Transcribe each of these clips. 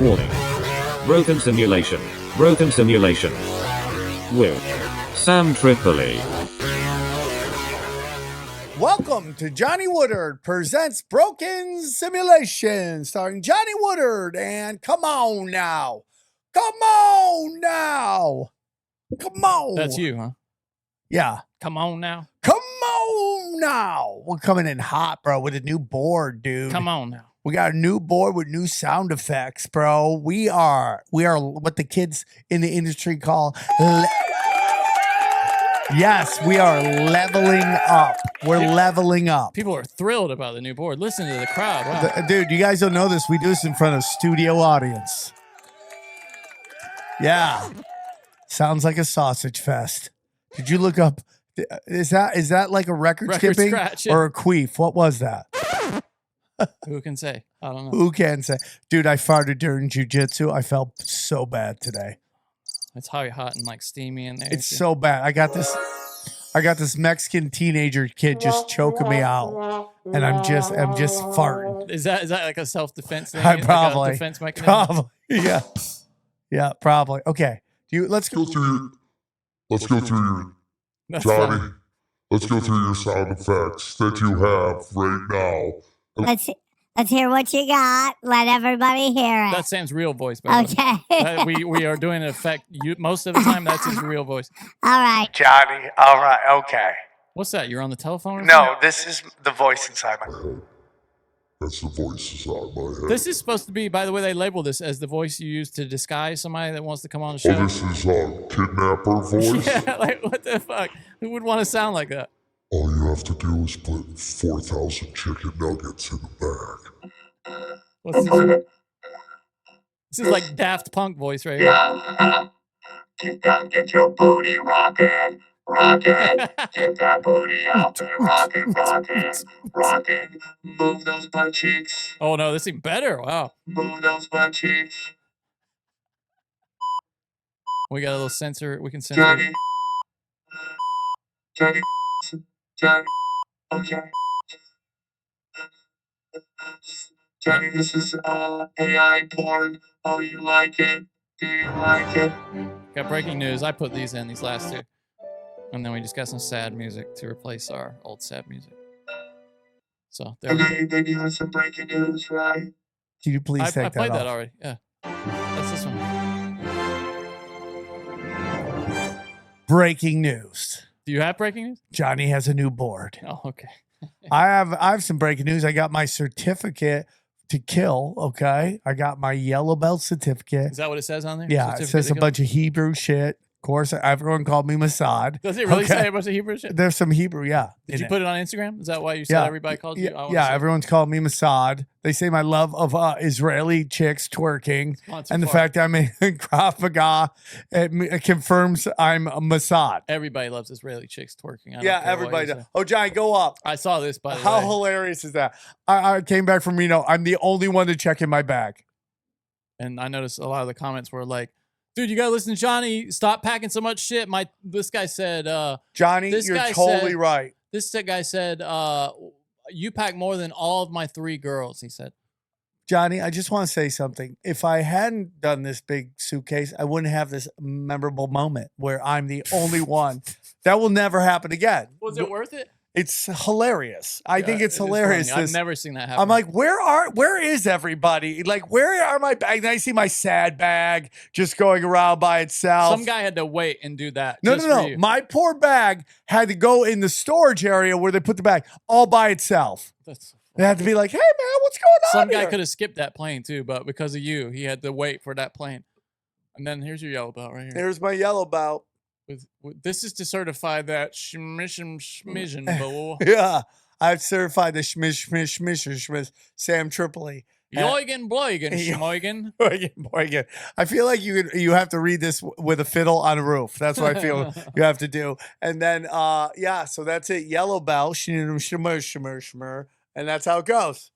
Warning. Broken simulation. Broken simulation. With Sam Tripoli. Welcome to Johnny Woodard presents Broken Simulation, starring Johnny Woodard. And come on now. Come on now. Come on. That's you, huh? Yeah. Come on now. Come on now. We're coming in hot, bro, with a new board, dude. Come on now. We got a new board with new sound effects, bro. We are what the kids in the industry call yes, we are leveling up. We're leveling up. People are thrilled about the new board. Listen to the crowd. Wow. Dude, you guys don't know this. We do this in front of studio audience. Yeah. Sounds like a sausage fest. Did you look up? Is that like a record skipping scratch, yeah. or a queef? What was that? Who can say? I don't know. Who can say? Dude, I farted during jiu-jitsu. I felt so bad today. It's hot and like steamy in there. It's so bad. I got this Mexican teenager kid just choking me out, and I'm just farting. Is that like a self-defense thing? Probably. Like a defense mechanism? Probably. Yeah, probably. Okay. Let's go through your That's Johnny. fun. Let's go through your sound effects that you have right now. Let's hear what you got. Let everybody hear it. That's Sam's real voice, by the way. Okay. We are doing an effect. Most of the time, that's his real voice. All right. Johnny. All right. Okay. What's that? You're on the telephone? Or No, something? this is the voice inside my head. That's the voice inside my head. This is supposed to be, by the way, they label this as the voice you use to disguise somebody that wants to come on the Oh, show. this is kidnapper voice? Yeah, like what the fuck? Who would want to sound like that? All you have to do is put 4,000 chicken nuggets in the bag. What's this? This is like Daft Punk voice right here. Get your booty rockin', rockin'. Get that booty out there, rockin', rockin', rockin'. Move those butt cheeks, Oh no, this is even better. Wow. move those butt cheeks. We got a little sensor. We can censor. Johnny, Johnny, Johnny, okay. Johnny, this is AI porn. Oh, you like it? Do you like it? Got breaking news. I put these last two. And then we just got some sad music to replace our old sad music. So there we go. Okay, then you have some breaking news, right? Can you please I take that played that off? already. Yeah. That's this one. Breaking news. Do you have breaking news? Johnny has a new board. Oh, okay. I have some breaking news. I got my certificate to kill. Okay. I got my yellow belt certificate. Is that what it says on there? Yeah. It Certificate says to a kill? bunch of Hebrew shit. Of course, everyone called me Mossad. Does it really Okay. say a bunch of Hebrew shit? There's some Hebrew, yeah. Did in you it. put it on Instagram? Is that why you said Yeah. everybody called you? Yeah, everyone's called me Mossad. They say my love of Israeli chicks twerking and the fact I'm in Krav Maga it confirms I'm a Mossad. Everybody loves Israeli chicks twerking. I don't Yeah, care what everybody you does. say. Oh, Johnny, go up. I saw this, by the How way. hilarious is that? I came back from Reno. I'm the only one to check in my bag. And I noticed a lot of the comments were like, dude, you gotta listen to Johnny. Stop packing so much shit. This guy said, Johnny, This you're guy totally said- right. this guy said, you pack more than all of my 3 girls, he said. Johnny, I just want to say something. If I hadn't done this big suitcase, I wouldn't have this memorable moment where I'm the only one. That will never happen again. Was it worth it? It's hilarious. I think Yeah, it's it is hilarious. funny. I've this- never seen that happen. I'm like, where is everybody? Like, where are my bags? And I see my sad bag just going around by itself. some guy had to wait and do that. No, just no, for no. you. My poor bag had to go in the storage area where they put the bag all by itself. That's They had to be like, hey, man, what's going on Some guy here? could have skipped that plane too, but because of you, he had to wait for that plane. And then here's your yellow belt right here. There's my yellow belt. With this is to certify that schmishn bull. Yeah. I've certified the schmish, Sam Tripoli. Yoigen Bloigen Schmoigen. Morgan. I feel like you have to read this with a fiddle on a roof. That's what I feel you have to do. And then yeah, so that's it. Yellow bell, shimmer, and that's how it goes.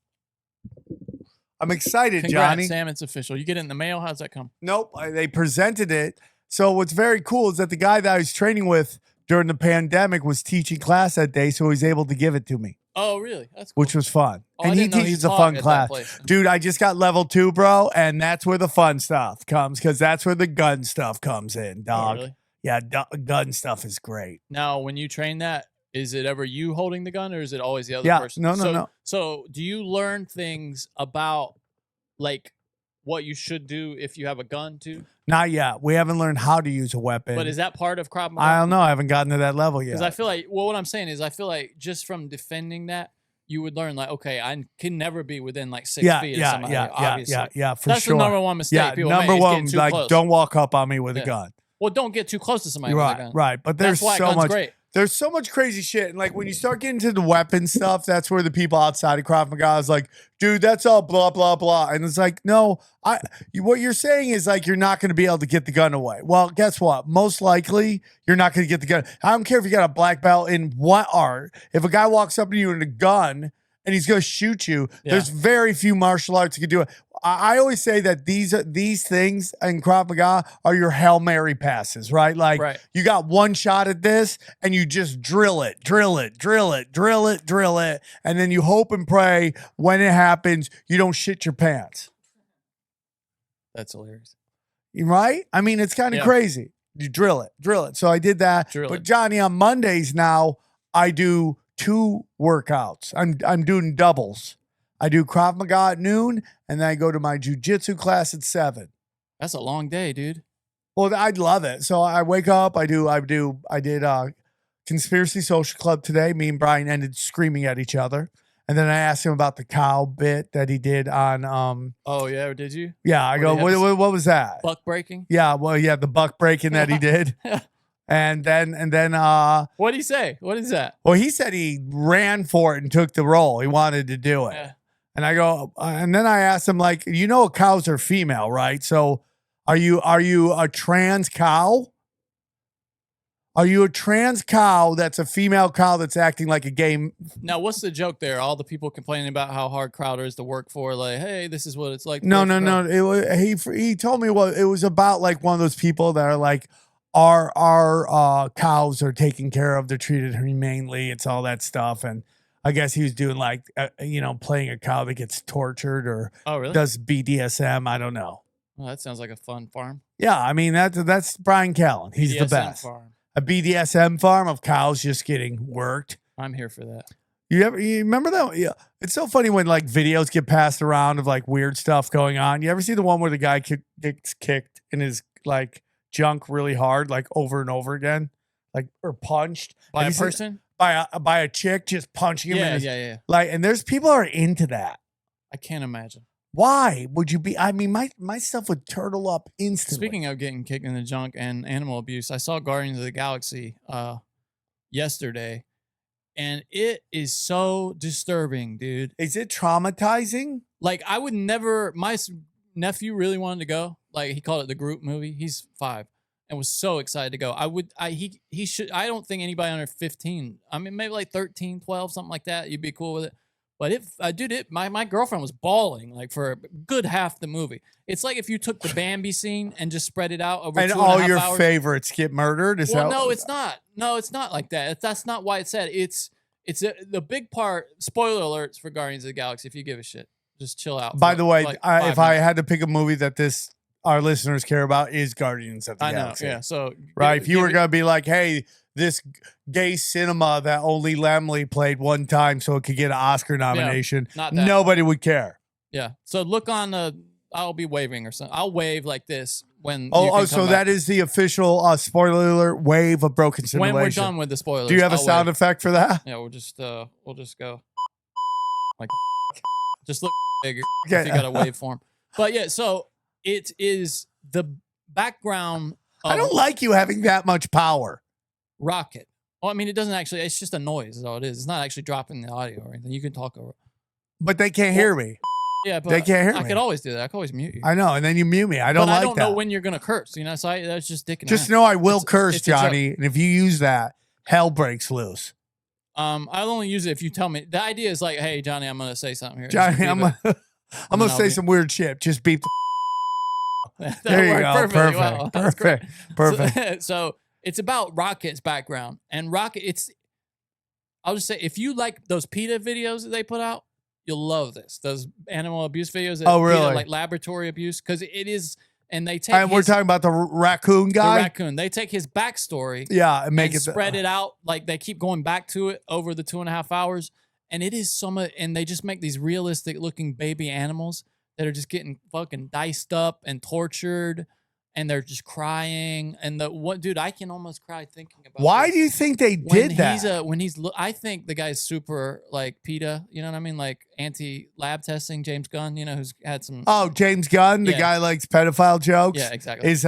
I'm excited, Congrats, Johnny. Sam, it's official. You get it in the mail? How's that come? Nope, they presented it. So what's very cool is that the guy that I was training with during the pandemic was teaching class that day, so he was able to give it to me. Oh, really? That's cool. which was fun. Oh, I And he didn't know teaches a taught fun at that class. place. Dude, I just got level 2, bro, and that's where the fun stuff comes because that's where the gun stuff comes in, Oh, dog. really? Yeah, gun stuff is great. Now, when you train that, is it ever you holding the gun or is it always the other Yeah, person? no. So do you learn things about like what you should do if you have a gun too? Not yet. We haven't learned how to use a weapon. But is that part of Krav Maga? I don't know. I haven't gotten to that level yet. Because I feel like, well, what I'm saying is I feel like just from defending that, you would learn like, okay, I can never be within like 6 feet of somebody. Obviously. For That's sure. the number one mistake. Yeah, People number make, is one, getting too like, close. don't walk up on me with a Yeah. gun. Well, don't get too close to somebody You're with right, a gun. right. But there's That's why so gun's much. great. There's so much crazy shit. And like when you start getting to the weapon stuff, that's where the people outside of Krav Maga is like, dude, that's all blah, blah, blah. And it's like, no, what you're saying is like, you're not going to be able to get the gun away. Well, guess what? Most likely you're not going to get the gun. I don't care if you got a black belt in what art. If a guy walks up to you with a gun and he's going to shoot you, there's very few martial arts that can do it. I always say that these things in Krav Maga are your Hail Mary passes, right? Like you got one shot at this and you just drill it. And then you hope and pray when it happens, you don't shit your pants. That's hilarious. Right? I mean, it's kind of crazy. You drill it. So I did that. But Johnny, on Mondays now, I do 2 workouts. I'm doing doubles. I do Krav Maga at noon, and then I go to my jiu-jitsu class at 7. That's a long day, dude. Well, I'd love it. So I wake up. I did Conspiracy Social Club today. Me and Brian ended screaming at each other, and then I asked him about the cow bit that he did on. Oh yeah, did you? Yeah, I go. What was that? Buck breaking. Yeah, well, yeah, the buck breaking that he did. And then what did he say? What is that? Well, he said he ran for it and took the role. He wanted to do it. Yeah. And I go, and then I asked him, like, you know, cows are female, right? So are you a trans cow? Are you a trans cow that's a female cow that's acting like a gay? Now, what's the joke there? All the people complaining about how hard Crowder is to work for, like, hey, this is what it's like. No. He told me it was about like one of those people that are like, our cows are taken care of. They're treated humanely. It's all that stuff. And I guess he was doing like, playing a cow that gets tortured or does BDSM. I don't know. Well, that sounds like a fun farm. Yeah. I mean, that's Brian Callen. He's BDSM the best. Farm. A BDSM farm of cows just getting worked. I'm here for that. You remember that? Yeah. It's so funny when like videos get passed around of like weird stuff going on. You ever see the one where the guy gets kicked in his like junk really hard, like over and over again, like or punched by a person, by a chick just punching him? Yeah. Like, and there's people are into that. I can't imagine. Why would you be? I mean, my stuff would turtle up instantly. Speaking of getting kicked in the junk and animal abuse, I saw Guardians of the Galaxy yesterday, and it is so disturbing, dude. Is it traumatizing? Like, I would never. My nephew really wanted to go. Like, he called it the group movie. He's 5 and was so excited to go. He should. I don't think anybody under 15. I mean, maybe like 13, 12, something like that. You'd be cool with it. But my girlfriend was bawling like for a good half the movie. It's like if you took the Bambi scene and just spread it out over and 2.5 all your hours. favorites get murdered. No, it's not. No, it's not like that. That's not why it's said. It's the big part. Spoiler alerts for Guardians of the Galaxy. If you give a shit, just chill out. By the way, like if I had to pick a movie that our listeners care about, is Guardians of the Galaxy. Yeah. So right, if you were gonna be like, hey, this gay cinema that only Lemley played one time so it could get an Oscar nomination, nobody would care. Yeah. So look on I'll be waving or something. I'll wave like this when. So that is the official spoiler alert wave of Broken Simulation. When we're done with the spoilers, do you have a sound effect for that? Yeah, we'll just go like just look bigger Okay. if you got a waveform. But yeah, so it is the background. I don't like you having that much power. Rocket. Oh, I mean, it doesn't actually. It's just a noise. Is all it is. It's not actually dropping the audio or anything. You can talk over it. But they can't hear me. Yeah, but they can't hear me. I could always do that. I could always mute you. I know, and then you mute me. I don't like that. I don't know when you're gonna curse. You know, so that's just dicking. Just know I will curse, Johnny, and if you use that, hell breaks loose. I'll only use it if you tell me. The idea is like, hey, Johnny, I'm gonna say something here. Johnny, I'm gonna say some weird shit. Just beep the. There you go. Perfect. So it's about Rocket's background, and Rocket. I'll just say, if you like those PETA videos that they put out, you'll love this. Those animal abuse videos. That Oh, really? PETA, like laboratory abuse, because it is. And they take. And we're talking about the raccoon guy. The raccoon. They take his backstory. Yeah, and make it spread it out. Like they keep going back to it over the 2.5 hours, and it is and they just make these realistic looking baby animals that are just getting fucking diced up and tortured, and they're just crying. And dude, I can almost cry thinking about. Why this. do you think they did that? I think the guy's super like PETA. You know what I mean? Like anti-lab testing. James Gunn. You know, who's had some. Oh, James Gunn, the guy likes pedophile jokes. Yeah, exactly. Is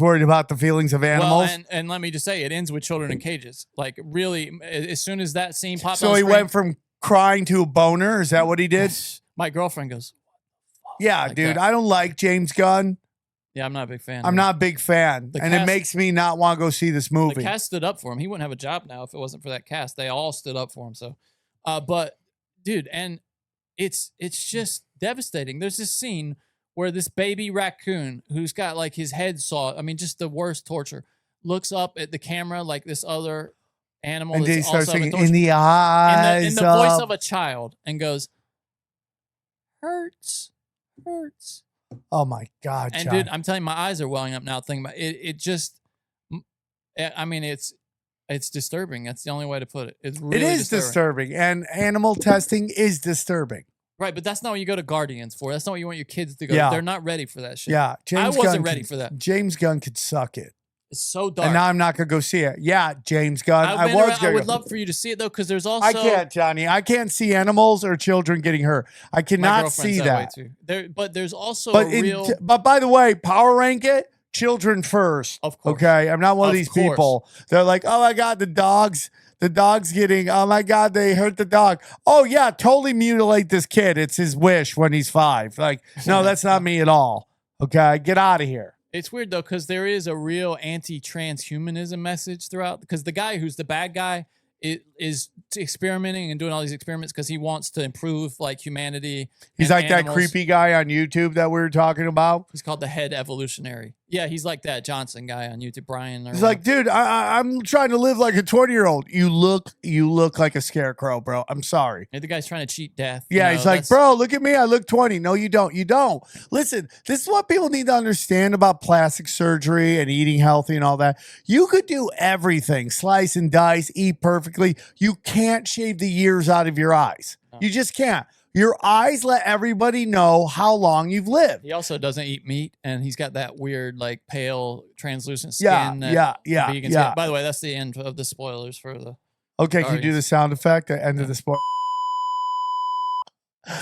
worried about the feelings of animals. Well, and let me just say, it ends with children in cages. Like really, as soon as that scene popped. So he went from crying to a boner. Is that what he did? My girlfriend goes. Yeah, like dude. that. I don't like James Gunn. Yeah, I'm not a big fan. I'm not a big fan, and it makes me not want to go see this movie. The cast stood up for him. He wouldn't have a job now if it wasn't for that cast. They all stood up for him. So, but dude, and it's just devastating. There's this scene where this baby raccoon who's got like his head sawed. I mean, just the worst torture. Looks up at the camera like this other animal, and then he that's starts also singing having in the eyes, in the voice of a child, and goes, "Hurts, hurts." Oh my God, And John. dude, I'm telling you, my eyes are welling up now thinking about it. It just, I mean, it's disturbing. That's the only way to put it. It's really disturbing, and animal testing is disturbing. Right, but that's not what you go to Guardians for. That's not what you want your kids to go. Yeah. They're not ready for that shit. Yeah, I wasn't ready for that. James Gunn could suck it. It's so dark. And now I'm not gonna go see it. Yeah, James Gunn. I would love for you to see it though, because there's also I can't, Johnny. I can't see animals or children getting hurt. I my cannot girlfriend's see that. way too. But there's also But a real. but by the way, power rank it. Children first. Of course. Okay, I'm not one of Of these course. people. They're like, oh my God, the dog's getting. Oh my God, they hurt the dog. Oh yeah, totally mutilate this kid. It's his wish when he's 5. Like, no, that's not me at all. Okay, get out of here. It's weird though, because there is a real anti-transhumanism message throughout. Because the guy who's the bad guy is experimenting and doing all these experiments because he wants to improve like humanity. He's and like that animals. creepy guy on YouTube that we were talking about. He's called the head evolutionary. Yeah, he's like that Johnson guy on YouTube, Brian. He's like, dude, I'm trying to live like a 20-year-old. You look like a scarecrow, bro. I'm sorry. the guy's trying to cheat death. Yeah, you he's know, like, bro, look at me. I look 20. No, you don't. You don't. Listen, this is what people need to understand about plastic surgery and eating healthy and all that. You could do everything, slice and dice, eat perfectly. You can't shave the years out of your eyes. No. You just can't. Your eyes let everybody know how long you've lived. He also doesn't eat meat, and he's got that weird, like, pale, translucent skin. Yeah. Vegans get. By the way, that's the end of the spoilers for the. Okay, can you do the sound effect at the end of the sport?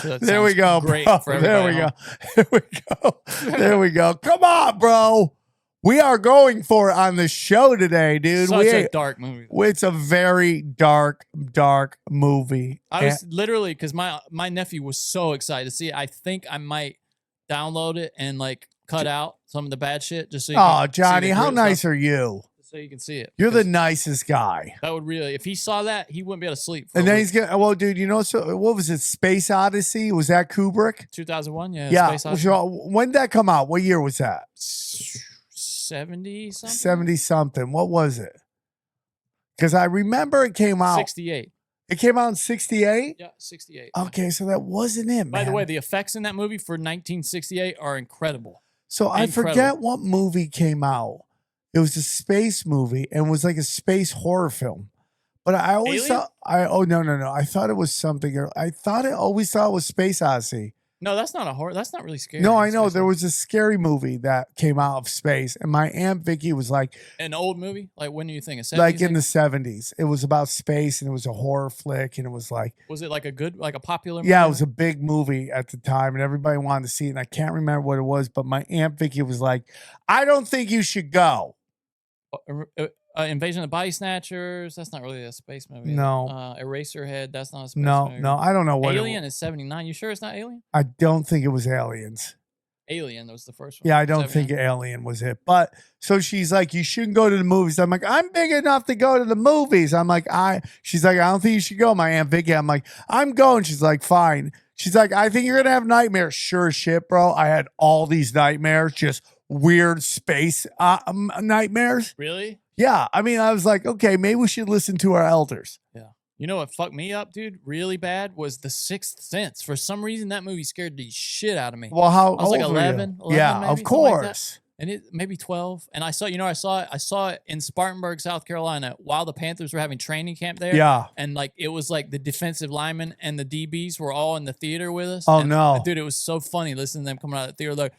So there we go. Great Bro. for There we everybody go. There we go. There we go. Come on, bro. We are going for it on the show today, dude. Such a dark movie. It's a very dark movie. I was literally, because my nephew was so excited to see it. I think I might download it and like cut out some of the bad shit just so you can see Johnny, the how good nice stuff, are you? so you can see it. You're the because nicest guy. that would really, if he saw that, he wouldn't be able to sleep. For And a then week. he's gonna. Well, dude, you know, so what was it? Space Odyssey? Was that Kubrick? 2001, yeah. Yeah. Space Odyssey. So when did that come out? What year was that? 70 something. 70 something. What was it? Because I remember it came out. 68. It came out in 68. Yeah, 68. Okay, so that wasn't it, man. By the way, the effects in that movie for 1968 are incredible. So I forget what movie came out. It was a space movie and was like a space horror film. But I always Alien? thought no. I thought it was something. I always thought it was Space Odyssey. No, that's not a horror. That's not really scary. No, I know Space there Odyssey. was a scary movie that came out of space, and my Aunt Vicky was like, An old movie? Like, when do you think? A 70s like in thing? the 70s. It was about space, and it was a horror flick, and it was like, Was it like a popular movie? yeah, it was a big movie at the time, and everybody wanted to see it. And I can't remember what it was, but my Aunt Vicky was like, I don't think you should go. Invasion of the Body Snatchers. That's not really a space movie. is it? No. Eraserhead. That's not a space No, movie. no, I don't know what Alien is 79. You sure it's not Alien? I don't think it was Aliens. Alien was the first one. Yeah, I don't think 79. Alien was it. But so she's like, you shouldn't go to the movies. I'm like, I'm big enough to go to the movies. I'm like, she's like, I don't think you should go. My Aunt Vicky. I'm like, I'm going. She's like, fine. She's like, I think you're gonna have nightmares. Sure as shit, bro. I had all these nightmares, just weird space nightmares. Really? Yeah. I mean, I was like, okay, maybe we should listen to our elders. Yeah. You know what fucked me up, dude? Really bad was The Sixth Sense. For some reason, that movie scared the shit out of me. Well, how I was like old were you? 11, Yeah, maybe, of something like that. course. And it maybe 12. And I saw it in Spartanburg, South Carolina, while the Panthers were having training camp there. Yeah. And like it was like the defensive linemen and the DBs were all in the theater with us. Oh, And, no. dude, it was so funny listening to them coming out of the theater like,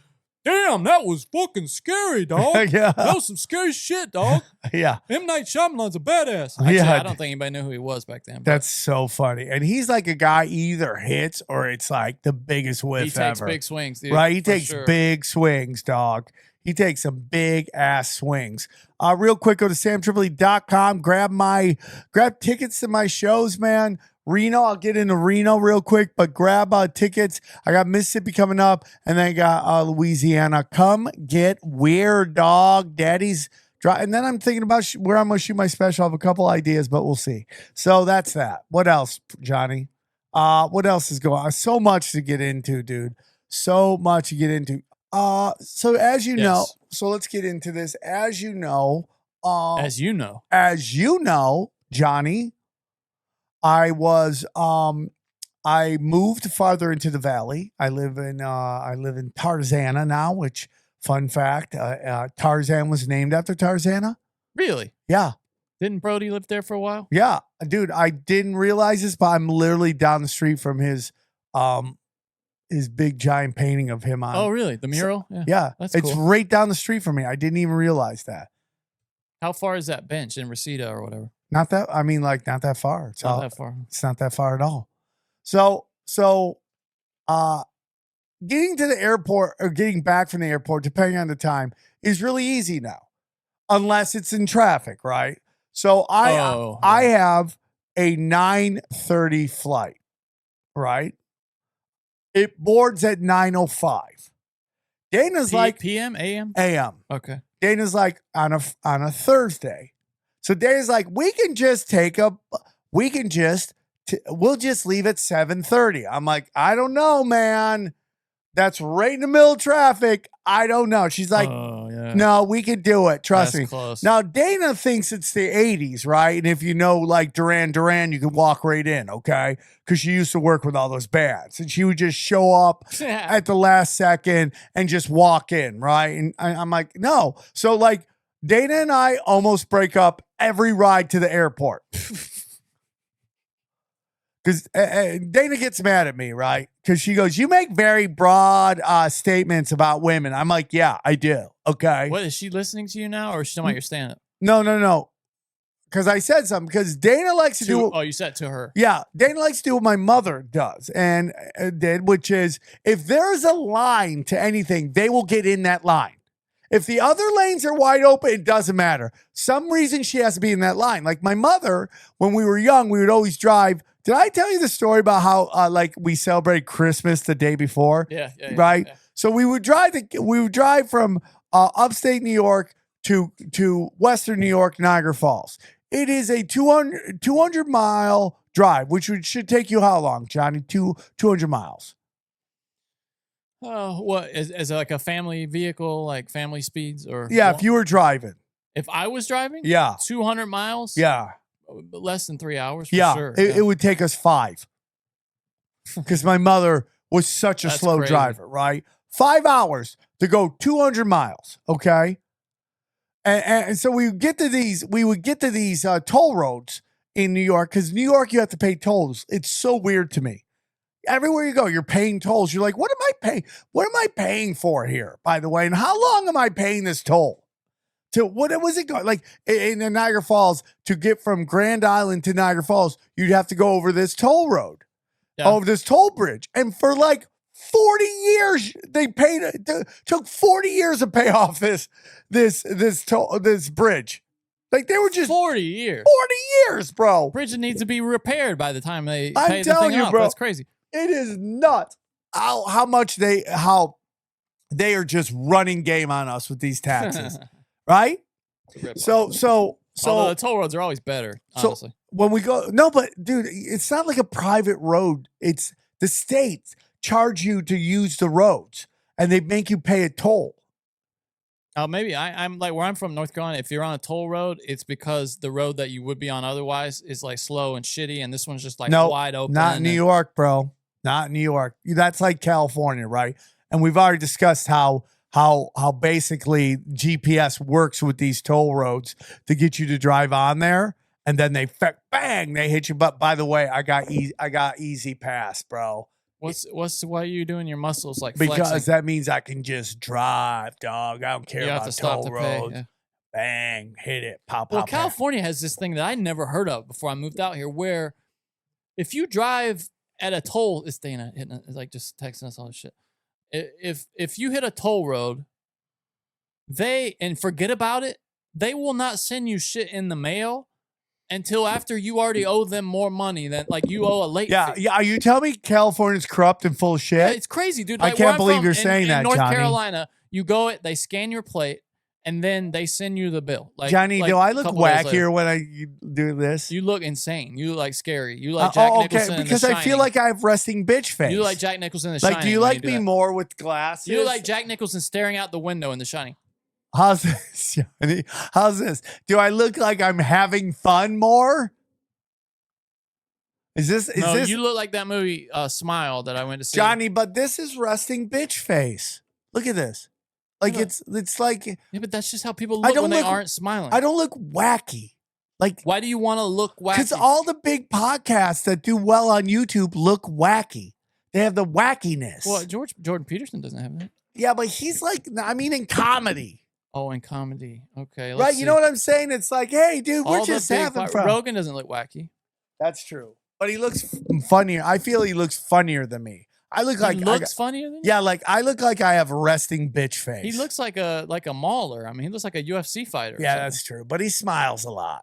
damn, that was fucking scary, dog. Yeah. That was some scary shit, dog. Yeah. M. Night Shyamalan's a badass. Actually, Yeah. I don't think anybody knew who he was back then. but That's so funny. And he's like a guy either hits or it's like the biggest whiff he takes ever. big swings, dude. Right? He for takes sure. big swings, dog. He takes some big ass swings. Real quick, go to samtripoli.com. Grab tickets to my shows, man. Reno, I'll get into Reno real quick, but grab tickets. I got Mississippi coming up, and then I got Louisiana. Come get weird, dog. Daddy's and then I'm thinking about where I'm going to shoot my special. I have a couple ideas, but we'll see. So that's that. What else, Johnny? What else is going on? So much to get into, dude. So much to get into. So as you know, so let's get into this. As you know, Johnny, I moved farther into the valley. I live in Tarzana now, which fun fact, Tarzan was named after Tarzana. Really? Yeah. Didn't Brody live there for a while? Yeah, dude, I didn't realize this, but I'm literally down the street from his big giant painting of him on. Oh, really? The mural? Yeah, That's it's cool. right down the street from me. I didn't even realize that. How far is that bench in Reseda or whatever? Not that not that far. It's Not that far. It's not that far at all. So getting to the airport or getting back from the airport, depending on the time, is really easy now, unless it's in traffic, right? So I have a 9:30 flight, right? It boards at 9:05. Dana's like PM, AM? AM. Okay. Dana's like on a Thursday. So Dana's like, we'll just leave at 7:30. I'm like, I don't know, man. That's right in the middle of traffic. I don't know. She's like, no, we can do it. Trust me. Close. Now, Dana thinks it's the 80s, right? And if you know, like Duran Duran, you can walk right in, okay? Because she used to work with all those bands. And she would just show up at the last second and just walk in, right? And I'm like, no. So, like, Dana and I almost break up every ride to the airport. Because Dana gets mad at me, right? Because she goes, you make very broad statements about women. I'm like, yeah, I do. Okay. What, is she listening to you now or is she talking about your stand-up? No. Because I said something. Because Dana likes to do. Oh, you said to her. Yeah. Dana likes to do what my mother does and did, which is if there's a line to anything, they will get in that line. If the other lanes are wide open, it doesn't matter. Some reason she has to be in that line. Like my mother, when we were young, we would always drive. Did I tell you the story about how like we celebrate Christmas the day before? Yeah. Right. Yeah. So we would drive from upstate New York to Western New York, Niagara Falls. It is a 200 mile drive, which should take you how long, Johnny? 200 miles. Oh, what is it like a family vehicle, like family speeds or? Yeah, if you were driving. If I was driving? Yeah. 200 miles? Yeah. Less than 3 hours for Yeah. sure. It would take us 5. Because my mother was such a slow crazy. driver, right? 5 hours to go 200 miles, okay? And so we would get to these toll roads in New York, because New York, you have to pay tolls. It's so weird to me. Everywhere you go, you're paying tolls. You're like, what am I paying? What am I paying for here, by the way? And how long am I paying this toll? To what was it going? Like in the Niagara Falls, to get from Grand Island to Niagara Falls, you'd have to go over this toll road, over this toll bridge. And for like 40 years, they paid. It took 40 years to pay off this bridge. Like they were just 40 years. 40 years, bro. Bridge needs to be repaired by the time they I'm pay the telling thing you, off. bro. That's crazy. It is nuts how much they are just running game on us with these taxes, right? So Although the toll roads are always better, honestly. So when we go, no, but dude, it's not like a private road. It's the states charge you to use the roads and they make you pay a toll. Maybe I'm like where I'm from, North Carolina. If you're on a toll road, it's because the road that you would be on otherwise is like slow and shitty, and this one's just like Nope, wide open. not in New York, bro. Not in New York. That's like California, right? And we've already discussed how basically GPS works with these toll roads to get you to drive on there, and then they hit you. But by the way, I got easy pass, bro. Why are you doing your muscles like Because flexing? that means I can just drive, dog. I don't care You have about to stop toll to pay. roads. Yeah. Bang, hit it, pop, Well, pop. California has this thing that I never heard of before I moved out here, where if you drive at a toll, it's Dana hitting it's like just texting us all this shit. If you hit a toll road, and forget about it, they will not send you shit in the mail until after you already owe them more money than like you owe a late fee. Yeah. You tell me California's corrupt and full of shit. Yeah, it's crazy, dude. I Like, can't where I'm believe from, you're saying that, in North Johnny. Carolina, you go they scan your plate, and then they send you the bill. Like, Johnny, like do I a look couple days later. wackier when I do this? You look insane. You look like scary. You like Jack Nicholson. Because in The I feel Shining. like I have resting bitch face. You like Jack Nicholson in The Like, Shining. do you when like do me that. more with glasses? You look like Jack Nicholson staring out the window in The Shining. How's this, Johnny? How's this? Do I look like I'm having fun more? Is this? You look like that movie Smile that I went to see. Johnny? But this is resting bitch face. Look at this. Like Look. it's like Yeah, but that's just how people I look don't when they look- aren't smiling. I don't look wacky. Like, Why do you want to look wacky? because all the big podcasts that do well on YouTube look wacky. They have the wackiness. Well, Jordan Peterson doesn't have that. Yeah, but he's like, I mean, in comedy. Oh, in comedy. Okay. Right? You know what I'm saying? It's like, hey, dude, we're All the just big having po- fun. Rogan doesn't look wacky. That's true. But he looks funnier. I feel he looks funnier than me. I look like He looks funnier than you? yeah, like I look like I have resting bitch face. He looks like a mauler. I mean, he looks like a UFC fighter. or Yeah, something. that's true. But he smiles a lot.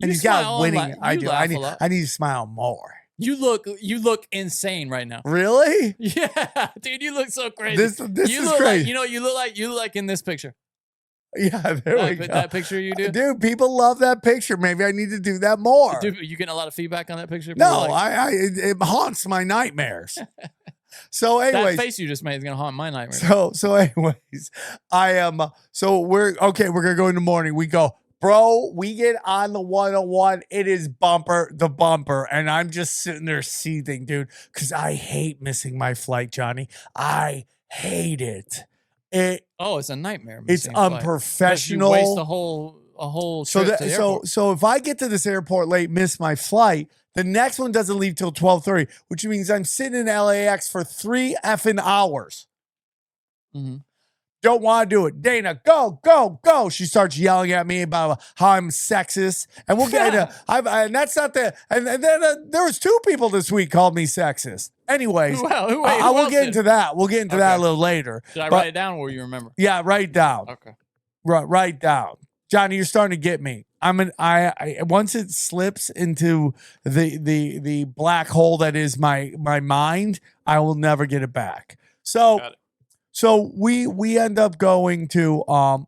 And You he's got smile a winning. lot. I You do. laugh I a need lot. I need to smile more. You look insane right now. Really? Yeah, dude, you look so crazy. This you is look crazy. Like, you look like in this picture. Yeah, there we go. That picture you do. Dude, people love that picture. Maybe I need to do that more. Dude, you getting a lot of feedback on that picture? People No, like, it haunts my nightmares. So, anyways, that face you just made is gonna haunt my nightmare. so anyways, I am. So we're gonna go in the morning. We go, bro. We get on the 101. It is bumper the bumper, and I'm just sitting there seething, dude, because I hate missing my flight, Johnny. I hate it. It's a nightmare. It's missing a flight. unprofessional. Because you waste a whole So trip to the airport. so if I get to this airport late, miss my flight, the next one doesn't leave till 12:30, which means I'm sitting in LAX for 3 effing hours. Mhm. Don't want to do it. Dana, go. She starts yelling at me about how I'm sexist. And we'll get into and that's not the and then there was 2 people this week called me sexist. Anyways, Who I will else get did? into that. We'll get into that a Okay. little later. Should I But- write it down or you remember? Yeah, write down. Okay. Write down. Johnny, you're starting to get me. I once it slips into the black hole that is my mind, I will never get it back. So Got it. so we end up going to so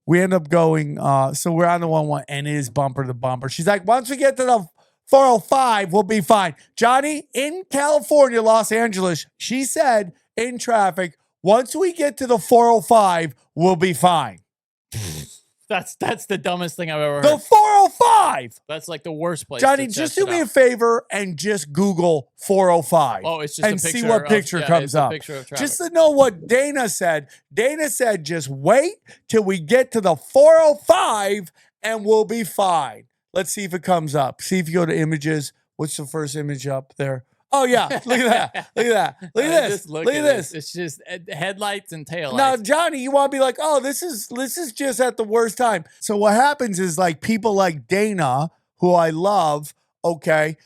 we're on the 1-1 and it is bumper to bumper. She's like, once we get to the 405, we'll be fine. Johnny, in California, Los Angeles, she said in traffic, once we get to the 405, we'll be fine. That's the dumbest thing I've ever The heard. 405. That's like the worst place. Johnny, to just test do it me a out. favor and just Google 405. Oh, it's just and a picture see what of- picture yeah, comes it's a up. picture of traffic. Just to know what Dana said. Dana said, just wait till we get to the 405 and we'll be fine. Let's see if it comes up. See if you go to images. What's the first image up there? Oh, yeah. Look at that. Look at that. Look at this. Just Look look at this. this. It's just headlights and taillights. Now, Johnny, you want to be like, oh, this is just at the worst time. So what happens is like people like Dana, who I love, okay,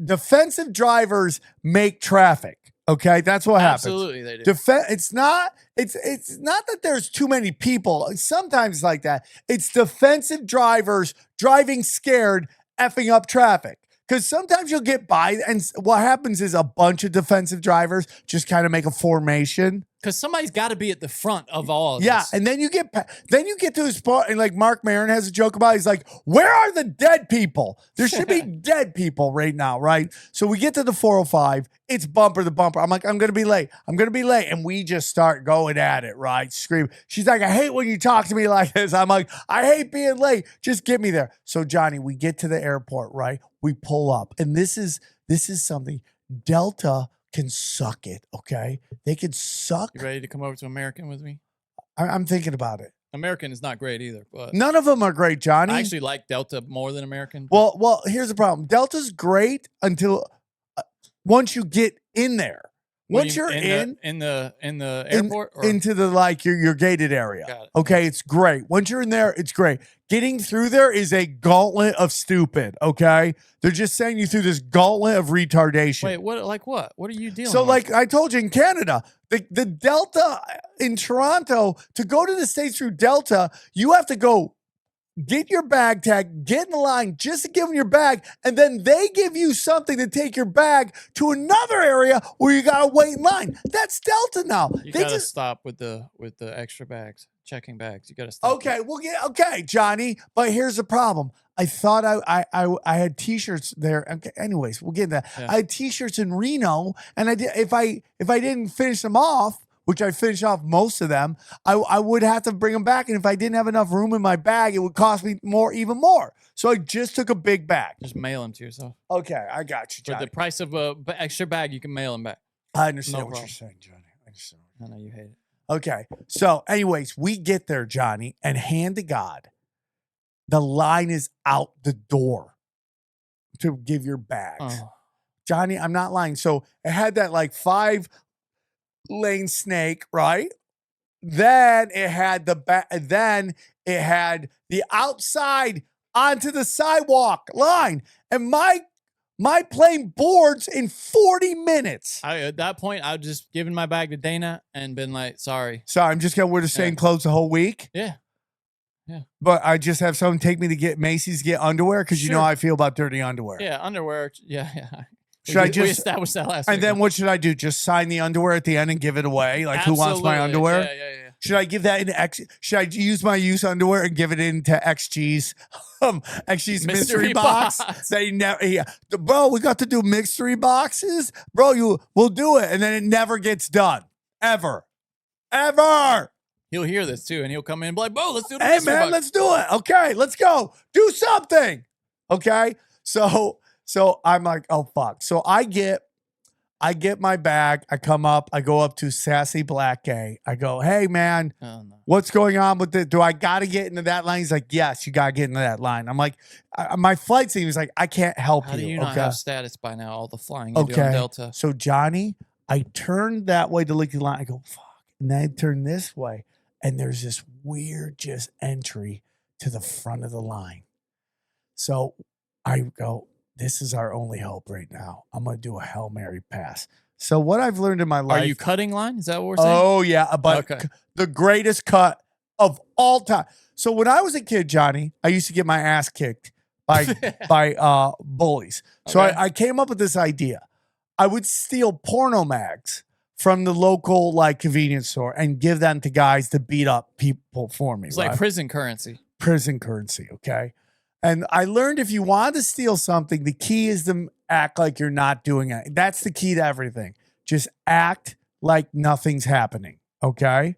defensive drivers make traffic. Okay, that's what happens. Absolutely, they do. It's not that there's too many people. Sometimes it's like that. It's defensive drivers driving scared, effing up traffic. Because sometimes you'll get by, and what happens is a bunch of defensive drivers just kind of make a formation. because somebody's got to be at the front of all of Yeah, this. and then you get to this part, and like Mark Maron has a joke about it. He's like, where are the dead people? There should be dead people right now, right? So we get to the 405. It's bumper to bumper. I'm like, I'm going to be late. And we just start going at it, right? Scream. She's like, I hate when you talk to me like this. I'm like, I hate being late. Just get me there. So Johnny, we get to the airport, right? We pull up, and this is something Delta can suck it, okay? They could suck. You ready to come over to American with me? I'm thinking about it. American is not great either, but None of them are great, Johnny. I actually like Delta more than American. Well, here's the problem. Delta's great until once you get in there. What do Once you- you're in the airport or? into the like your gated area. Got it. Okay, it's great. Once you're in there, it's great. Getting through there is a gauntlet of stupid, okay? They're just sending you through this gauntlet of retardation. Wait, what? Like what? What are you dealing? So, with? like I told you in Canada, the Delta in Toronto, to go to the States through Delta, you have to go get your bag tag, get in the line just to give them your bag, and then they give you something to take your bag to another area where you gotta wait in line. That's Delta now. you They gotta just stop with the extra bags, checking bags. You gotta stop. okay, okay, Johnny. But here's the problem. I thought I had T-shirts there. Okay, anyways, we'll get into that. Yeah. I had T-shirts in Reno, and I did if I didn't finish them off, which I finished off most of them, I would have to bring them back. And if I didn't have enough room in my bag, it would cost me even more. So I just took a big bag. Just mail them to yourself. Okay, I got you, For Johnny. the price of a extra bag, you can mail them back. I understand no what problem. you're saying, Johnny. I understand. I know you hate it. Okay, so anyways, we get there, Johnny, and hand to God, the line is out the door to give your bags. Oh, Johnny, I'm not lying. So it had that like 5-lane snake, right? Then it had then it had the outside onto the sidewalk line. And my plane boards in 40 minutes. at that point, I would just given my bag to Dana and been like, "Sorry." So I'm just gonna wear the same clothes the whole week. Yeah. But I just have someone take me to get Macy's to get underwear because you know Sure. how I feel about dirty underwear. Yeah, underwear. Yeah. Should we I we just established that last and week. then what should I do? Just sign the underwear at the end and give it away? Like who wants my Absolutely. underwear? Yeah. Should I give that in X? Should I use my used underwear and give it into XG's XG's mystery box? They never, bro. We got to do mystery boxes, bro. We'll do it, and then it never gets done, ever. He'll hear this too, and he'll come in and be like, "Bo, let's do the Hey mystery man, box." let's do it. Okay, let's go. Do something. Okay, so I'm like, oh fuck. So I get my bag. I come up. I go up to Sassy Black Gay. I go, hey man, Oh, no. what's going on with it? Do I got to get into that line? He's like, yes, you got to get into that line. I'm like, my flight team is like, I can't help How do you. you not Okay. have status by now? All the flying you do on Okay. Delta. So Johnny, I turned that way to look at the line. I go, fuck. And then I turn this way. And there's this weird just entry to the front of the line. So I go, this is our only hope right now. I'm going to do a Hail Mary pass. So what I've learned in my life. Are you cutting line? Is that what we're saying? Oh, yeah. But Okay. the greatest cut of all time. So when I was a kid, Johnny, I used to get my ass kicked by bullies. So Okay. I came up with this idea. I would steal porno mags from the local like convenience store and give them to guys to beat up people for me. It's right? like prison currency. Prison currency, okay? And I learned if you want to steal something, the key is to act like you're not doing it. That's the key to everything. Just act like nothing's happening, okay?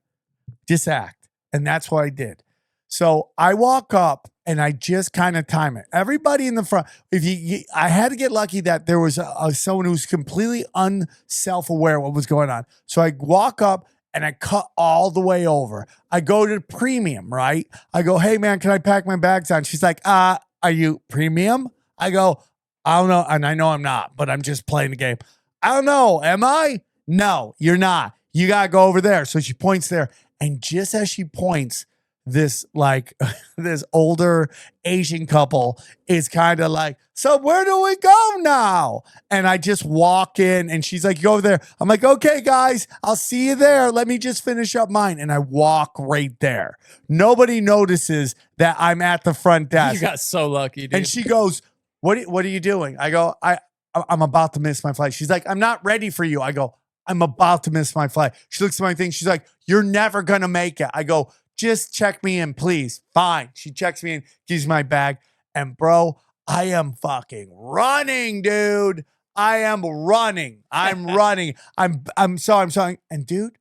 Just act. And that's what I did. So I walk up and I just kind of time it. Everybody in the front, I had to get lucky that there was someone who's completely unself-aware what was going on. So I walk up and I cut all the way over. I go to premium, right? I go, hey man, can I pack my bags on? She's like, are you premium? I go, I don't know. And I know I'm not, but I'm just playing the game. I don't know. Am I? No, you're not. You got to go over there. So she points there. And just as she points, this like this older Asian couple is kind of like, so where do we go now? And I just walk in and she's like, go over there. I'm like, okay, guys, I'll see you there. Let me just finish up mine. And I walk right there. Nobody notices that I'm at the front desk. You got so lucky, dude. And she goes, what are you doing? I go, I'm about to miss my flight. She's like, I'm not ready for you. I go, I'm about to miss my flight. She looks at my thing. She's like, you're never going to make it. I go, just check me in, please. Fine. She checks me in, gives me my bag. And bro, I am fucking running, dude. I am running. I'm running. I'm sorry. And dude,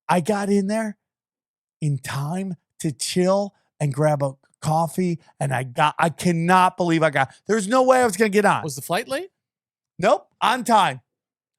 I got in there in time to chill and grab a coffee. And I cannot believe there's no way I was going to get on. Was the flight late? Nope. On time.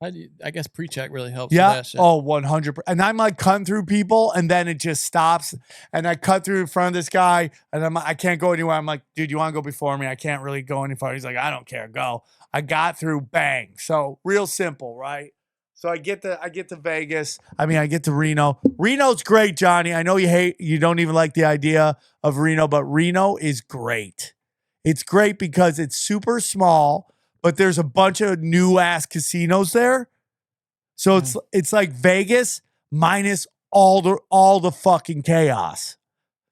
I guess pre-check really helps. Yeah. With that shit. Oh, 100%. And I'm like cutting through people and then it just stops. And I cut through in front of this guy and I can't go anywhere. I'm like, dude, you want to go before me? I can't really go any farther. He's like, I don't care. Go. I got through, bang. So real simple, right? So I get to Vegas. I get to Reno. Reno's great, Johnny. I know you don't even like the idea of Reno, but Reno is great. It's great because it's super small, but there's a bunch of new ass casinos there. So it's like Vegas minus all the fucking chaos.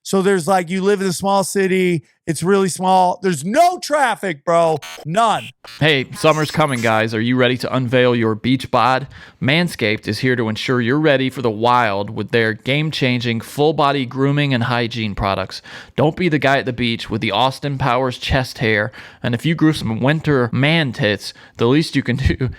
So there's like, you live in a small city. It's really small. There's no traffic, bro. None. Hey, summer's coming, guys. Are you ready to unveil your beach bod? Manscaped is here to ensure you're ready for the wild with their game-changing full-body grooming and hygiene products. Don't be the guy at the beach with the Austin Powers chest hair, and if you grew some winter man tits, the least you can do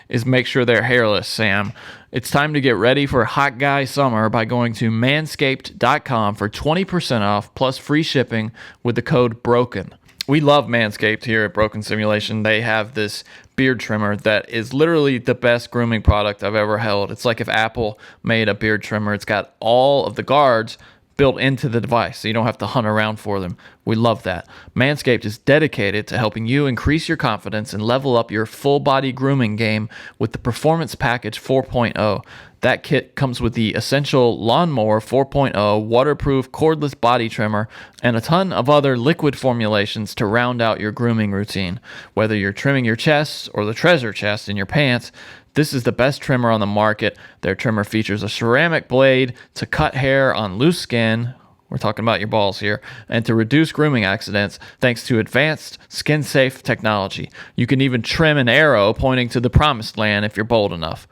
is make sure they're hairless, Sam. It's time to get ready for hot guy summer by going to manscaped.com for 20% off plus free shipping with the code BROKEN. We love Manscaped here at Broken Simulation. They have this beard trimmer that is literally the best grooming product I've ever held. It's like if Apple made a beard trimmer. It's got all of the guards built into the device, so you don't have to hunt around for them. We love that. Manscaped is dedicated to helping you increase your confidence and level up your full body grooming game with the Performance Package 4.0. That kit comes with the Essential Lawnmower 4.0 waterproof cordless body trimmer and a ton of other liquid formulations to round out your grooming routine. Whether you're trimming your chest or the treasure chest in your pants, this is the best trimmer on the market. Their trimmer features a ceramic blade to cut hair on loose skin. We're talking about your balls here. And to reduce grooming accidents thanks to advanced skin-safe technology. You can even trim an arrow pointing to the promised land if you're bold enough.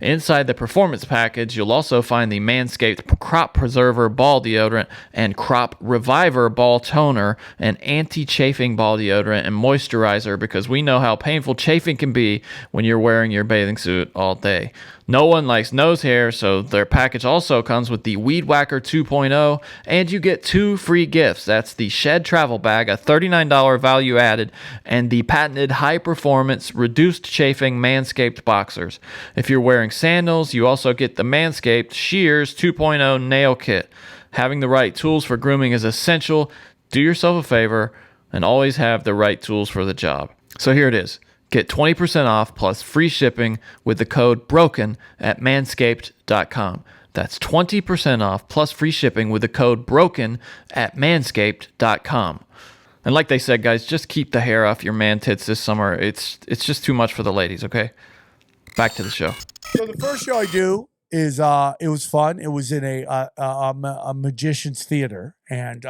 Inside the Performance Package, you'll also find the Manscaped Crop Preserver Ball Deodorant and Crop Reviver Ball Toner, an anti-chafing ball deodorant and moisturizer, because we know how painful chafing can be when you're wearing your bathing suit all day. No one likes nose hair, so their package also comes with the Weed Whacker 2.0, and you get 2 free gifts. That's the Shed Travel Bag, a $39 value added, and the patented high-performance, reduced chafing Manscaped Boxers. If you're wearing sandals, you also get the Manscaped Shears 2.0 Nail Kit. Having the right tools for grooming is essential. Do yourself a favor and always have the right tools for the job. So here it is. Get 20% off plus free shipping with the code BROKEN at manscaped.com. That's 20% off plus free shipping with the code BROKEN at manscaped.com. And like they said, guys, just keep the hair off your man tits this summer. It's just too much for the ladies, okay? Back to the show. So the first show I do is it was fun. It was in a magician's theater, and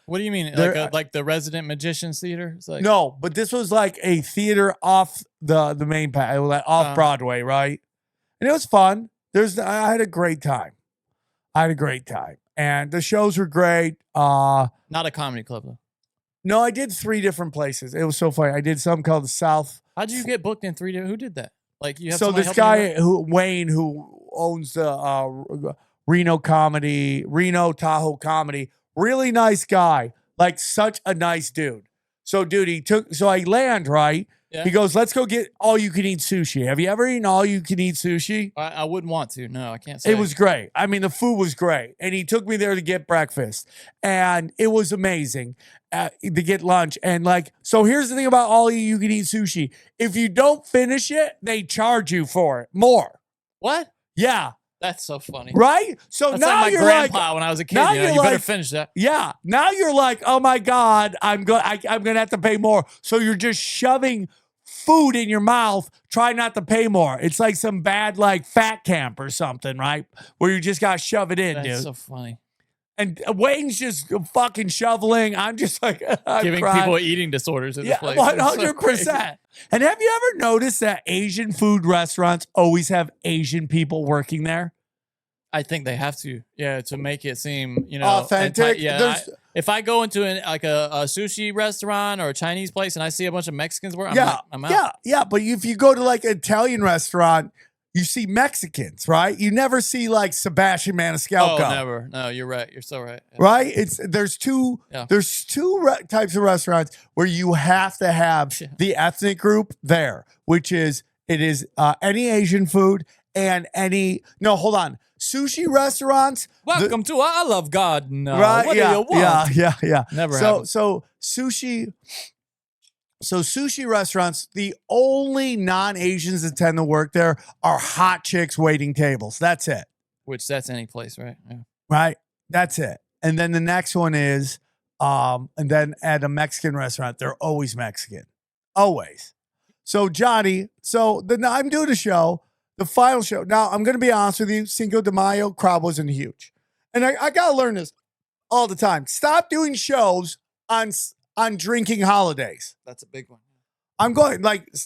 What do you mean? There- Like the Resident Magicians Theater? It's like, no, but this was like a theater off the main path, like off Broadway, right? And it was fun. I had a great time. And the shows were great. not a comedy club though. No, I did 3 different places. It was so funny. I did something called the South. How'd you get booked in 3 different? Who did that? Like you have So somebody this helping you guy Wayne, who owns the Reno Tahoe Comedy, really nice guy, like such a nice dude. So dude, I land right. Yeah. He goes, let's go get all you can eat sushi. Have you ever eaten all you can eat sushi? I wouldn't want to. No, I can't say. It was great. I mean, the food was great. And he took me there to get breakfast. And it was amazing to get lunch. And so here's the thing about all you can eat sushi. If you don't finish it, they charge you for it more. What? Yeah. That's so funny. Right? So That's now like my you're grandpa when I was a kid. now You you're better like- finish that. yeah. Now you're like, oh my God, I'm going to have to pay more. So you're just shoving food in your mouth, try not to pay more. It's like some bad fat camp or something, right? Where you just got to shove it in, That's dude. so funny. And Wayne's just fucking shoveling. I'm just like I'm Giving crying. people eating disorders at Yeah, this place. It's so 100%. crazy. And have you ever noticed that Asian food restaurants always have Asian people working there? I think they have to, to make it seem, Authentic. If I go into a sushi restaurant or a Chinese place and I see a bunch of Mexicans work, I'm out. Yeah. But if you go to like an Italian restaurant, you see Mexicans, right? You never see like Sebastian Maniscalco. Oh, never. No, you're right. You're so right. Yeah. Right? There's two types of restaurants where you have to have the ethnic group there, which is any Asian food and hold on. Sushi restaurants. Welcome to Olive Garden. Right? What do you want? Yeah. Never happened. So sushi restaurants, the only non-Asians that tend to work there are hot chicks waiting tables. That's it. Which that's any place, right? Yeah. Right? That's it. And then the next one is, and then at a Mexican restaurant, they're always Mexican. Always. So Johnny, I'm doing a show, the final show. Now, I'm going to be honest with you, Cinco de Mayo, crowd wasn't huge. And I got to learn this all the time. Stop doing shows on drinking holidays. That's a big one. I'm going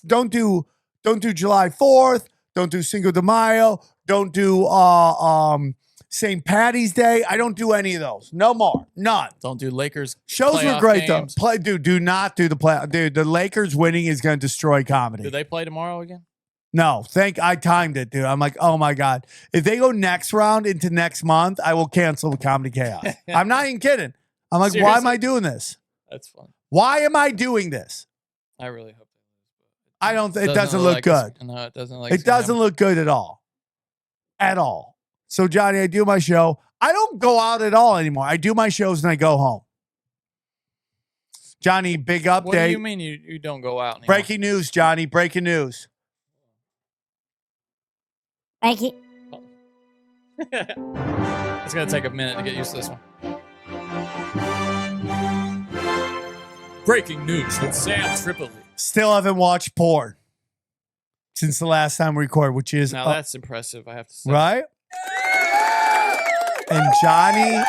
don't do July 4th, don't do Cinco de Mayo, don't do St. Patty's Day. I don't do any of those. No more. None. Don't do Lakers. Shows were great games. though. Do not do the play. Dude, the Lakers winning is going to destroy comedy. Do they play tomorrow again? No, I timed it, dude. I'm like, oh my God. If they go next round into next month, I will cancel the Comedy Chaos. I'm not even kidding. I'm like, Seriously? why am I doing this? That's fun. Why am I doing this? I really hope. I don't. It doesn't look good. No, it doesn't. It doesn't look good at all. At all. So Johnny, I do my show. I don't go out at all anymore. I do my shows and I go home. Johnny, big update. What do you mean you don't go out anymore? Breaking news, Johnny. Breaking news. Breaking. It's gonna take a minute to get used to this one. Breaking news with Sam Tripoli. Still haven't watched porn since the last time we recorded, which is Now that's impressive, I have to say. right. And Johnny,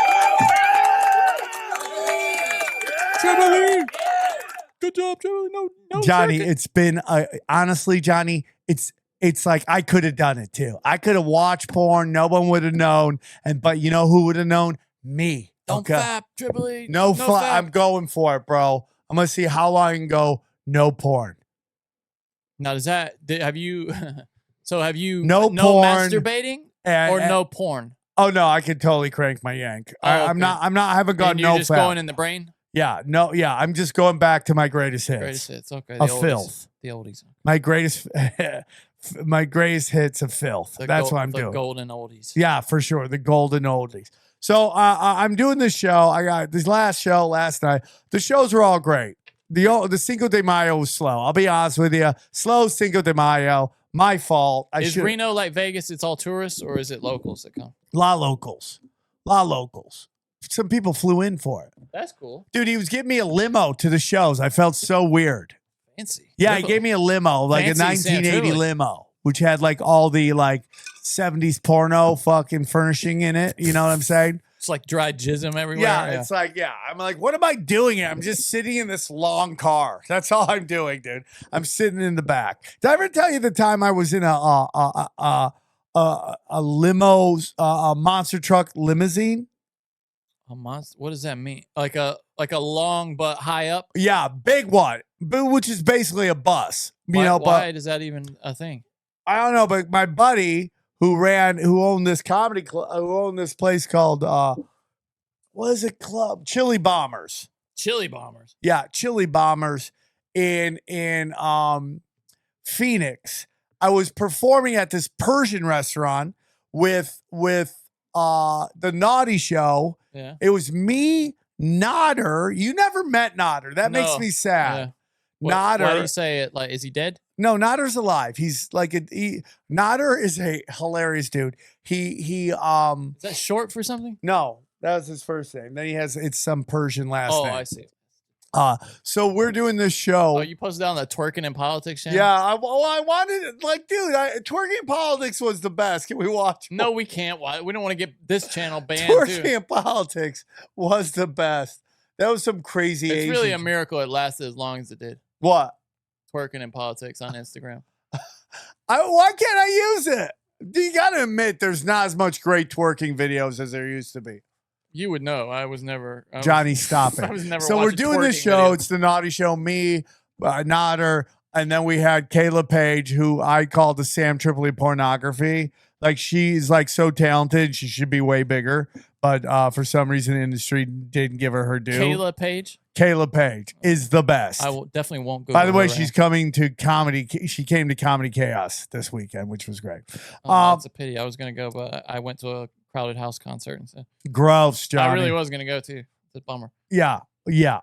Tripoli! Good job, Tripoli. No Johnny, jerking. it's been honestly, Johnny, it's like I could have done it too. I could have watched porn. No one would have known. But you know who would have known? Me. Don't fap, Tripoli. No, fap. I'm going for it, bro. I'm gonna see how long I can go. No porn. Now, have you No porn masturbating and, or no porn? Oh no, I could totally crank my yank. I'm okay. not. I haven't gone And you're no just fap. going in the brain? Yeah, no, yeah. I'm just going back to my greatest hits. Greatest hits, okay. Of filth. The oldies. My greatest hits of filth. That's what I'm doing. The golden oldies. Yeah, for sure. The golden oldies. So I'm doing this show. I got this last show last night. The shows were all great. The Cinco de Mayo was slow. I'll be honest with you. Slow Cinco de Mayo. My fault. Is Reno like Vegas? It's all tourists, or is it locals that come? La locals. Some people flew in for it. That's cool. Dude, he was giving me a limo to the shows. I felt so weird. Fancy. Yeah, he gave me a limo, like Fancy a 1980 Sam Tripoli. limo, which had like all the like 70s porno fucking furnishing in it. You know what I'm saying? It's like dry jism everywhere. Yeah, it's like, I'm like, what am I doing here? I'm just sitting in this long car. That's all I'm doing, dude. I'm sitting in the back. Did I ever tell you the time I was in a limo, a monster truck limousine? A monster. What does that mean? Like a long but high up. Yeah, big one, which is basically a bus. Why is that even a thing? I don't know, but my buddy who owned this comedy club, who owned this place called what is it club? Chili Bombers. Chili Bombers. Yeah, Chili Bombers in Phoenix. I was performing at this Persian restaurant with the Naughty Show. Yeah. It was me, Nodder. You never met Nodder. That makes me sad. Yeah. Nodder. Why do you say it? Like, is he dead? No, Nodder's alive. He's like Nodder is a hilarious dude. Is that short for something? No, that was his first name. Then it's some Persian last name. Oh, I see. So we're doing this show. Oh, you posted on the twerking and politics channel? Yeah, I wanted, like, dude, Twerking Politics was the best. Can we watch? No, we can't. We don't want to get this channel banned Twerking too. and Politics was the best. That was some crazy. It's Asian really a miracle it lasted as long as it did. What? Twerking and politics on Instagram. Why can't I use it? You got to admit, there's not as much great twerking videos as there used to be. You would know. I was never. Johnny, stop it. I was never So we're watching doing this twerking show. videos. It's the Naughty Show. Me, Nodder, and then we had Kayla Page, who I call the Sam Tripoli pornography. Like, she's like so talented. She should be way bigger. But for some reason, the industry didn't give her due. Kayla Page. Kayla Page is the best. I definitely won't go. By the way, she's coming to comedy. She came to Comedy Chaos this weekend, which was great. That's a pity. I was gonna go, but I went to a Crowded House concert instead. Gross, Johnny. I really was gonna go too. It's a bummer. Yeah.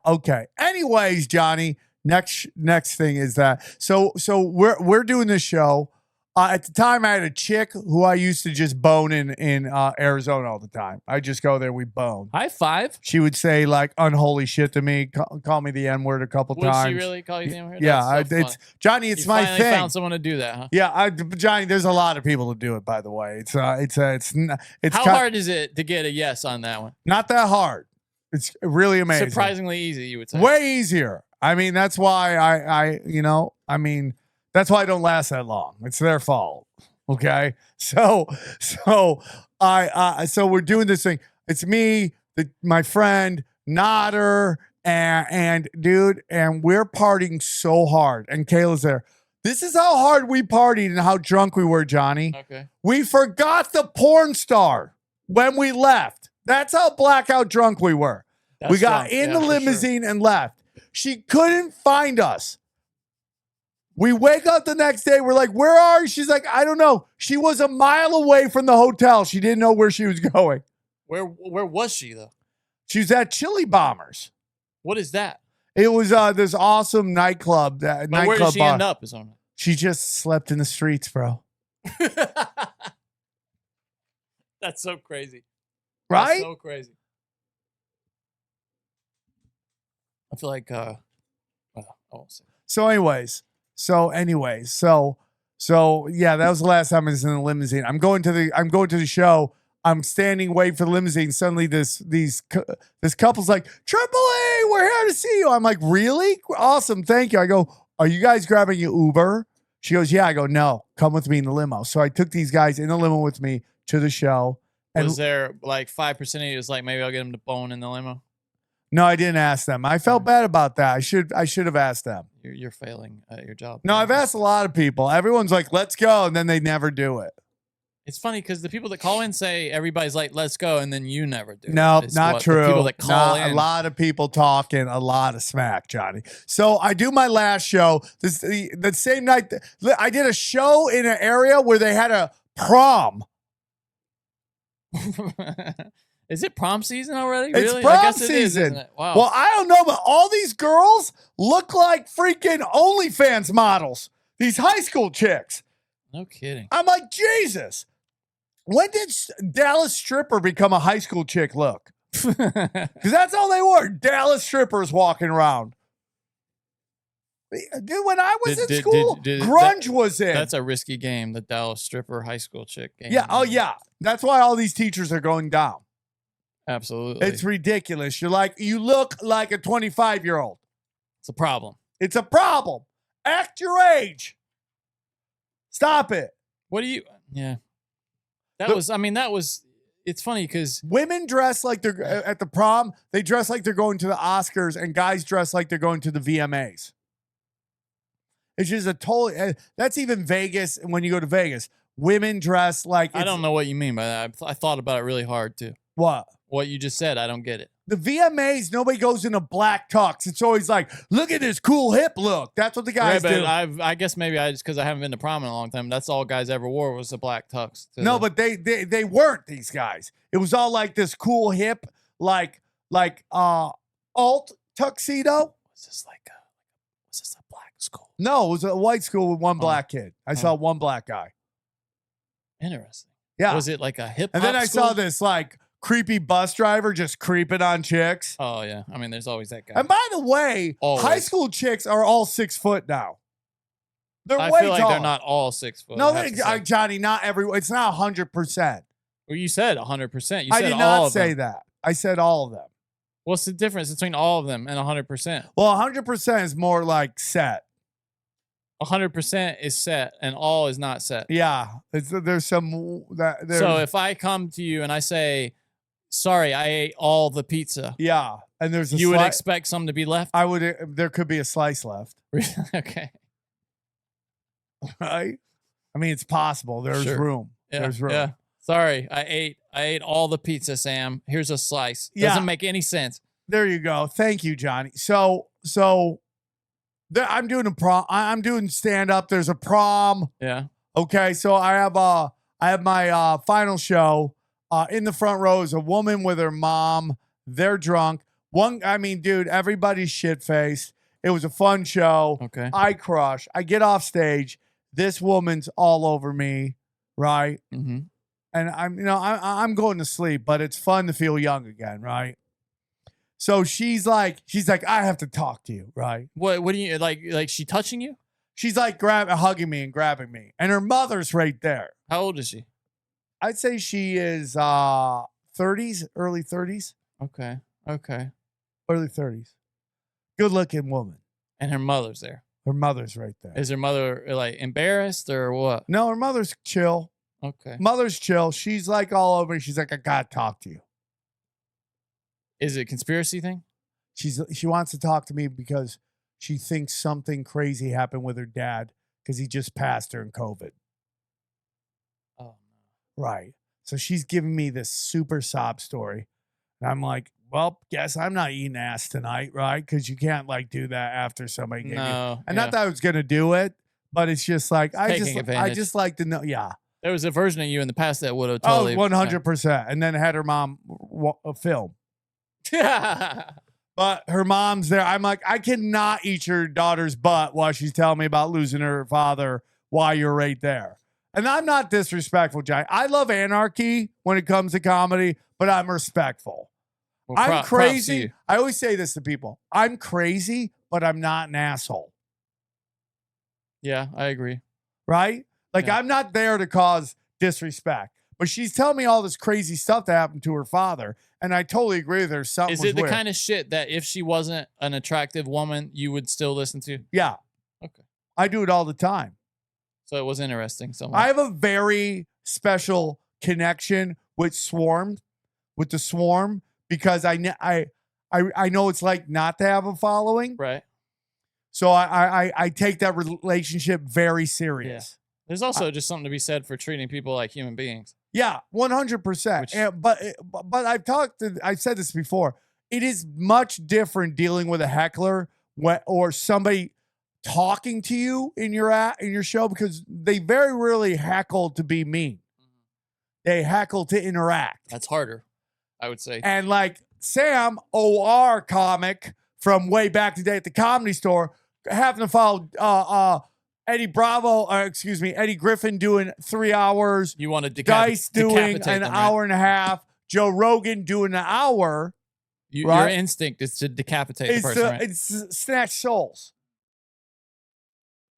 Okay. Anyways, Johnny, next thing is that so we're doing this show. At the time, I had a chick who I used to just bone in Arizona all the time. I just go there, we bone. High five. She would say like unholy shit to me, call me the N word a couple Would times. she really call you the N-word? Yeah, That's so it's fun. Johnny. It's You my finally thing. Found someone to do that, huh? Yeah, Johnny. There's a lot of people to do it. By the way, it's How hard is it to get a yes on that one? Not that hard. It's really amazing. Surprisingly easy, you would say. Way easier. I mean, that's why that's why I don't last that long. It's their fault. Okay. So we're doing this thing. It's me, my friend, Nodder, and dude, and we're partying so hard. And Kayla's there. This is how hard we partied and how drunk we were, Johnny. Okay. We forgot the porn star when we left. That's how blackout drunk we were. That's we got drunk. in Yeah, the for limousine and left. She couldn't find us. We wake up the next day. We're like, where are you? She's like, I don't know. She was a mile away from the hotel. She didn't know where she was going. Where was she though? She was at Chili Bombers. What is that? It was this awesome nightclub. But where did she end up? Is on She just slept in the streets, bro. That's so crazy. Right? That's so crazy. I feel like well, I won't say. So anyways, yeah, that was the last time I was in the limousine. I'm going to the show. I'm standing waiting for the limousine. Suddenly this couple's like, Tripoli, we're here to see you. I'm like, really? Awesome. Thank you. I go, are you guys grabbing your Uber? She goes, yeah. I go, no, come with me in the limo. So I took these guys in the limo with me to the show. And Was there like 5% of you was like, maybe I'll get him to bone in the limo? no, I didn't ask them. I felt bad about that. I should have asked them. You're failing at your job. No, I've asked a lot of people. Everyone's like, let's go. And then they never do it. It's funny because the people that call in say everybody's like, let's go. And then you never do. No, It's not what true. The people that call A in. lot of people talking, a lot of smack, Johnny. So I do my last show. The same night, I did a show in an area where they had a prom. Is it prom season already? It's Really? prom I guess it is, season. isn't it? Wow. Well, I don't know, but all these girls look like freaking OnlyFans models. These high school chicks. No kidding. I'm like, Jesus. When did Dallas stripper become a high school chick look? Because that's all they were. Dallas strippers walking around. Dude, when I was in school, grunge was in. That's a risky game, the Dallas stripper high school chick game. Yeah. Oh, yeah. That's why all these teachers are going down. Absolutely. It's ridiculous. You look like a 25-year-old. It's a problem. It's a problem. Act your age. Stop it. What do you? Yeah. That was. It's funny because women dress like they're at the prom. They dress like they're going to the Oscars, and guys dress like they're going to the VMAs. It's just a totally. That's even Vegas. When you go to Vegas, women dress like. I don't know what you mean by that. I thought about it really hard too. What? What you just said, I don't get it. The VMAs, nobody goes in a black tux. It's always like, look at this cool hip look. That's what the guys do. I guess maybe because I haven't been to prom in a long time. That's all guys ever wore was a black tux. No, but they weren't these guys. It was all like this cool hip, like alt tuxedo. Was this a black school? No, it was a white school with one black kid. I saw one black guy. Interesting. Yeah. Was it like a hip hop And then I school? saw this like creepy bus driver just creeping on chicks. Oh yeah, I mean, there's always that guy. And by the way, Always. high school chicks are all 6 foot now. They're I way feel like taller. they're not all 6 foot. No, I have to say. Johnny, not everyone. It's not 100%. Well, you said 100%. You I said did all not of say them. that. I said all of them. What's the difference between all of them and 100%? Well, 100% is more like set. 100% is set, and all is not set. Yeah, there's some that. So if I come to you and I say, "Sorry, I ate all the pizza," yeah, and there's a you would expect some to be left. I would. There could be a slice left, Okay. right? I mean, it's possible. There's Sure. room. Yeah. There's room. Yeah. Sorry, I ate all the pizza, Sam. Here's a slice. Yeah. Doesn't make any sense. There you go. Thank you, Johnny. So I'm doing a prom. I'm doing stand up. There's a prom. Yeah. Okay, so I have my final show. In the front row is a woman with her mom. They're drunk. Dude, everybody's shit faced. It was a fun show. Okay. I crush. I get off stage. This woman's all over me, right? Mm-hmm. And I'm going to sleep, but it's fun to feel young again, right? So she's like, I have to talk to you, right? What do you like? Like she touching you? She's like hugging me and grabbing me, and her mother's right there. How old is she? I'd say she is 30s, early 30s, Okay. Okay. early 30s. Good looking woman. And her mother's there. Her mother's right there. Is her mother like embarrassed or what? No, her mother's chill. Okay. Mother's chill. She's like all over me. She's like, I gotta talk to you. Is it a conspiracy thing? She wants to talk to me because she thinks something crazy happened with her dad because he just passed during COVID. Oh Right. So she's giving me this super sob story. And I'm like, well, guess I'm not eating ass tonight, right? Because you can't like do that after somebody gave you. no. And yeah. not that I was gonna do it, but it's just like I Taking just advantage. like to know. Yeah. There was a version of you in the past that would have totally. Oh, 100%. And then had her mom film. But her mom's there. I'm like, I cannot eat your daughter's butt while she's telling me about losing her father while you're right there. And I'm not disrespectful, Jay. I love anarchy when it comes to comedy, but I'm respectful. Well, I'm props to crazy. you. I always say this to people. I'm crazy, but I'm not an asshole. Yeah, I agree. Right? Like, Yeah. I'm not there to cause disrespect. But she's telling me all this crazy stuff that happened to her father. And I totally agree with her. Something Is was it the weird. kind of shit that if she wasn't an attractive woman, you would still listen to? Yeah. Okay. I do it all the time. So it was interesting. I have a very special connection with the swarm, because I know it's like not to have a following. right. So I take that relationship very serious. There's also just something to be said for treating people like human beings. Yeah, 100%. Which- But I've said this before. It is much different dealing with a heckler or somebody talking to you in your show, because they very rarely heckle to be mean. They heckle to interact. That's harder, I would say. And like Sam, OR comic from way back today at the Comedy Store, having to follow Eddie Griffin doing 3 hours, You want to Dice doing decapitate an them, right? hour and a half, Joe Rogan doing an hour. Your right? instinct is to decapitate the It's person, right? it's snatch souls.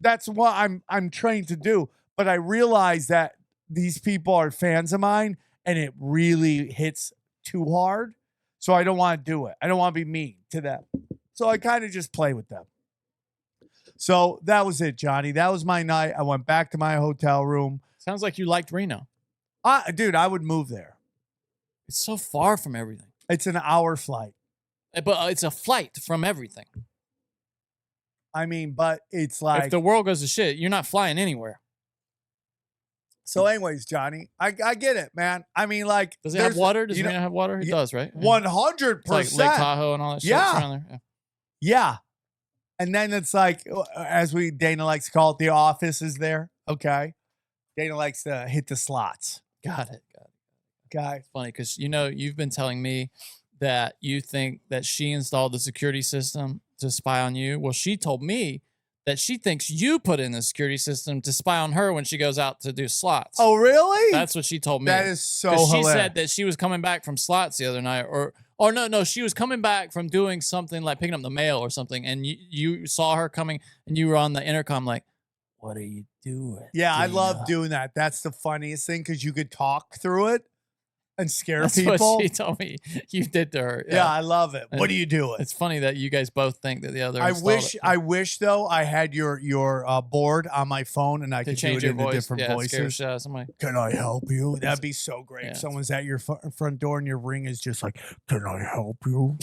That's what I'm trained to do. But I realize that these people are fans of mine, and it really hits too hard. So I don't want to do it. I don't want to be mean to them. So I kind of just play with them. So that was it, Johnny. That was my night. I went back to my hotel room. Sounds like you liked Reno. Dude, I would move there. It's so far from everything. It's an hour flight. But it's a flight from everything. I mean, but it's like. If the world goes to shit, you're not flying anywhere. So anyways, Johnny, I get it, man. I mean, like. Does it have water? Does you know, Reno have water? It yeah, does, right? 100%. It's like Lake Tahoe and all that shit. Yeah. It's around there. Yeah. Yeah. And then it's like, as Dana likes to call it, the office is there. Okay. Dana likes to hit the slots. Got it. Okay. It's funny because, you've been telling me that you think that she installed the security system to spy on you. Well, she told me that she thinks you put in the security system to spy on her when she goes out to do slots. Oh, really? That's what she told me. That is so 'Cause hilarious. she said that she was coming back from slots the other night, or no, she was coming back from doing something like picking up the mail or something, and you saw her coming, and you were on the intercom like, "What are you doing?" Yeah, I love Dana?" doing that. That's the funniest thing because you could talk through it and scare That's people. what she told me you did to her. Yeah, I love it. What are you doing? It's funny that you guys both think that the other. I installed wish, it. though, I had your board on my phone and I To could do change it your into different different voices. Somebody. Can I help you? That'd be so great. Yeah, If someone's at your front door and your ring is just like, can I help you?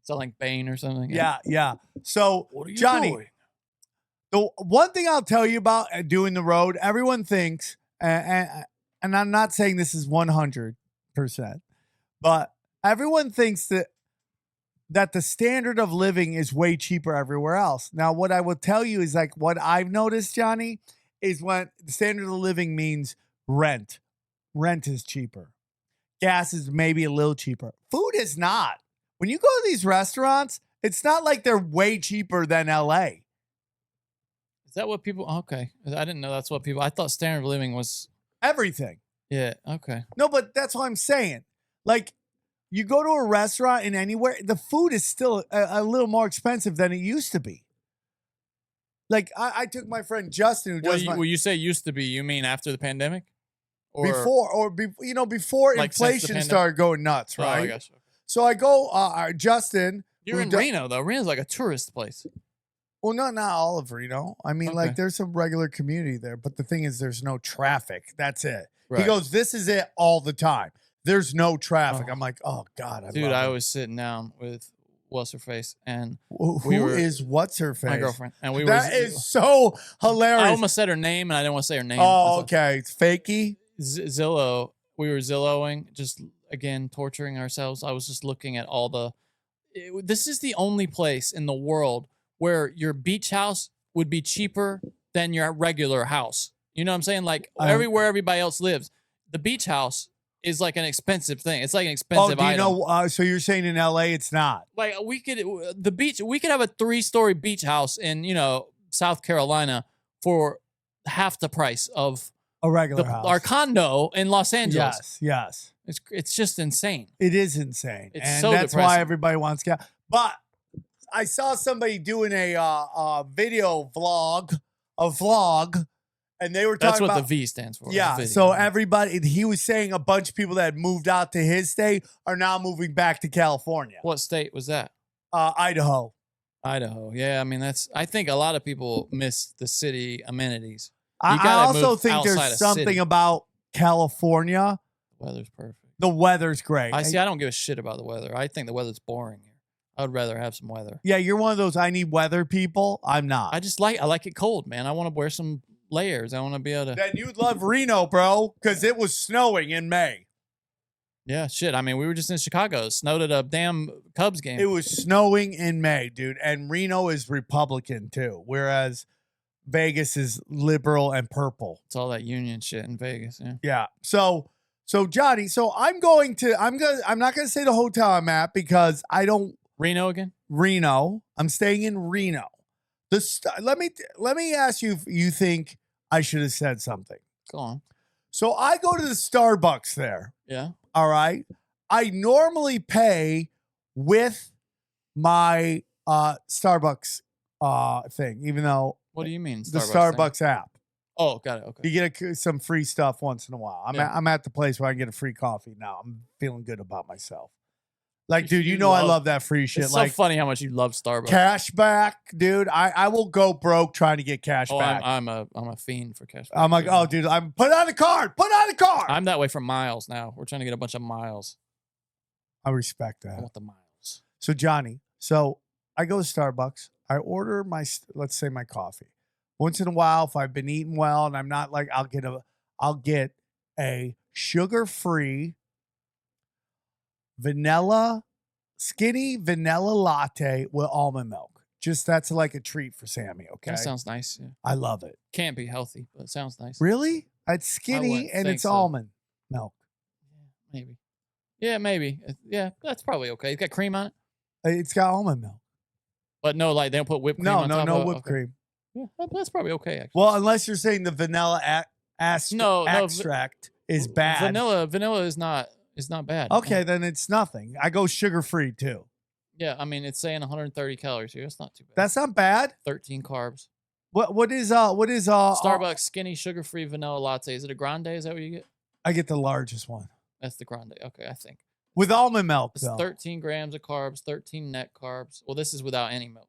So like Bane or something. Yeah. So, What are you Johnny, doing? the one thing I'll tell you about doing the road, everyone thinks, and I'm not saying this is 100%, but everyone thinks that the standard of living is way cheaper everywhere else. Now, what I will tell you is like what I've noticed, Johnny, is when the standard of living means rent. Rent is cheaper. Gas is maybe a little cheaper. Food is not. When you go to these restaurants, it's not like they're way cheaper than LA. Is that what people? Okay, I didn't know that's what people. I thought standard of living was. Everything. Yeah. Okay. No, but that's what I'm saying. Like, you go to a restaurant in anywhere, the food is still a little more expensive than it used to be. Like, I took my friend Justin, who does When you say used to be, you mean after the pandemic? Or before Like, since the inflation pandemic? started going nuts, Oh, I right? guess. So I go, Justin. You're who in do- Reno though. Reno's like a tourist place. Well, not all of Reno. I mean, like, Okay. there's some regular community there, but the thing is, there's no traffic. That's it. He Right. goes, this is it all the time. There's no traffic. Oh. I'm like, oh God, Dude, love I it. was sitting down with what's her face and Who we were- is what's her face? my girlfriend, and we That were. is so hilarious. I almost said her name, and I didn't want to say her name. Oh, okay. It's fakey. Zillow. We were Zillowing, just again torturing ourselves. I was just looking at all the. This is the only place in the world where your beach house would be cheaper than your regular house. You know what I'm saying? Like everywhere everybody else lives, the beach house is like an expensive thing. It's like an expensive do you item. know? So you're saying in LA it's not? Like we could have a 3-story beach house in South Carolina for half the price of A regular house. our condo in Los Angeles. Yes. It's just insane. It is insane. It's and so that's why depressing. everybody wants gas. But I saw somebody doing a video vlog, and they were talking That's what about the V stands for. Yeah. video. So he was saying a bunch of people that had moved out to his state are now moving back to California. What state was that? Idaho. Idaho. Yeah, I mean I think a lot of people miss the city amenities. I gotta also move think outside there's of something city. about California. The weather's perfect. The weather's great. I don't give a shit about the weather. I think the weather's boring here. I would rather have some weather. Yeah, you're one of those I need weather people. I'm not. I like it cold, man. I want to wear some layers. I want to be able to. Then you'd love Reno, bro, because it was snowing in May. Yeah, shit. I mean, we were just in Chicago. It snowed at a damn Cubs game. It was snowing in May, dude. And Reno is Republican too, whereas Vegas is liberal and purple. It's all that union shit in Vegas. Yeah. Yeah. So Johnny, I'm not gonna say the hotel I'm at because I don't Reno again? Reno. I'm staying in Reno. Let me ask you if you think I should have said something. Go on. So I go to the Starbucks there. Yeah. All right. I normally pay with my Starbucks thing, even though What do you mean? the thing? Starbucks app. Oh, got it. Okay. You get some free stuff once in a while. I'm at the place where I can get a free coffee now. I'm feeling good about myself. Like, dude, you know I love that free shit. It's Like so funny how much you love Starbucks. cash back, dude. I will go broke trying to get cash Oh, back. I'm a fiend for cash. I'm like, oh, dude, I'm put on a card. Put on a card. I'm that way for miles now. We're trying to get a bunch of miles. I respect I that. want the miles. So Johnny, I go to Starbucks. I order let's say my coffee. Once in a while, if I've been eating well and I'm not like, I'll get a sugar-free skinny vanilla latte with almond milk. Just that's like a treat for Sammy. Okay, That sounds nice. Yeah. I love it. Can't be healthy, but it sounds nice. Really? It's skinny wouldn't and think it's so. almond milk. Maybe. Yeah, maybe. Yeah, that's probably okay. It's got cream on it. It's got almond milk. But no, like they don't put whipped cream No, on top no of it? whipped Okay. cream. Yeah, that's probably okay, actually. Well, unless you're saying the vanilla extract is bad. Vanilla is not bad. Okay, then it's nothing. I go sugar free too. Yeah, I mean it's saying 130 calories here. It's not too bad. That's not bad. 13 carbs. What is Starbucks skinny sugar-free vanilla latte. Is it a grande? Is that what you get? I get the largest one That's the grande. Okay, I think. with almond milk It's though. 13 grams of carbs, 13 net carbs. Well, this is without any milk.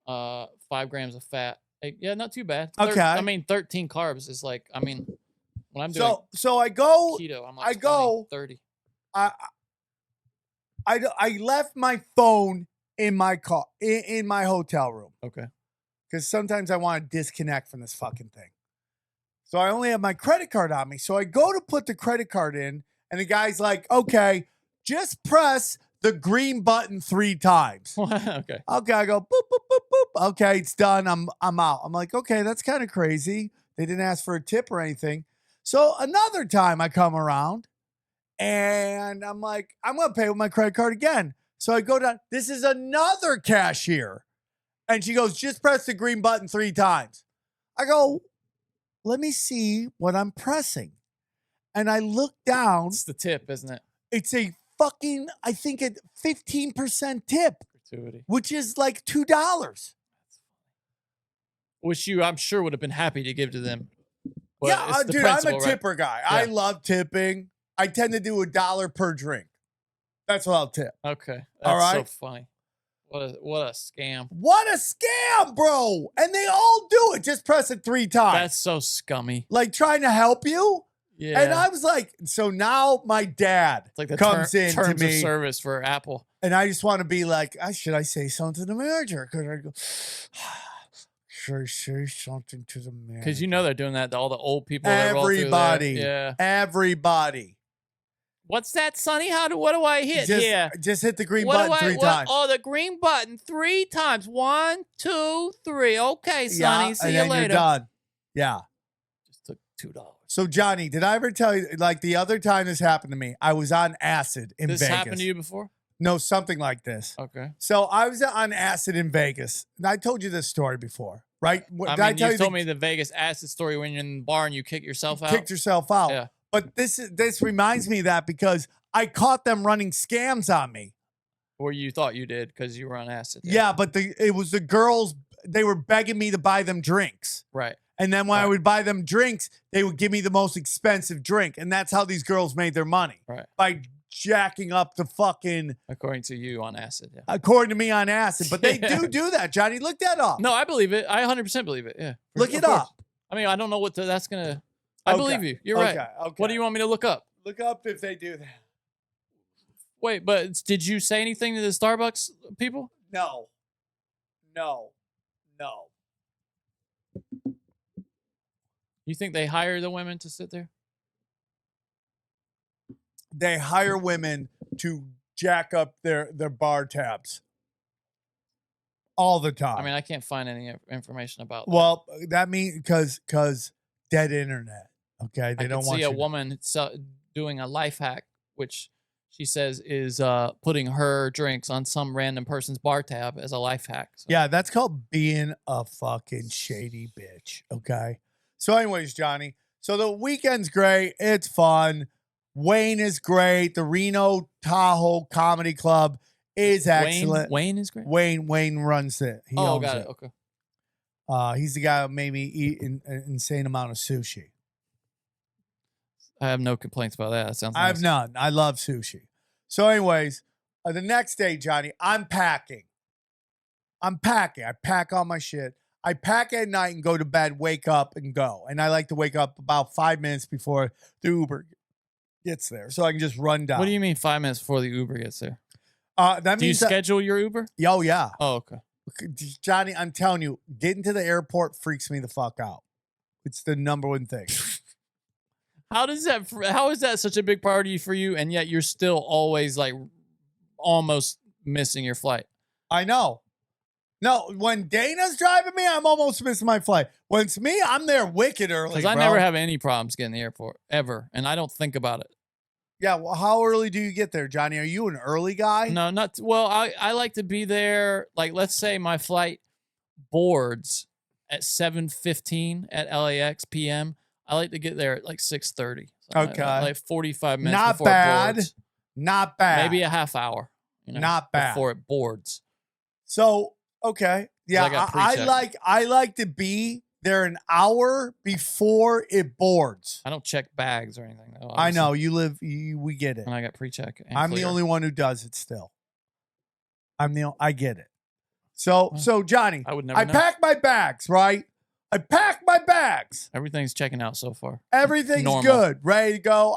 5 grams of fat. Yeah, not too bad. Okay. I mean, 13 carbs is like, I mean, when I'm doing So I go. keto, I'm like I go. 30. I left my phone in my car in my hotel room Okay. because sometimes I want to disconnect from this fucking thing. So I only have my credit card on me. So I go to put the credit card in, and the guy's like, "Okay, just press the green button 3 times." Okay. Okay, I go boop boop boop boop. Okay, it's done. I'm out. I'm like, okay, that's kind of crazy. They didn't ask for a tip or anything. So another time I come around, and I'm like, I'm gonna pay with my credit card again. So I go down. This is another cashier, and she goes, just press the green button 3 times. I go, let me see what I'm pressing, and I look down. It's the tip, isn't it? It's a fucking, I think, a 15% tip, Gratuity. which is like $2. Which you, I'm sure, would have been happy to give to them. But Yeah, it's the dude, I'm a principle, right? tipper guy. I Yeah. love tipping. I tend to do $1 per drink. That's what I'll tip. Okay. That's All right. so funny. What a scam. What a scam, bro! And they all do it. Just press it 3 times. That's so scummy. Like trying to help you. Yeah. And I was like, so now my dad it's like the comes in to terms of me, service for Apple. and I just want to be like, should I say something to the manager? Because I go, should I say something to the manager? Because you know they're doing that to all the old people. That roll through there. Everybody. Yeah. Everybody. What's that, Sonny? What do I hit here? Just hit the green What button do 3 times. Oh, the green button 3 times. 1, 2, 3. Okay, Sonny. See and you then later. you're done. Yeah. Just took $2. So Johnny, did I ever tell you, like the other time this happened to me, I was on acid in This Vegas. happened to you before? No, something like this. Okay. So I was on acid in Vegas. And I told you this story before, right? I mean, you told me the Vegas acid story when you're in the bar and you kick yourself out. Kicked yourself out. Yeah. But this reminds me of that because I caught them running scams on me. Or you thought you did because you were on acid. Yeah, but it was the girls, they were begging me to buy them drinks. Right. And then when I Right. would buy them drinks, they would give me the most expensive drink. And that's how these girls made their money. Right. By jacking up the fucking, According to you on acid. Yeah. according to me, on acid. But they Yeah. do that, Johnny. Look that up. No, I believe it. I 100% believe it. Yeah. Look Of it course. up. I mean, I don't know what that's going to. I Okay. believe you. You're right. Okay. What do you want me to look up? Look up if they do that. Wait, but did you say anything to the Starbucks people? No. You think they hire the women to sit there? They hire women to jack up their bar tabs all the time. I mean, I can't find any information about that. well, that means because dead internet. Okay, they I don't could want see you a to- woman doing a life hack, which she says is putting her drinks on some random person's bar tab as a life hack. So. Yeah, that's called being a fucking shady bitch. Okay. So, anyways, Johnny. So the weekend's great. It's fun. Wayne is great. The Reno Tahoe Comedy Club is excellent. Wayne is great. Wayne runs it. He owns got it. it. Okay. He's the guy who made me eat an insane amount of sushi. I have no complaints about that. That sounds nice. I have none. I love sushi. So, anyways, the next day, Johnny, I'm packing. I pack all my shit. I pack at night and go to bed, wake up and go. And I like to wake up about 5 minutes before the Uber gets there, so I can just run down. What do you mean 5 minutes before the Uber gets there? That Do you means that, schedule your Uber? oh yeah, Oh, okay. Johnny. I'm telling you, getting to the airport freaks me the fuck out. It's the number one thing. How is that such a big priority for you, and yet you're still always like almost missing your flight? I know. No, when Dana's driving me, I'm almost missing my flight. When it's me, I'm there wicked early. Because I bro. never have any problems getting to the airport ever, and I don't think about it. Yeah. Well, how early do you get there, Johnny? Are you an early guy? No, not well. I like to be there. Like, let's say my flight boards at 7:15 at LAX PM. I like to get there at like 6:30. Okay. Like 45 minutes. Not before It bad. boards. Not bad. Maybe a half hour. Not bad. Before it boards. So okay, yeah, I got I pre-check. like to be there an hour before it boards. I don't check bags or anything. Though, I know obviously. we get it. And I got pre-check. And I'm the clear. only one who does it still. I get it. So Johnny, I would never know. pack my bags, right? I pack my bags. Everything's checking out so far. Everything's Normal. good, ready to go.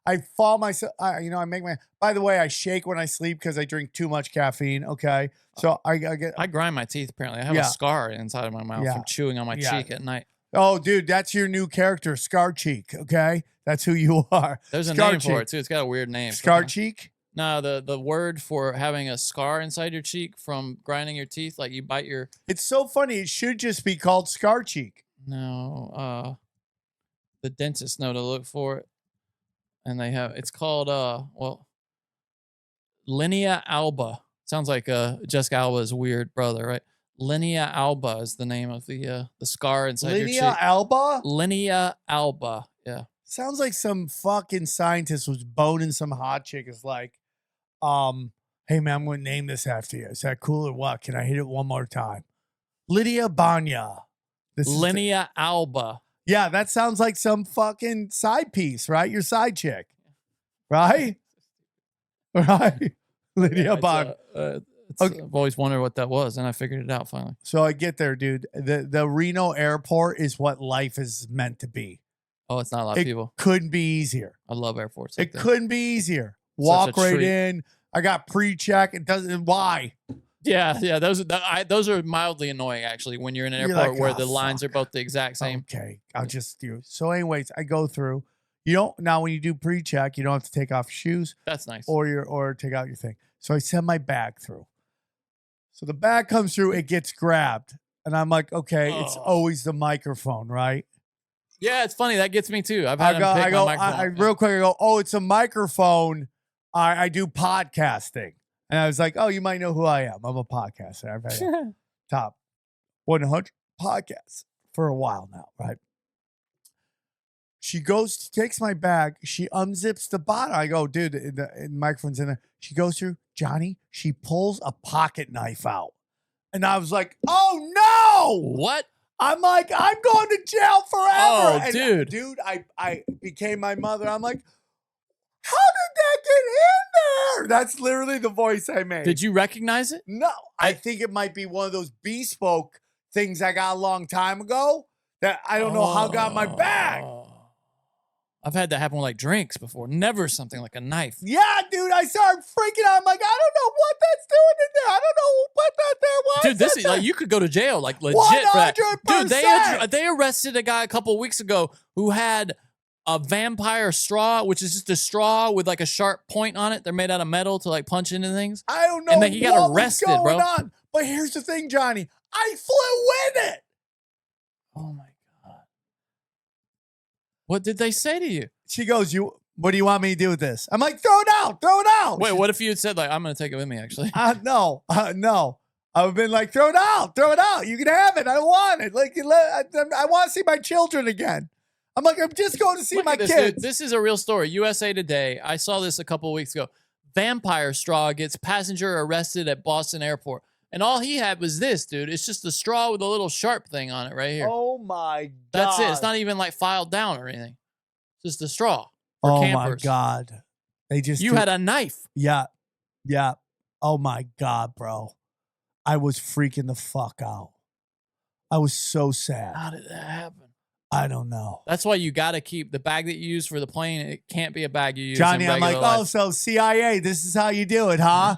I fall myself. I make my. By the way, I shake when I sleep because I drink too much caffeine. Okay, so I get. I grind my teeth. Apparently, I have Yeah. a scar inside of my mouth Yeah. from chewing on my Yeah. cheek at night. Oh, dude, that's your new character, Scar Cheek. Okay, that's who you are. There's a Scar name cheek. for it too. It's got a weird name. Scar somehow. Cheek. No, the word for having a scar inside your cheek from grinding your teeth, like you bite your. It's so funny. It should just be called Scar Cheek. No, the dentists know to look for it, and they have. It's called linea alba. Sounds like Jessica Alba's weird brother, right? Linea alba is the name of the scar inside your Linea cheek. Alba. Linea alba. Yeah. Sounds like some fucking scientist was boning some hot chick. Is like, hey man, I'm gonna name this after you. Is that cool or what? Can I hit it one more time? Lydia Banya. This is the- Linea alba. yeah, that sounds like some fucking side piece, right? Your side chick, right? Right? Lydia Banya. Okay. I've always wondered what that was, and I figured it out finally. So I get there, dude. The Reno airport is what life is meant to be. Oh, it's not a lot of It people. couldn't be easier. I love airports. Like It that. couldn't be easier. Such Walk a right treat. in. I got pre-check. It doesn't. Why? Yeah. Those are mildly annoying actually when you're in an You're airport like, where "Oh, the lines are fuck." both the exact same. Okay, I'll just do. So, anyways, I go through. You don't now when you do pre-check, you don't have to take off your shoes That's nice. or take out your thing. So I send my bag through. So the bag comes through. It gets grabbed, and I'm like, okay, it's Oh. always the microphone, right? Yeah, it's funny. That gets me too. I've had them pick my microphone. real quick, I go, oh, it's a microphone. I do podcasting. And I was like, oh, you might know who I am. I'm a podcaster. I've had a top 100 podcasts for a while now, right? She goes, takes my bag. She unzips the bottom. I go, dude, the microphone's in there. She goes through, Johnny, she pulls a pocket knife out. And I was like, oh, no. What? I'm like, I'm going to jail forever. Oh, And, dude. I became my mother. I'm like, how did that get in there? That's literally the voice I made. Did you recognize it? No, I think it might be one of those bespoke things I got a long time ago that I don't know how got my bag. Oh. I've had that happen with like drinks before. Never something like a knife. Yeah, dude, I started freaking out. I'm like, I don't know what that's doing in there. I don't know what that there was. Dude, this is like you could go to jail, like legit for that. 100%. Dude, they arrested a guy a couple weeks ago who had a vampire straw, which is just a straw with like a sharp point on it. They're made out of metal to like punch into things. I don't know And then he got what arrested, was going bro. on. But here's the thing, Johnny. I flew with it. Oh my god! What did they say to you? She goes, what do you want me to do with this? I'm like, throw it out. Wait, what if you had said like, I'm gonna take it with me? Actually, No. I would have been like, throw it out. You can have it. I don't want it. Like, I want to see my children again. I'm like, I'm just going to see Look my at this, kids. dude. This is a real story. USA Today. I saw this a couple of weeks ago. Vampire straw gets passenger arrested at Boston airport. And all he had was this, dude. It's just a straw with a little sharp thing on it right here. Oh my God. That's it. It's not even like filed down or anything. Just a straw for Oh campers. my God. They just You had a knife. Yeah. Oh my God, bro. I was freaking the fuck out. I was so sad. How did that happen? I don't know. That's why you got to keep the bag that you use for the plane. It can't be a bag you use. Johnny, in I'm like, regular oh, life. so CIA, this is how you do it, huh?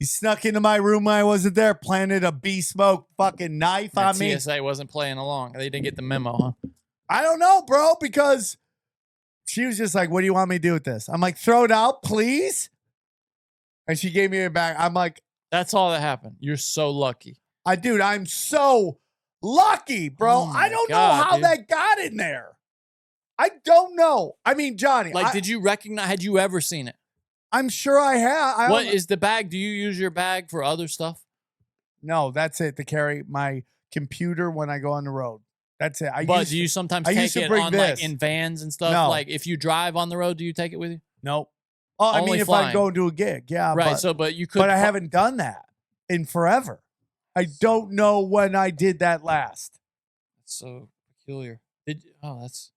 You snuck into my room when I wasn't there, planted a bespoke fucking knife The on me. TSA wasn't playing along. They didn't get the memo, huh? I don't know, bro, because she was just like, what do you want me to do with this? I'm like, throw it out, please. And she gave me a bag. I'm like, That's all that happened. You're so lucky. dude, I'm so lucky, bro. Oh my I don't know God, how dude. that got in there. I don't know. I mean, Johnny, Like, did you recognize? Had you ever seen it? I'm sure I have. What is the bag? Do you use your bag for other stuff? No, that's it. To carry my computer when I go on the road. That's it. But do you sometimes take it on like in vans and stuff? No. Like if you drive on the road, do you take it with you? Nope. Oh, I Only mean, if flying. I go to a gig, yeah. Right. But you could. But I haven't done that in forever. I don't know when I did that last. That's so peculiar. That's.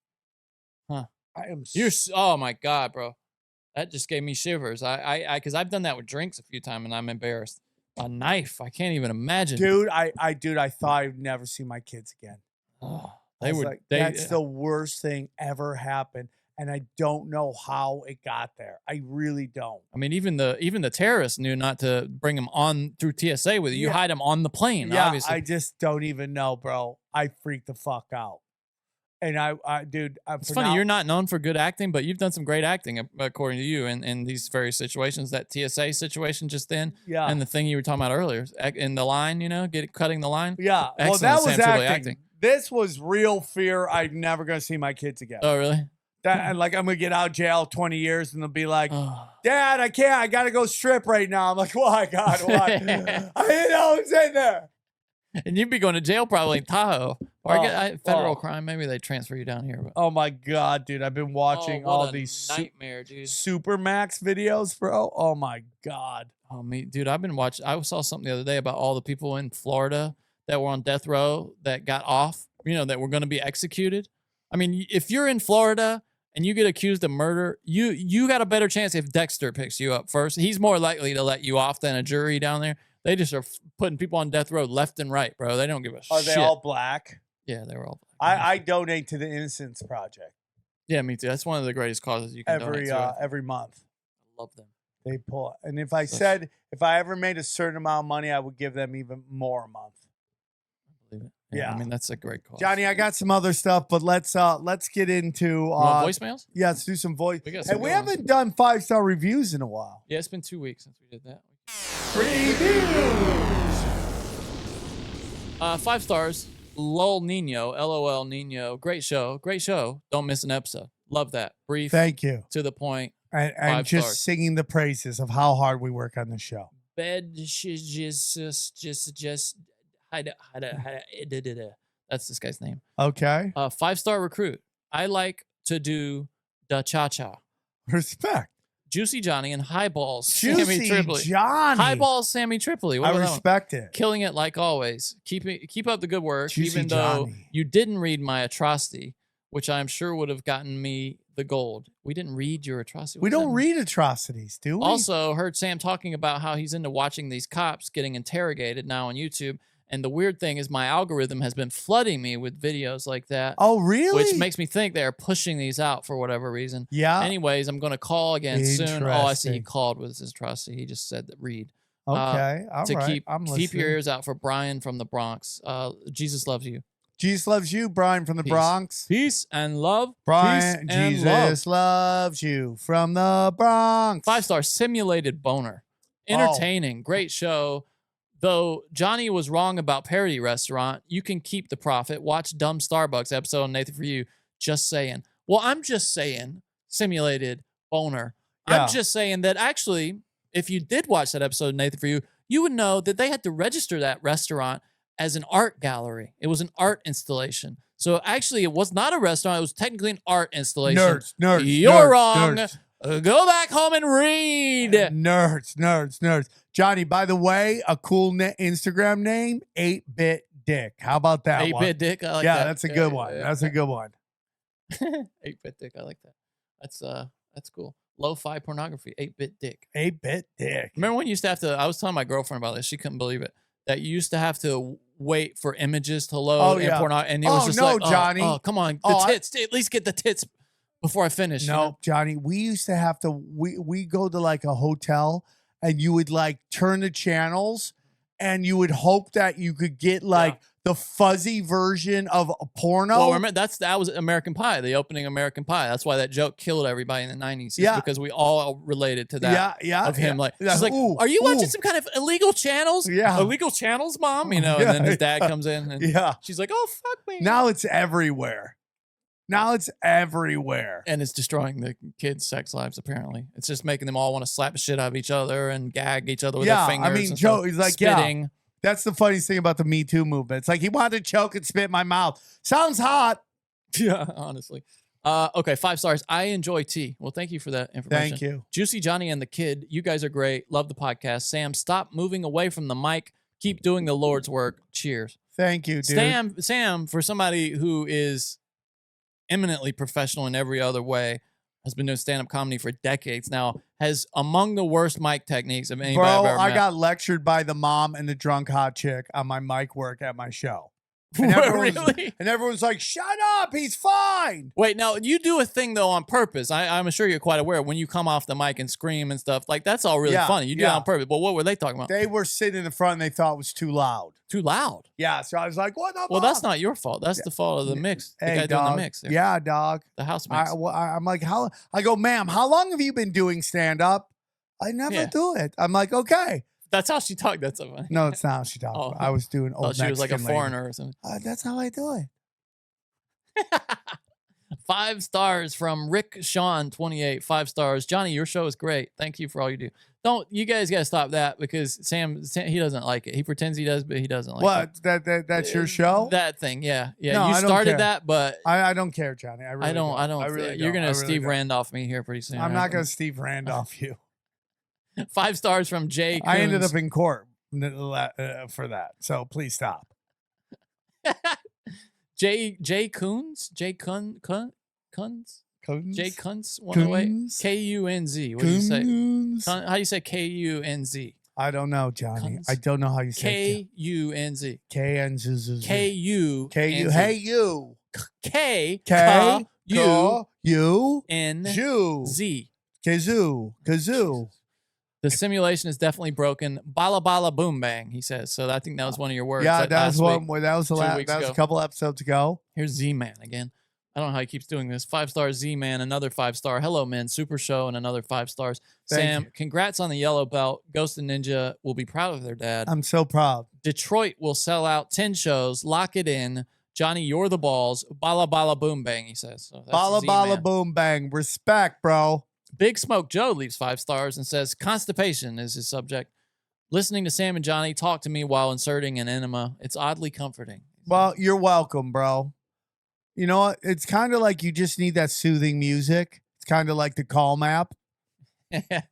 I am. Oh my God, bro. That just gave me shivers. Because I've done that with drinks a few times and I'm embarrassed. A knife. I can't even imagine. Dude, I thought I'd never see my kids again. Oh, That's the worst thing ever happened. And I don't know how it got there. I really don't. I mean, even the terrorists knew not to bring them on through TSA with you. You hide them on the plane. Yeah, Obviously. I just don't even know, bro. I freaked the fuck out. And dude, it's funny. You're not known for good acting, but you've done some great acting, according to you, in these various situations. That TSA situation just then, and the thing you were talking about earlier, in the line, cutting the line. Yeah, excellent. Well, that was Sam acting. This was real fear. I'm never gonna see my kids again. Oh, really? And like I'm gonna get out of jail 20 years, and they'll be like, "Dad, I can't. I gotta go strip right now." I'm like, "Why, God? Why?" I didn't know it was in there. And you'd be going to jail probably in Tahoe. Or federal crime. Maybe they transfer you down here. But. Oh my God, dude. I've been watching all these nightmare, dude. Supermax videos, bro. Oh my God. Oh, dude, I've been watching. I saw something the other day about all the people in Florida that were on death row that got off, that were going to be executed. I mean, if you're in Florida and you get accused of murder, you got a better chance if Dexter picks you up first. He's more likely to let you off than a jury down there. They just are putting people on death row left and right, bro. They don't give a shit. Are they all black? Yeah, they were all black. I donate to the Innocence Project. Yeah, me too. That's one of the greatest causes you can donate to. Every month. I love them. They pull. And if I ever made a certain amount of money, I would give them even more a month. I believe it. Yeah. I mean, that's a great cause. Johnny, I got some other stuff, but let's get into voicemails? Yeah, let's do some voice. We haven't done 5-star reviews in a while. Yeah, it's been 2 weeks since we did that. Reviews. 5 stars. LOL Nino, LOL Nino. Great show. Don't miss an episode. Love that. Brief. Thank you. To the point. And just singing the praises of how hard we work on the show. That's this guy's name. Okay. 5-star recruit. I like to do the cha-cha. Respect. Juicy Johnny and Highballs Juicy Sammy Tripoli. Johnny. Highballs Sammy Tripoli. I respect it. Killing it like always. Keep up the good work. Juicy even though Johnny. you didn't read my atrocity, which I'm sure would have gotten me the gold. We didn't read your atrocity. We don't read atrocities, do we? Also heard Sam talking about how he's into watching these cops getting interrogated now on YouTube. And the weird thing is my algorithm has been flooding me with videos like that. Oh, really? Which makes me think they're pushing these out for whatever reason. Yeah. Anyways, I'm going to call again soon. Oh, I see he called with his atrocity. He just said that read. Okay. All right. Keep your ears out for Brian from the Bronx. Jesus loves you. Jesus loves you, Brian from the Bronx. Peace and love. Brian, Jesus loves you from the Bronx. 5-star simulated boner. Entertaining. Great show. Though Johnny was wrong about Parody Restaurant, you can keep the profit. Watch Dumb Starbucks episode on Nathan For You. Just saying. Well, I'm just saying simulated boner. Yeah. I'm just saying that actually, if you did watch that episode of Nathan For You, you would know that they had to register that restaurant as an art gallery. It was an art installation. So actually, it was not a restaurant. It was technically an art installation. Nerds. You're wrong. Nerds. Go back home and read. Nerds. Johnny, by the way, a cool Instagram name, 8-Bit Dick. How about that 8-Bit Dick? I like that. That's a good one. That's a good one. 8-Bit Dick. I like that. That's cool. Lo-fi pornography. 8-Bit Dick. 8-Bit Dick. Remember when you used to have to, I was telling my girlfriend about this. She couldn't believe it. That you used to have to wait for images to load. And it was just like, Johnny. Oh, come on. The tits. At least get the tits before I finish. No, Johnny, we used to have to, we go to like a hotel and you would like turn the channels and you would hope that you could get like the fuzzy version of a porno. Well, remember, that was American Pie, the opening American Pie. That's why that joke killed everybody in the 90s. Because we all related to that. Of him. Like, she's like, are you watching some kind of illegal channels? Yeah. Illegal channels, Mom? And then his dad comes in and she's like, oh, fuck me. Now it's everywhere. Now it's everywhere. And it's destroying the kids' sex lives, apparently. It's just making them all want to slap the shit out of each other and gag each other with their fingers. I mean, and Joe, stuff. he's like, spitting. yeah. That's the funniest thing about the Me Too movement. It's like he wanted to choke and spit in my mouth. Sounds hot. Yeah, honestly. Okay, 5 stars. I enjoy tea. Well, thank you for that information. Thank you. Juicy Johnny and the Kid, you guys are great. Love the podcast. Sam, stop moving away from the mic. Keep doing the Lord's work. Cheers. Thank you, dude. Sam, for somebody who is eminently professional in every other way, has been doing stand-up comedy for decades now, has among the worst mic techniques of anybody I've Bro, ever I met. got lectured by the mom and the drunk hot chick on my mic work at my show. And Really? And everyone's like, shut up, he's fine. Wait, now you do a thing though on purpose. I'm sure you're quite aware when you come off the mic and scream and stuff. Like that's all really Yeah, funny. You do it yeah. on purpose. But what were they talking about? They were sitting in the front and they thought it was too loud. Too loud. Yeah, so I was like, what the Well, fuck? that's not your fault. That's the fault of the mix. The Hey, guy doing dog. the mix. There. Yeah, dog. The house mix. I'm like, how? I go, ma'am, how long have you been doing stand-up? I never Yeah. do it. I'm like, okay. That's how she talked. That's so funny. No, it's not how she talked. Oh. I was doing old Oh, she was like a Mexican lady. foreigner or something. That's how I do it. 5 stars from Rick Sean 28. 5 stars. Johnny, your show is great. Thank you for all you do. You guys got to stop that because Sam, he doesn't like it. He pretends he does, but he doesn't like it. What? That's your show? That thing, yeah. No, You I don't care. started that, but I don't care, Johnny. I really I don't. really You're don't. gonna I really Steve don't. Randolph me here pretty soon. I'm right? not gonna Steve Randolph you. 5 stars from Jay. I ended Coons. up in court for that. So please stop. Jay Coons. Jay Kuntz. Coons? Jay Kuntz. One way. Coons? Kunz. What do you say? Coons? How do you say Kunz? I don't know, Johnny. Coons? I don't know how you say Kunz. K-N-Z-Z-Z. Ku. K-U. Hey, you. K. K. U. You. N. Jew. Z. Kazoo. Kazoo. The simulation is definitely broken. Bala bala boom bang. He says. So I think that was one of your words. Yeah, like that was last week. one. That was the 2 last. weeks That was ago. a couple episodes ago. Here's Z-Man again. I don't know how he keeps doing this. 5 stars, Z-Man, another 5 star. Hello, men. Super show and another 5 stars. Thank Sam, you. congrats on the yellow belt. Ghost and Ninja will be proud of their dad. I'm so proud. Detroit will sell out 10 shows. Lock it in. Johnny, you're the balls. Bala bala boom bang, he says. So that's Bala Z-Man. bala boom bang. Respect, bro. Big Smoke Joe leaves 5 stars and says constipation is his subject. Listening to Sam and Johnny talk to me while inserting an enema. It's oddly comforting. Well, you're welcome, bro. You know what? It's kind of like you just need that soothing music. It's kind of like the Calm app. Yeah,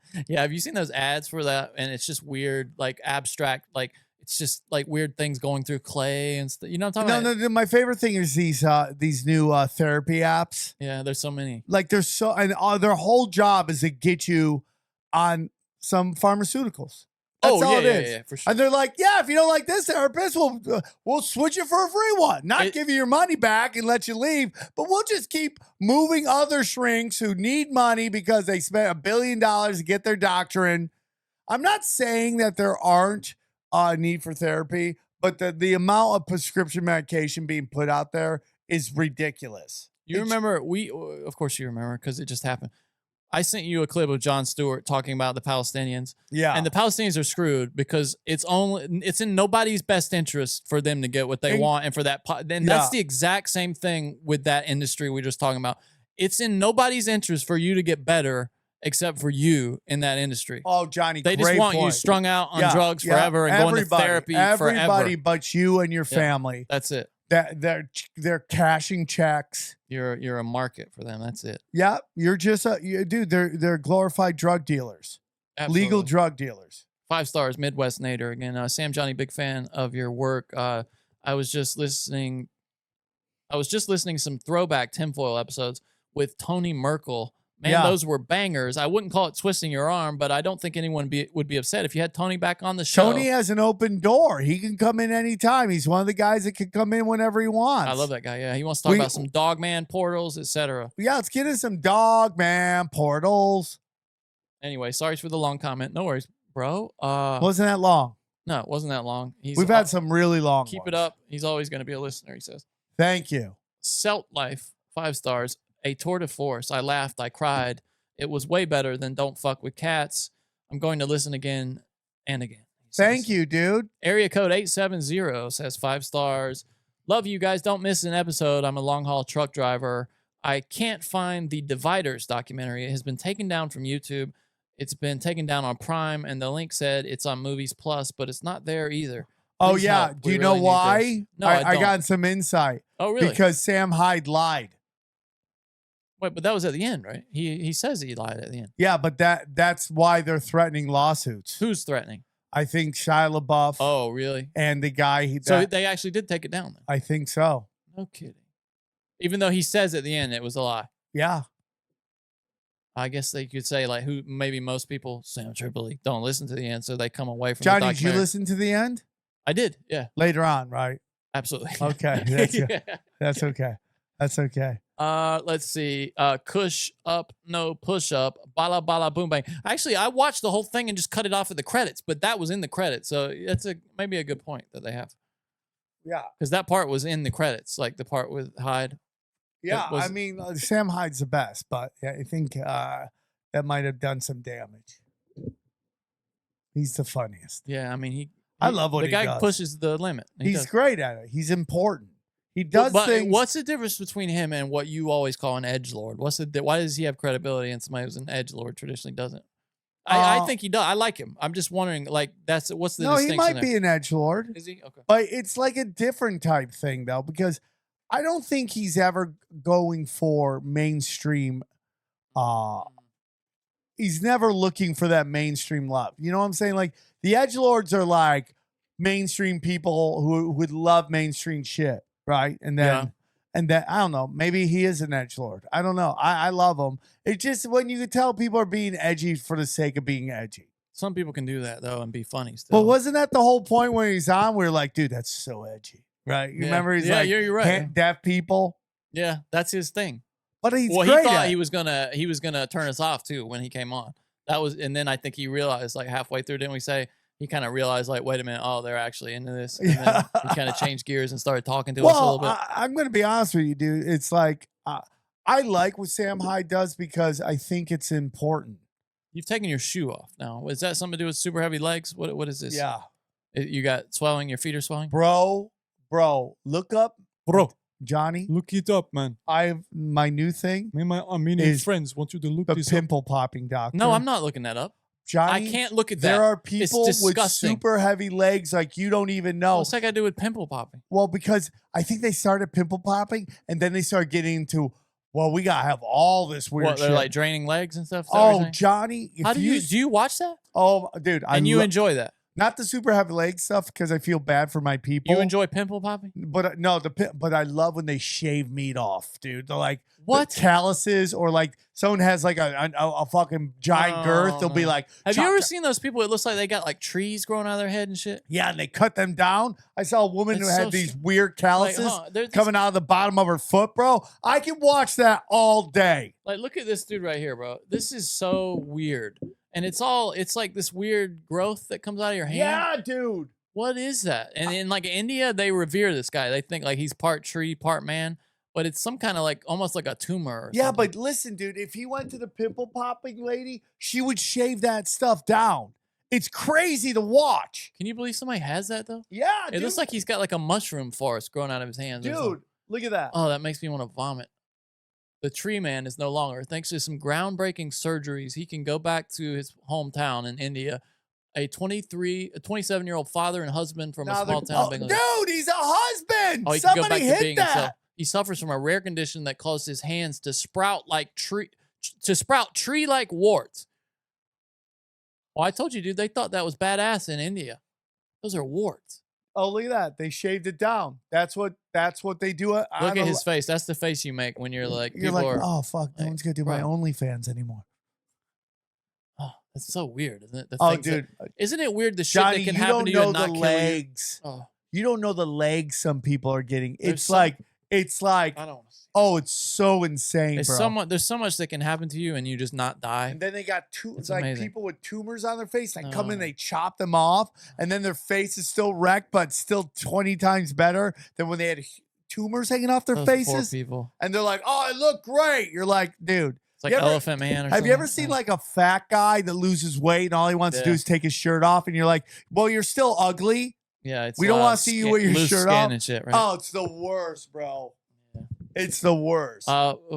have you seen those ads for that? And it's just weird, like abstract, like it's just like weird things going through clay and stuff. You know what I'm talking about? No. My favorite thing is these new therapy apps. Yeah, there's so many. Like there's so, and their whole job is to get you on some pharmaceuticals. That's all it is. Yeah, for sure. And they're like, yeah, if you don't like this therapist, we'll switch you for a free one. Not give you your money back and let you leave, but we'll just keep moving other shrinks who need money because they spent $1 billion to get their doctorate. I'm not saying that there aren't a need for therapy, but the amount of prescription medication being put out there is ridiculous. You remember, of course you remember because it just happened. I sent you a clip of Jon Stewart talking about the Palestinians. Yeah. And the Palestinians are screwed because it's in nobody's best interest for them to get what they want. And for that, then that's the exact same thing with that industry we were just talking about. It's in nobody's interest for you to get better except for you in that industry. Oh, Johnny, they just great want you point. strung out on drugs forever and going to therapy everybody forever. but you and your family. That's it. That they're cashing checks. You're a market for them. That's it. Yeah, you're just dude. They're glorified drug dealers, legal drug dealers. 5 stars, Midwest Nader again. Sam, Johnny, big fan of your work. I was just listening some throwback tinfoil episodes with Tony Merkel. Man, those were bangers. I wouldn't call it twisting your arm, but I don't think anyone would be upset if you had Tony back on the show. Tony has an open door. He can come in anytime. He's one of the guys that can come in whenever he wants. I love that guy. Yeah, he wants to talk about some Dogman portals, etc. Yeah, let's get in some Dogman portals. Anyway, sorry for the long comment. No worries, bro. Wasn't that long? No, it wasn't that long. We've had some really long Keep ones. it up. He's always going to be a listener, he says. Thank you. Selt Life, 5 stars. A tour de force. I laughed. I cried. It was way better than Don't Fuck with Cats. I'm going to listen again and again. Thank you, dude. Area code 870 says 5 stars. Love you guys. Don't miss an episode. I'm a long haul truck driver. I can't find the Dividers documentary. It has been taken down from YouTube. It's been taken down on Prime, and the link said it's on Movies Plus, but it's not there either. Oh, Please yeah. help. Do We you know really need why? this. No, I don't. got some insight. Oh, really? Because Sam Hyde lied. Wait, but that was at the end, right? He says he lied at the end. Yeah, but that's why they're threatening lawsuits. Who's threatening? I think Shia LaBeouf Oh, really? and the guy. So they actually did take it down then. I think so. No kidding. Even though he says at the end it was a lie. Yeah. I guess they could say like who maybe most people, Sam Tripoli, don't listen to the end, so they come away from Johnny, the did you documentary. listen to the end? I did, yeah. Later on, right? Absolutely. Okay. That's, Yeah. that's okay. That's okay. Let's see. Kush up, no push up. Bala bala boom bang. Actually, I watched the whole thing and just cut it off at the credits, but that was in the credits, so that's maybe a good point that they have Yeah. because that part was in the credits, like the part with Hyde. Yeah. was- I mean, Sam Hyde's the best, but I think that might have done some damage. He's the funniest. Yeah, I mean I love what the he guy does. pushes the limit. He He's does. great at it. He's important. He does But things. what's the difference between him and what you always call an edgelord? Why does he have credibility and somebody who's an edgelord traditionally doesn't? I think he does. I like him. I'm just wondering, like, what's the No, he distinction might there? be an edgelord. Is he? Okay. But it's like a different type thing, though, because I don't think he's ever going for mainstream. He's never looking for that mainstream love. You know what I'm saying? Like the edgelords are like mainstream people who would love mainstream shit, right? And then, I don't know. Maybe he is an edgelord. I don't know. I love him. It's just when you can tell people are being edgy for the sake of being edgy. Some people can do that though and be funny still. But wasn't that the whole point when he's on? We were like, dude, that's so edgy, right? You remember he's like, you're right. deaf people. Yeah, that's his thing. But he's Well, great he thought at it. he was gonna turn us off too when he came on. That was, and then I think he realized like halfway through, didn't we say? He kind of realized like, wait a minute, oh, they're actually into this. And then he kind of changed gears and started talking to us a little bit. I'm going to be honest with you, dude. It's like I like what Sam Hyde does because I think it's important. You've taken your shoe off now. Is that something to do with super heavy legs? What is this? Yeah, You got swelling. Your feet are swelling. bro. Look up, Johnny. Look it up, man. I have my new thing, Me and my Armenian Is friends want you to look the this up. pimple popping doctor. No, I'm not looking that up. Johnny. I can't look at that. There are It's people with disgusting. super heavy legs like you don't even know. What's that got to do with pimple popping? Well, because I think they started pimple popping and then they started getting into, well, we got to have all this weird What, shit. they're like draining legs and stuff? Is that what you're Oh, saying? Johnny. How do you watch that? Oh, dude. And you enjoy that? not the super heavy leg stuff because I feel bad for my people. You enjoy pimple popping? But no, but I love when they shave meat off, dude. They're like What? the calluses, or like someone has like a fucking giant girth. They'll be no. like, Have you chop ever chop. seen those people? It looks like they got like trees growing out of their head and shit. Yeah, and they cut them down. I saw a woman It's who so had these str- weird calluses there's this- coming out of the bottom of her foot, bro. I can watch that all day. Like, look at this dude right here, bro. This is so weird. And it's like this weird growth that comes out of your hand. Yeah, dude. What is that? And in like India, they revere this guy. They think like he's part tree, part man, but it's some kind of like almost like a tumor. Or Yeah, something. but listen, dude, if he went to the pimple popping lady, she would shave that stuff down. It's crazy to watch. Can you believe somebody has that though? Yeah, It dude. looks like he's got like a mushroom forest growing out of his hands. or something. Dude, look at that. Oh, that makes me want to vomit. The tree man is no longer. Thanks to some groundbreaking surgeries, he can go back to his hometown in India. A 27-year-old father and husband from a small town in Bangladesh. Dude, he's a husband. Oh, he can go Somebody back to hit being that. himself. He suffers from a rare condition that causes his hands to sprout tree-like warts. Well, I told you, dude, they thought that was badass in India. Those are warts. Oh, look at that. They shaved it down. That's what they do. Look at his face. That's the face you make when you're like, You're people like, are, oh, fuck. No like, one's going to do bro. my OnlyFans anymore. oh, that's so weird, isn't it? The Oh, things that- dude. isn't it weird the shit Johnny, that can you happen don't to you know and the not kill you? legs. Oh, You don't know the legs some people are getting. There's It's some- like, I don't. oh, it's so insane, bro. There's so much that can happen to you and you just not die. And then they got It's it's like amazing. people with tumors on their face. They come in, No. they chop them off, and then their face is still wrecked, but still 20 times better than when they had tumors hanging off their Those poor faces. people. And they're like, "Oh, I look great." You're like, "Dude, It's like You ever- Elephant Man. Or have you ever something. seen like a fat guy that loses weight and all he wants to do Yeah. is take his shirt off?" And you're like, "Well, you're still ugly." Yeah, it's we a don't lot wanna of see you skin- with your loose shirt skin off. and shit, right? Oh, it's the worst, bro. Yeah. It's the worst.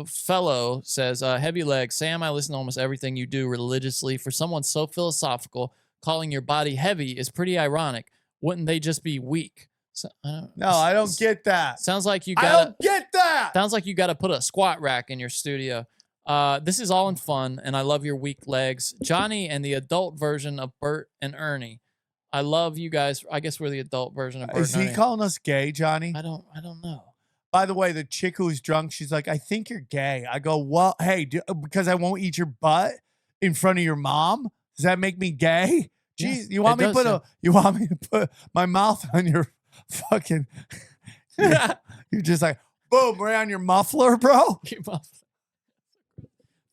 Fellow says, heavy leg. Sam, I listen to almost everything you do religiously. For someone so philosophical, calling your body heavy is pretty ironic. Wouldn't they just be weak? So, I don't get that. Sounds like you I got. don't get that. Sounds like you got to put a squat rack in your studio. This is all in fun, and I love your weak legs. Johnny and the adult version of Bert and Ernie. I love you guys. I guess we're the adult version of Bert Is and he Ernie. calling us gay, Johnny? I don't know. By the way, the chick who's drunk, she's like, I think you're gay. I go, well, hey, because I won't eat your butt in front of your mom? Does that make me gay? Jeez, you want me to put my mouth on your fucking you're just like, boom, right on your muffler, bro?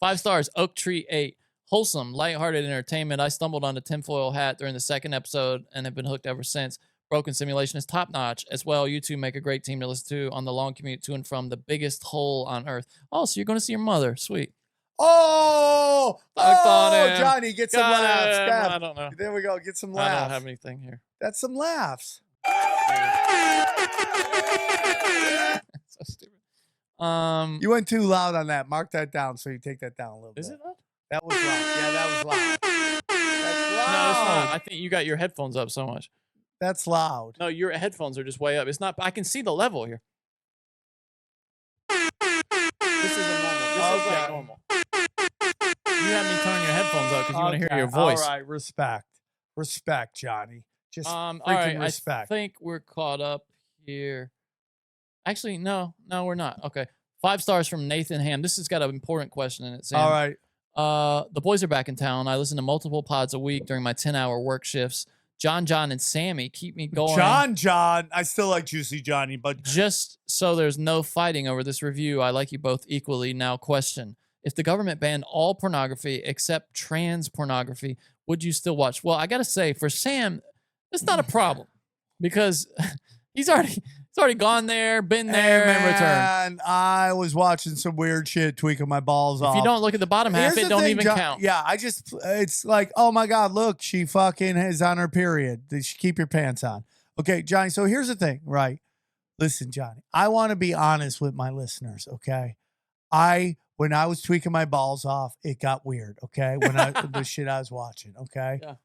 5 stars, Oak Tree 8. Wholesome, lighthearted entertainment. I stumbled on the tinfoil hat during the second episode and have been hooked ever since. Broken Simulation is top notch as well. You two make a great team to listen to on the long commute to and from the biggest hole on earth. Oh, so you're going to see your mother. Sweet. Oh, Johnny, get some laughs. Gav. I don't know. There we go. Get some laughs. I don't have anything here. That's some laughs. So stupid. You went too loud on that. Mark that down so you take that down a little bit. Is it loud? That was loud. Yeah, that was loud. That's loud. No, it's not. I think you got your headphones up so much. That's loud. No, your headphones are just way up. It's not. I can see the level here. This isn't normal. This is like normal. You have me turn your headphones up because you want to hear your voice. All right, respect, Johnny. Just freaking all right, respect. I think we're caught up here. Actually, no, we're not. Okay, 5 stars from Nathan Ham. This has got an important question in it, Sam. All right. The boys are back in town. I listen to multiple pods a week during my 10-hour work shifts. John, and Sammy keep me going. John. I still like Juicy Johnny, but just so there's no fighting over this review, I like you both equally. Now, question. If the government banned all pornography except trans pornography, would you still watch? Well, I got to say, for Sam, it's not a problem because he's already gone there, been there, and returned. And I was watching some weird shit, tweaking my balls off. If you don't look at the bottom half, Here's it the don't thing, even count. Yeah, it's like, oh my God, look, she fucking is on her period. Keep your pants on. Okay, Johnny, so here's the thing, right? Listen, Johnny, I want to be honest with my listeners, okay? When I was tweaking my balls off, it got weird, okay? When the shit I was watching, okay? Yeah.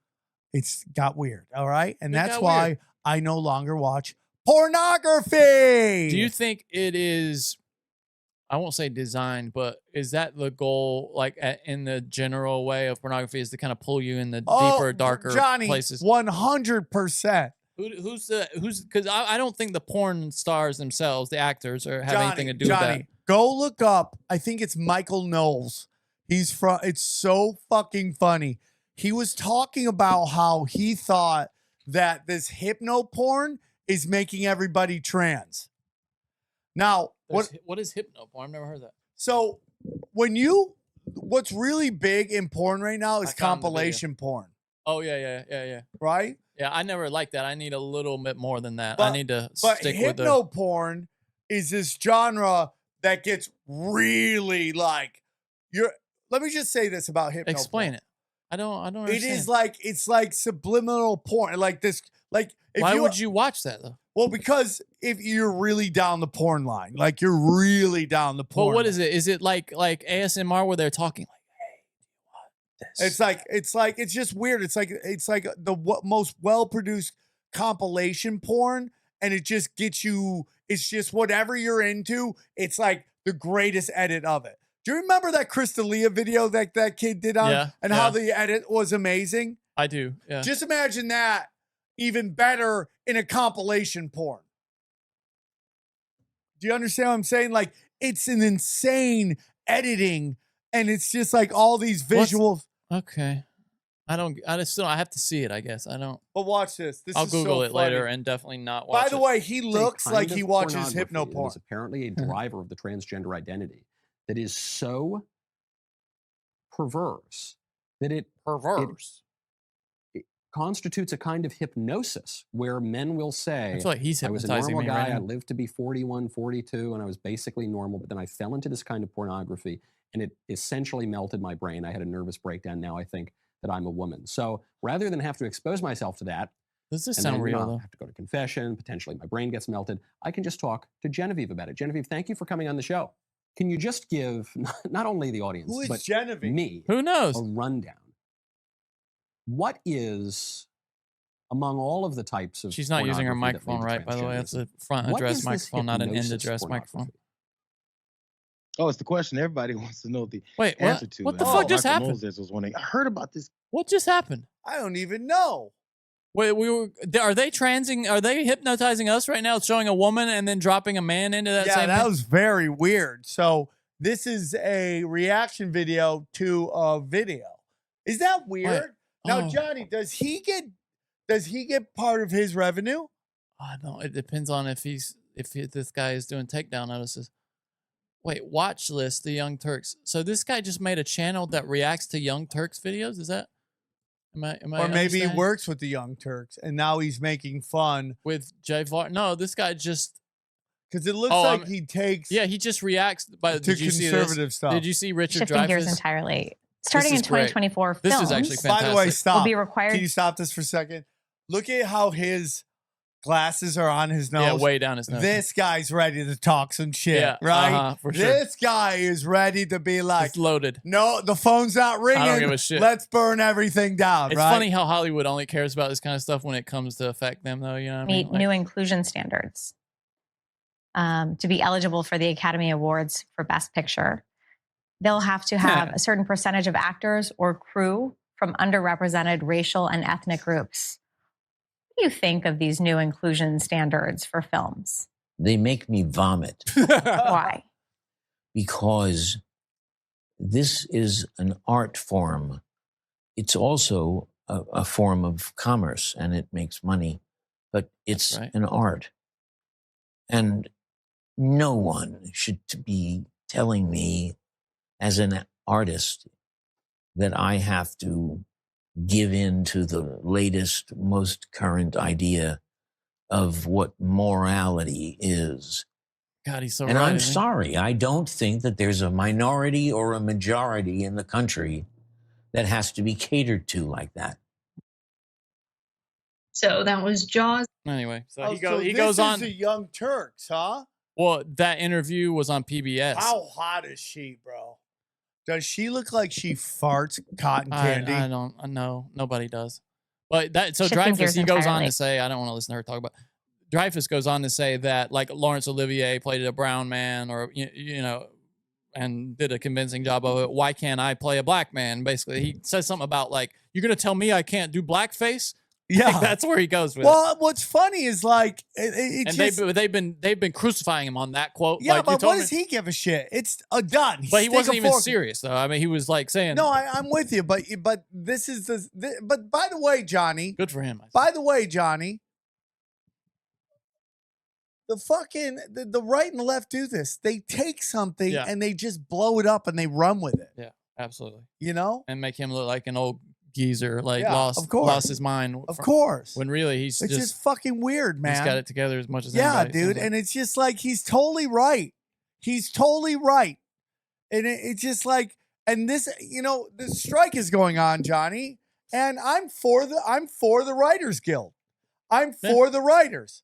It's got weird, all right? And It that's got why weird. I no longer watch pornography. Do you think it is, I won't say designed, but is that the goal, like in the general way of pornography, is to kind of pull you in the deeper, darker Johnny, places? 100%. Who's because I don't think the porn stars themselves, the actors, have anything to do with that. Go look up. I think it's Michael Knowles. It's so fucking funny. He was talking about how he thought that this hypno porn is making everybody trans. Now, What is hypno porn? I've never heard that. So what's really big in porn right now is compilation porn, Oh yeah. right? Yeah, I never liked that. I need a little bit more than that. But- I need to But stick with the. hypno porn is this genre that gets really like let me just say this about hypno Explain porn. it. I don't It understand. is like it's like subliminal porn, like this. Like if Why would you watch that though? Well, because if you're really down the porn line, like you're really down the porn. Well, what is it? Is it like ASMR where they're talking like, "Hey, do you want this?" It's just weird. It's like the most well produced compilation porn, and it just gets you. It's just whatever you're into. It's like the greatest edit of it. Do you remember that Crystalia video that kid did on? Yeah, and how the edit was amazing? I do. Yeah. Just imagine that even better in a compilation porn. Do you understand what I'm saying? Like, it's an insane editing, and it's just like all these visuals. Okay. I have to see it, I guess. I don't. But watch this. I'll is Google so it later funny. and definitely not watch By it. the way, he It's a looks kind like of he watches pornography hypno that porn. is apparently a driver of the transgender identity that is so perverse that it constitutes a kind of hypnosis where men will say, I feel like he's I was a hypnotizing normal me guy, right I now. lived to be 41, 42, and I was basically normal, but then I fell into this kind of pornography and it essentially melted my brain. I had a nervous breakdown. Now I think that I'm a woman. So rather than have to expose myself to that, Does this And sound then, real I though? have to go to confession. Potentially, my brain gets melted. I can just talk to Genevieve about it. Genevieve, thank you for coming on the show. Can you just give not only the audience, Who is but Genevieve? me Who knows? a rundown? What is, among all of the types of She's not using her pornography that microphone lead to right, by the way. That's transgenderism, a front what address is this microphone, not an end hypnosis address microphone. pornography? Oh, it's the question everybody wants to know the Wait, what? answer to. What the and fuck just Michael happened? Moses was wondering. I heard about this. What just happened? I don't even know. Wait, are they transing? Are they hypnotizing us right now, showing a woman and then dropping a man into that Yeah, same? that was very weird. So this is a reaction video to a video. Is that weird? Now, Oh. Johnny, does he get part of his revenue? I don't know. It depends on if this guy is doing takedown notices. Wait, watch list the Young Turks. So this guy just made a channel that reacts to Young Turks videos. Is that? Am I? Or maybe he understanding? works with the Young Turks and now he's making fun With Jay Var. No, this guy just. because it looks Oh, like I'm- he takes Yeah, he just reacts. By to did you see this? conservative stuff. Did you see Richard Shifting gears Dreyfuss? entirely. Starting is in great. 2024, This films is actually By the way, fantastic. stop. will be required. Can you stop this for a second? Look at how his glasses are on his nose. Yeah, way down his nose. This guy's ready to talk some shit, Yeah, right? for sure. This guy is ready to be like, It's loaded. no, the phone's not ringing. give a shit. Let's burn everything down, It's right? funny how Hollywood only cares about this kind of stuff when it comes to affect them, though. You know what I mean? meet new inclusion standards to be eligible for the Academy Awards for Best Picture. They'll have to have a certain percentage of actors or crew from underrepresented racial and ethnic groups. What do you think of these new inclusion standards for films? They make me vomit Why? because this is an art form. It's also a form of commerce and it makes money, but it's right. an art. And no one should be telling me as an artist that I have to give in to the latest, most current idea of what morality is. God, he's so And right. I'm isn't he? sorry, I don't think that there's a minority or a majority in the country that has to be catered to like that. So that was Jaws. Anyway, so Oh, he so goes this on. is the Young Turks, huh? Well, that interview was on PBS. How hot is she, bro? Does she look like she farts cotton candy? I don't. I know nobody does. But that so Shifting Dreyfuss gears he goes on entirely. to say I don't want to listen to her talk about. Dreyfuss goes on to say that like Laurence Olivier played a brown man or you know and did a convincing job of it. Why can't I play a black man? Basically, he says something about like you're gonna tell me I can't do blackface. Yeah, Like, that's where he goes with it. well, what's funny is like it And just, they've been crucifying him on that quote. yeah, like, you but told what me- does he give a shit? It's done. But he Stick wasn't a even fork- serious though. I mean, he was like saying, No, I'm with you, but this is but by the way, Johnny. good for him. By the way, Johnny. The fucking the right and the left do this. They take something Yeah. and they just blow it up and they run with it. Yeah, absolutely. You know? And make him look like an old geezer, like Yeah, lost of course. lost his mind. Of course. When really he's It's just fucking weird, man. he's got it together as much as Yeah, anybody, it dude. seems like. And it's just like he's totally right. He's totally right. And it's just like, and this, you know, the strike is going on, Johnny. And I'm for the Writers Guild. I'm for the writers.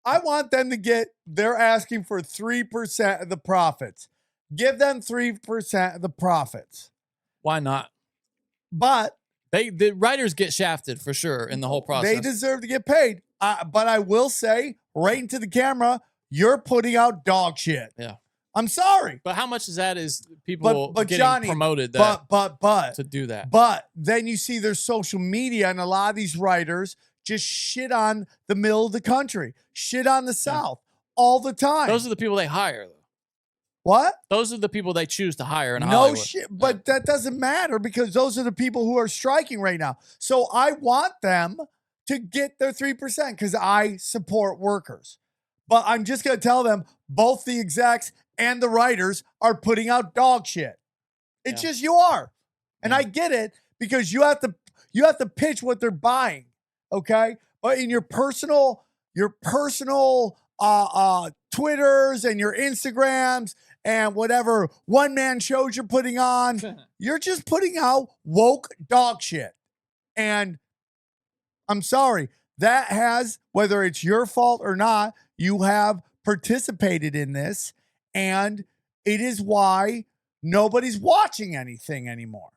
I want them to get, they're asking for 3% of the profits. Give them 3% of the profits. Why not? But the writers get shafted for sure in the whole process. they deserve to get paid. But I will say, right into the camera, you're putting out dog shit. Yeah. I'm sorry. But how much of that is people But getting Johnny, promoted that but to do that? But then you see their social media and a lot of these writers just shit on the middle of the country, shit on the South all the time. Those are the people they hire, though. What? Those are the people they choose to hire in No Hollywood. shit, but that doesn't matter because those are the people who are striking right now. So I want them to get their 3% because I support workers. But I'm just going to tell them both the execs and the writers are putting out dog shit. It's just you are. And I get it because you have to pitch what they're buying, okay? But in your personal Twitters and your Instagrams and whatever one-man shows you're putting on, you're just putting out woke dog shit. And I'm sorry, that has, whether it's your fault or not, you have participated in this, and it is why nobody's watching anything anymore.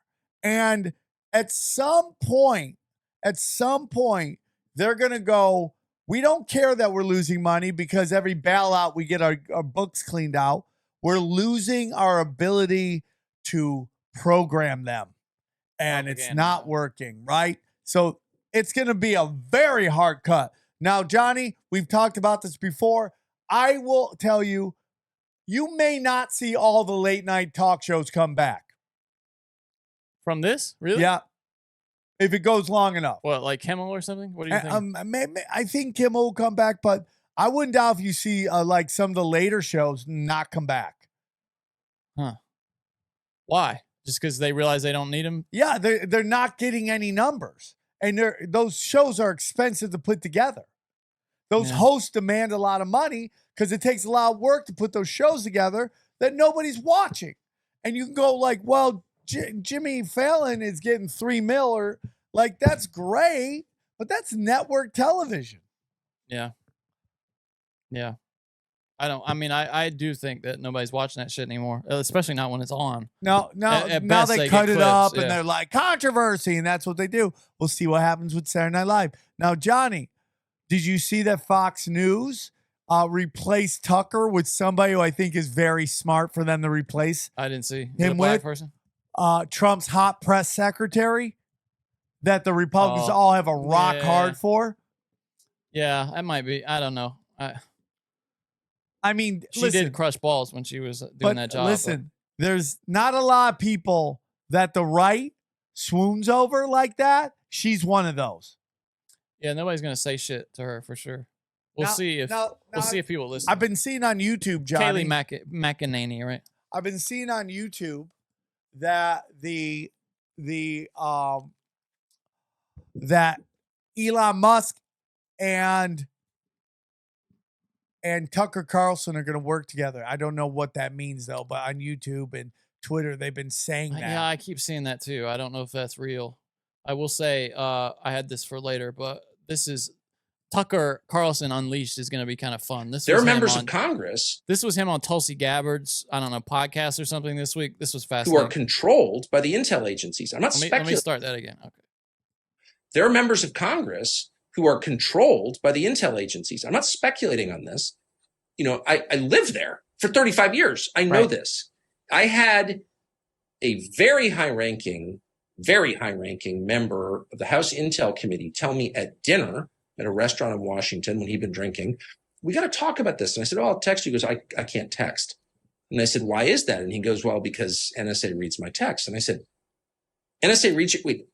And at some point, they're going to go, we don't care that we're losing money because every bailout we get our books cleaned out. We're losing our ability to program them. And it's not working, right? So it's going to be a very hard cut. Now, Johnny, we've talked about this before. I will tell you, you may not see all the late night talk shows come back. From this? Really? Yeah. If it goes long enough. What, like Kimmel or something? What do you think? I think Kimmel will come back, but I wouldn't doubt if you see like some of the later shows not come back. Huh. Why? Just because they realize they don't need them? Yeah, they're not getting any numbers. And those shows are expensive to put together. Those hosts demand a lot of money because it takes a lot of work to put those shows together that nobody's watching. And you can go like, well, Jimmy Fallon is getting $3 million, or like, that's great, but that's network television. Yeah. Yeah. I do think that nobody's watching that shit anymore, especially not when it's on. Now they cut it up and they're like, controversy, and that's what they do. We'll see what happens with Saturday Night Live. Now, Johnny, did you see that Fox News replaced Tucker with somebody who I think is very smart for them to replace? I didn't see. Him a black with person? Trump's hot press secretary that the Republicans all have a rock hard for? Yeah, that might be. I don't know. I mean, she did crush balls when she was doing that job. Listen, there's not a lot of people that the right swoons over like that. She's one of those. Yeah, nobody's gonna say shit to her for sure. We'll see if people listen. I've been seeing on YouTube, Johnny. Kayleigh McEnany, right? I've been seeing on YouTube that that Elon Musk and Tucker Carlson are going to work together. I don't know what that means though, but on YouTube and Twitter, they've been saying that. Yeah, I keep seeing that too. I don't know if that's real. I will say, I had this for later, but this is Tucker Carlson Unleashed is going to be kind of fun. There are members of Congress. This was him on Tulsi Gabbard's, I don't know, podcast or something this week. This was fascinating. Who are controlled by the intel agencies. I'm not speculating. Let me start that again. Okay. There are members of Congress who are controlled by the intel agencies. I'm not speculating on this. You know, I lived there for 35 years. I know this. I had a very high-ranking member of the House Intel Committee tell me at dinner at a restaurant in Washington when he'd been drinking, we got to talk about this. And I said, oh, I'll text you. He goes, I can't text. And I said, why is that? And he goes, well, because NSA reads my text. And I said, NSA reads it. Wait,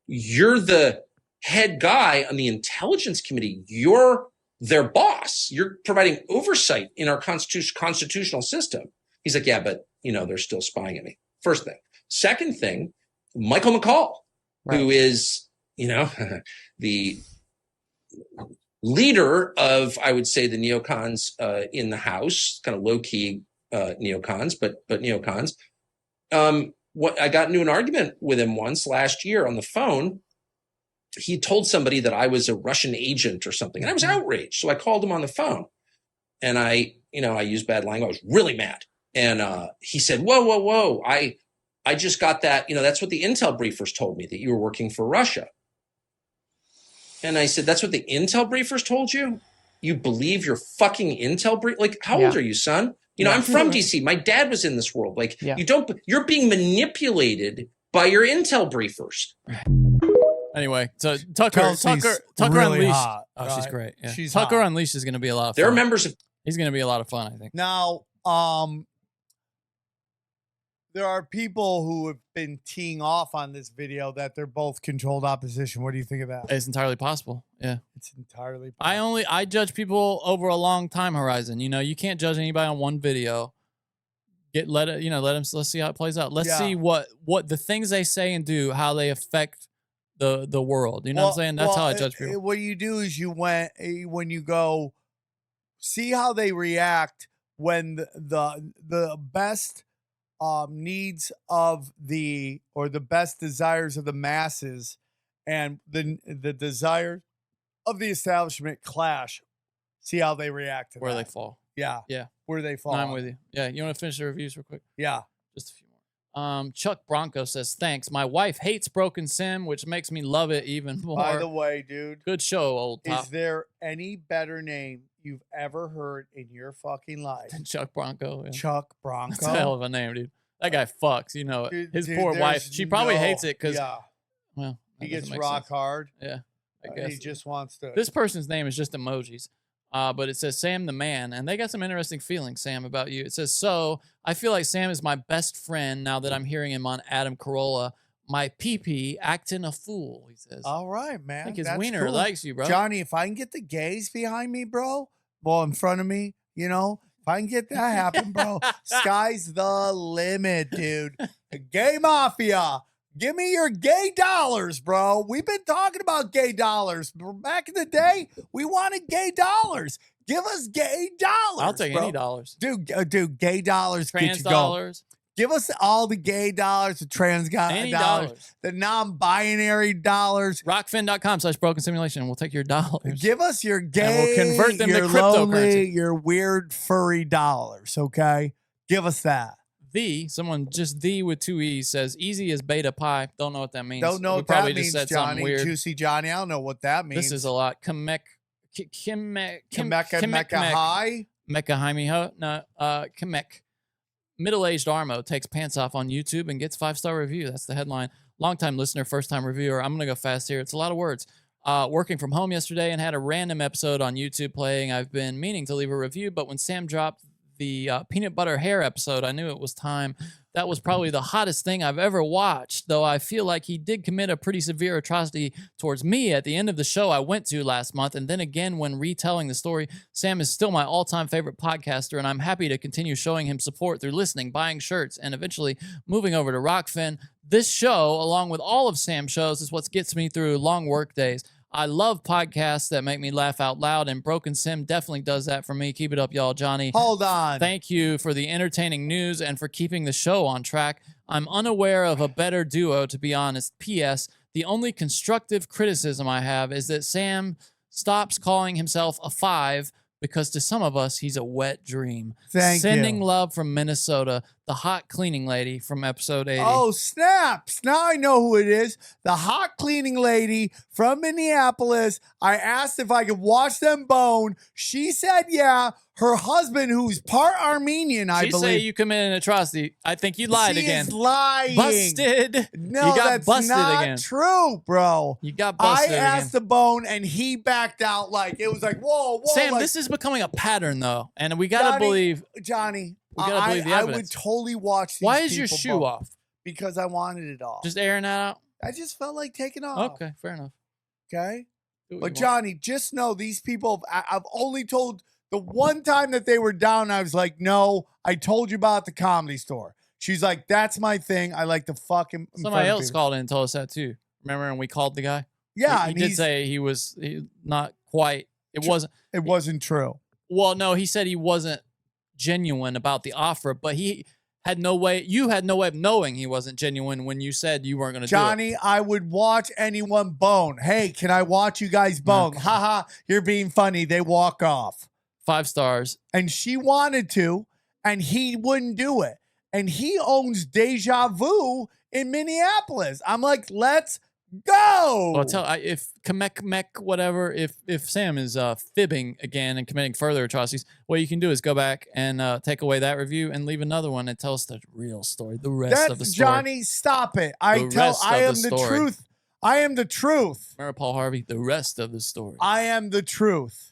you're the head guy on the Intelligence Committee. You're their boss. You're providing oversight in our constitutional system. He's like, yeah, but, you know, they're still spying at me. First thing. Second thing, Michael McCall, who is, you know, the leader of, I would say, the neocons in the House, kind of low-key neocons, but neocons. What I got into an argument with him once last year on the phone. He told somebody that I was a Russian agent or something, and I was outraged. So I called him on the phone, and I used bad language. I was really mad, and he said, "Whoa! I just got that. You know, that's what the intel briefers told me, that you were working for Russia." And I said, "That's what the intel briefers told you? You believe your fucking intel brief? Like, how old are you, son? You know, I'm from DC. My dad was in this world. Like, you're being manipulated by your intel briefers." Anyway, so Tucker really Unleashed. Hot, oh, she's great. Yeah. She's Tucker hot. Unleashed is going to be a lot of fun. There are members of. He's going to be a lot of fun, I think. Now, there are people who have been teeing off on this video that they're both controlled opposition. What do you think of that? It's entirely possible. Yeah, it's entirely possible. I judge people over a long time horizon. You know, you can't judge anybody on one video. Let's see how it plays out. Let's see what the things they say and do, how they affect the world. You know what I'm saying? That's how I judge people. What you do is when you go see how they react when the best needs of the best desires of the masses and the desire of the establishment clash. See how they react to Where that. they fall. Yeah. Yeah. Where they fall. No, I'm with you. Yeah. You want to finish the reviews real quick? Yeah. Just a few more. Chuck Bronco says, thanks. My wife hates Broken Sim, which makes me love it even more. By the way, dude. Good show, old top. Is there any better name you've ever heard in your fucking life? Chuck Bronco. Yeah. Chuck Bronco. That's a hell of a name, dude. That guy fucks. You know it. His Dude, poor wife. there's She probably hates it because, Yeah. well, He that gets doesn't make rock sense. hard. Yeah. I And guess. he just wants to. This person's name is just emojis. But it says Sam the man, and they got some interesting feelings, Sam, about you. It says, so I feel like Sam is my best friend now that I'm hearing him on Adam Carolla. My pee-pee acting a fool, he says. All right, man. I think his That's wiener cool. likes you, bro. Johnny, if I can get the gays behind me, bro, well, in front of me, you know, if I can get that happen, bro, sky's the limit, dude. The gay mafia. Give me your gay dollars, bro. We've been talking about gay dollars. Back in the day, we wanted gay dollars. Give us gay dollars. I'll take bro. any dollars. Dude, gay dollars Trans get you going. dollars. Give us all the gay dollars, the trans Any dollars, dollars. the non-binary dollars. Rockfin.com/broken simulation. We'll take your dollars. Give us your gay, And we'll convert them to your cryptocurrency. lonely, your weird furry dollars, okay? Give us that. Someone just with 2 E's says, easy as beta pie. Don't know what that means. Don't know We what probably that means, just said something Johnny. weird. Juicy Johnny, I don't know what that means. This is a lot. Kamek high? Mekahaimi ho? No, Kamek. Middle-aged Armo takes pants off on YouTube and gets 5-star review. That's the headline. Long-time listener, first-time reviewer. I'm going to go fast here. It's a lot of words. Working from home yesterday and had a random episode on YouTube playing. I've been meaning to leave a review, but when Sam dropped the peanut butter hair episode, I knew it was time. That was probably the hottest thing I've ever watched, though I feel like he did commit a pretty severe atrocity towards me at the end of the show I went to last month. And then again, when retelling the story, Sam is still my all-time favorite podcaster, and I'm happy to continue showing him support through listening, buying shirts, and eventually moving over to Rockfin. This show, along with all of Sam's shows, is what gets me through long work days. I love podcasts that make me laugh out loud, and Broken Sim definitely does that for me. Keep it up, y'all. Johnny, hold on. Thank you for the entertaining news and for keeping the show on track. I'm unaware of a better duo, to be honest. P.S. The only constructive criticism I have is that Sam stops calling himself a 5 because to some of us, he's a wet dream. Sending love from Minnesota, the hot cleaning lady from episode 80. Oh, snaps. Now I know who it is. The hot cleaning lady from Minneapolis. I asked if I could watch them bone. She said yeah. Her husband, who's part Armenian, I She believe. say you committed an atrocity. I think you lied She again. is lying. Busted. No, you got that's busted not again. true, bro. You got I busted asked again. the bone, and he backed out like it was like, whoa, whoa. Sam, like, this is becoming a pattern, though, and we gotta believe. Johnny. We gotta believe the I would evidence. totally watch. These Why is your people shoe bone off? Because I wanted it off. Just airing that out. I just felt like taking off. Okay, fair enough. Okay. Do what But you want. Johnny, just know these people. I've only told the one time that they were down. I was like, no, I told you about the Comedy Store. She's like, that's my thing. I like to fucking. Somebody else called in and told us that too. Remember when we called the guy? Yeah, he and did he's- say he was not quite. It wasn't. It wasn't true. Well, no, he said he wasn't genuine about the offer, but he had no way. You had no way of knowing he wasn't genuine when you said you weren't going to do it. Johnny, I would watch anyone bone. Hey, can I watch you guys bone? Haha, you're being funny. They walk off. 5 stars. And she wanted to, and he wouldn't do it. And he owns Deja Vu in Minneapolis. I'm like, let's go. Well, if Kamek whatever, if Sam is fibbing again and committing further atrocities, what you can do is go back and take away that review and leave another one and tell us the real story, the rest of the story. Johnny, stop it. I am the truth. I am the truth. Remember Paul Harvey, the rest of the story. I am the truth.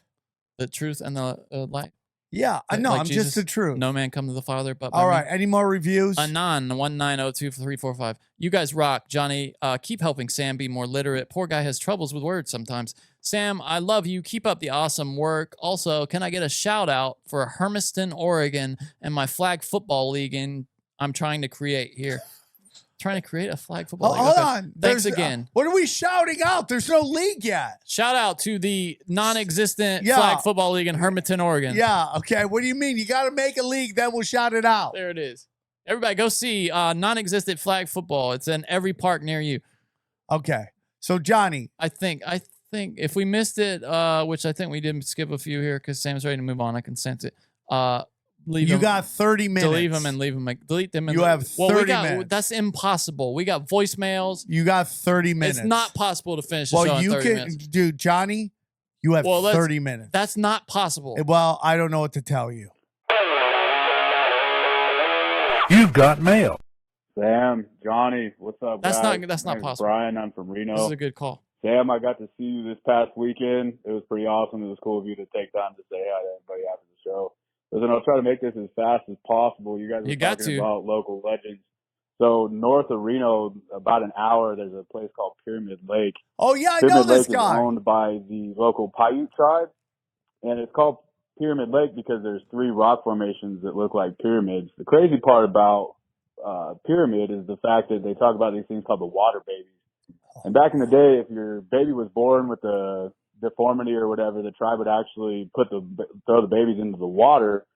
The truth and the light. Yeah, I know. Like I'm Jesus, just the truth. No man come to the Father but by All me. right. Any more reviews? Anon 1902345. You guys rock, Johnny. Keep helping Sam be more literate. Poor guy has troubles with words sometimes. Sam, I love you. Keep up the awesome work. Also, can I get a shout out for Hermiston, Oregon, and my flag football league I'm trying to create here? Trying to create a flag football league. Hold Okay. on. Thanks There's, again. What are we shouting out? There's no league yet. Shout out to the non-existent flag football league in Hermiston, Oregon. Yeah. Okay. What do you mean? You got to make a league, then we'll shout it out. There it is. Everybody go see non-existent flag football. It's in every park near you. Okay. So Johnny, I think think if we missed it, which I think we did skip a few here because Sam's ready to move on. I can sense it. Leave You them, got 30 minutes. delete them and leave them. Delete them. And You have 30 got, minutes. That's impossible. We got voicemails. You got 30 minutes. It's not possible to finish the show in 30 minutes. Dude, Johnny, you have 30 minutes. That's not possible. Well, I don't know what to tell you. You've got mail. Sam, Johnny, what's up, That's guys? not. That's My not name's possible. Brian, I'm from Reno. This is a good call. Sam, I got to see you this past weekend. It was pretty awesome. It was cool of you to take time to say hi to everybody after the show. Listen, I'll try to make this as fast as possible. You guys were talking about local legends. So north of Reno, about an hour, there's a place called Pyramid Lake. Oh, yeah, I Pyramid know this Lake guy. is owned by the local Paiute tribe, and it's called Pyramid Lake because there's 3 rock formations that look like pyramids. The crazy part about pyramid is the fact that they talk about these things called the water babies. And back in the day, if your baby was born with a deformity or whatever, the tribe would actually throw the babies into the water.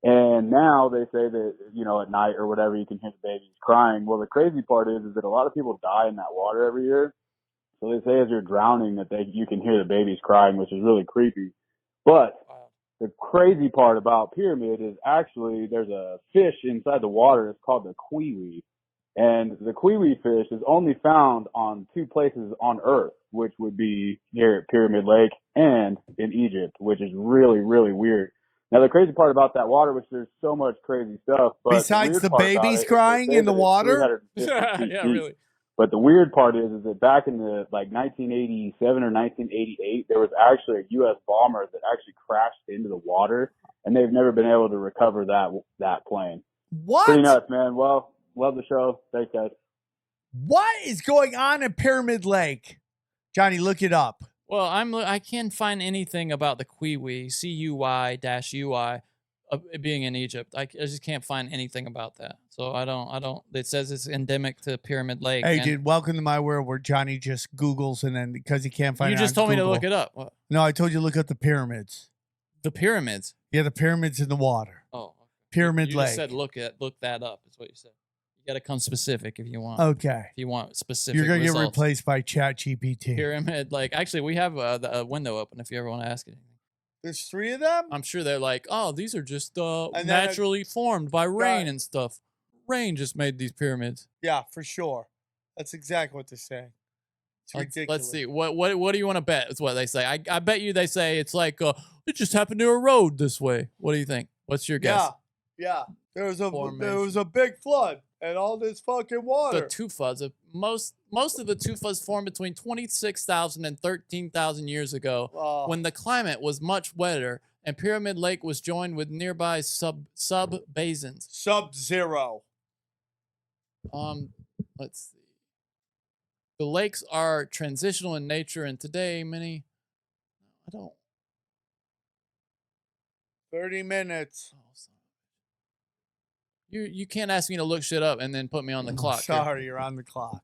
And now they say that, you know, at night or whatever, you can hear the babies crying. Well, the crazy part is that a lot of people die in that water every year. So they say as you're drowning that you can hear the babies crying, which is really creepy. But the crazy part about pyramid is actually there's a fish inside the water. It's called the kiwi. And the kiwi fish is only found on 2 places on Earth, which would be here at Pyramid Lake and in Egypt, which is really, really weird. Now, the crazy part about that water, which there's so much crazy stuff. But besides the babies crying in the water? Yeah, really. But the weird part is that back in the 1987 or 1988, there was actually a U.S. bomber that actually crashed into the water, and they've never been able to recover that plane. What? Pretty nuts, man. Well, love the show. Thanks, guys. What is going on at Pyramid Lake? Johnny, look it up. Well, I can't find anything about the Kiwi, CUI-UI, being in Egypt. I just can't find anything about that. So I don't. It says it's endemic to Pyramid Lake. Hey, and dude, welcome to my world where Johnny just Googles and then because he can't find you it just on told me to Google- look it up. What? No, I told you to look up the pyramids. The pyramids? Yeah, the pyramids in the water. Oh, Pyramid you Lake. just said look that up. Is what you said. You got to come specific if you want. Okay. If you want specific, You're gonna get results. replaced by ChatGPT. Pyramid Lake. Actually, we have a window open if you ever want to ask anything. There's 3 of them. I'm sure they're like, oh, these are just then- naturally formed by rain Right. and stuff. Rain just made these pyramids. Yeah, for sure. That's exactly what they're saying. It's ridiculous. Let's see. What do you want to bet? It's what they say. I bet you they say it's like it just happened to a road this way. What do you think? What's your guess? Yeah. There was a big flood and all this fucking water. The tufas. Most of the tufas formed between 26,000 and 13,000 years ago, when the climate was much wetter and Pyramid Lake was joined with nearby sub basins. Sub-zero. Let's see. The lakes are transitional in nature, and today many. I don't. 30 minutes. You can't ask me to look shit up and then put me on the clock. here. Sorry, you're on the clock.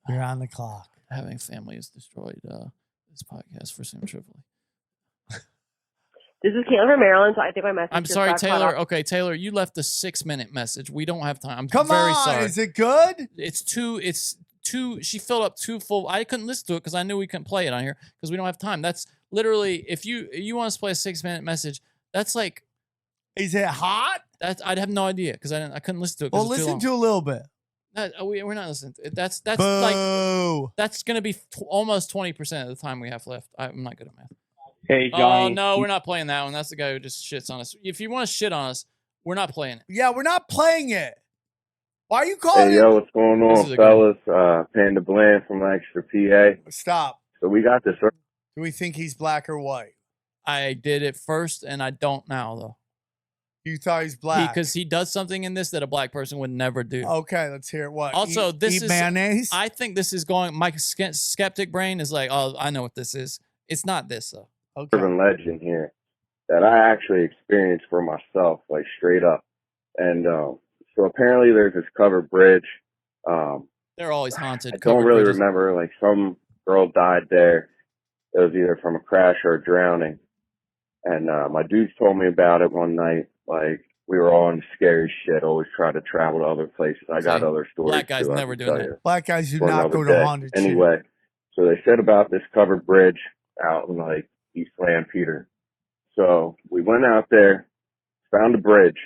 You're on the clock. Having family has destroyed this podcast for Sam Tripoli. This is Caitlin from Maryland, so I think my message. I'm just sorry, got cut Taylor. off. Okay, Taylor, you left a 6-minute message. We don't have time. I'm Come very on, sorry. is it good? It's two. She filled up 2 full. I couldn't listen to it because I knew we couldn't play it on here because we don't have time. That's literally if you want us to play a 6-minute message. That's like. Is it hot? I'd have no idea because I couldn't listen to it. 'cause Well, it's too listen long. to a little bit. We're not listening to it. That's Boo. like that's gonna be almost 20% of the time we have left. I'm not good at math. Hey, Oh Johnny. no, we're not playing that one. That's the guy who just shits on us. If you want to shit on us, we're not playing it. Yeah, we're not playing it. Why are you calling? Hey, yo, what's going This on, is a fellas? Panda Bland from Extra PA. Stop. So we got this. Do we think he's black or white? I did it first, and I don't now though. You thought he's black because he does something in this that a black person would never do. Okay, let's hear it. What? Also, eat, this eat is mayonnaise. I think this is going. My skeptic brain is like, oh, I know what this is. It's not this though. Urban legend here that I actually experienced for myself, like straight up. And so apparently there's this covered bridge. They're always haunted. I don't really remember. Like some girl died there. It was either from a crash or a drowning. And my dudes told me about it one night. Like we were all in scary shit. Always try to travel to other places. I got other stories. Black guys too, I never can doing tell that. you. Black guys do For not another go day. to haunted shit. Anyway, So they said about this covered bridge out in like East Lampeter. So we went out there, found a bridge,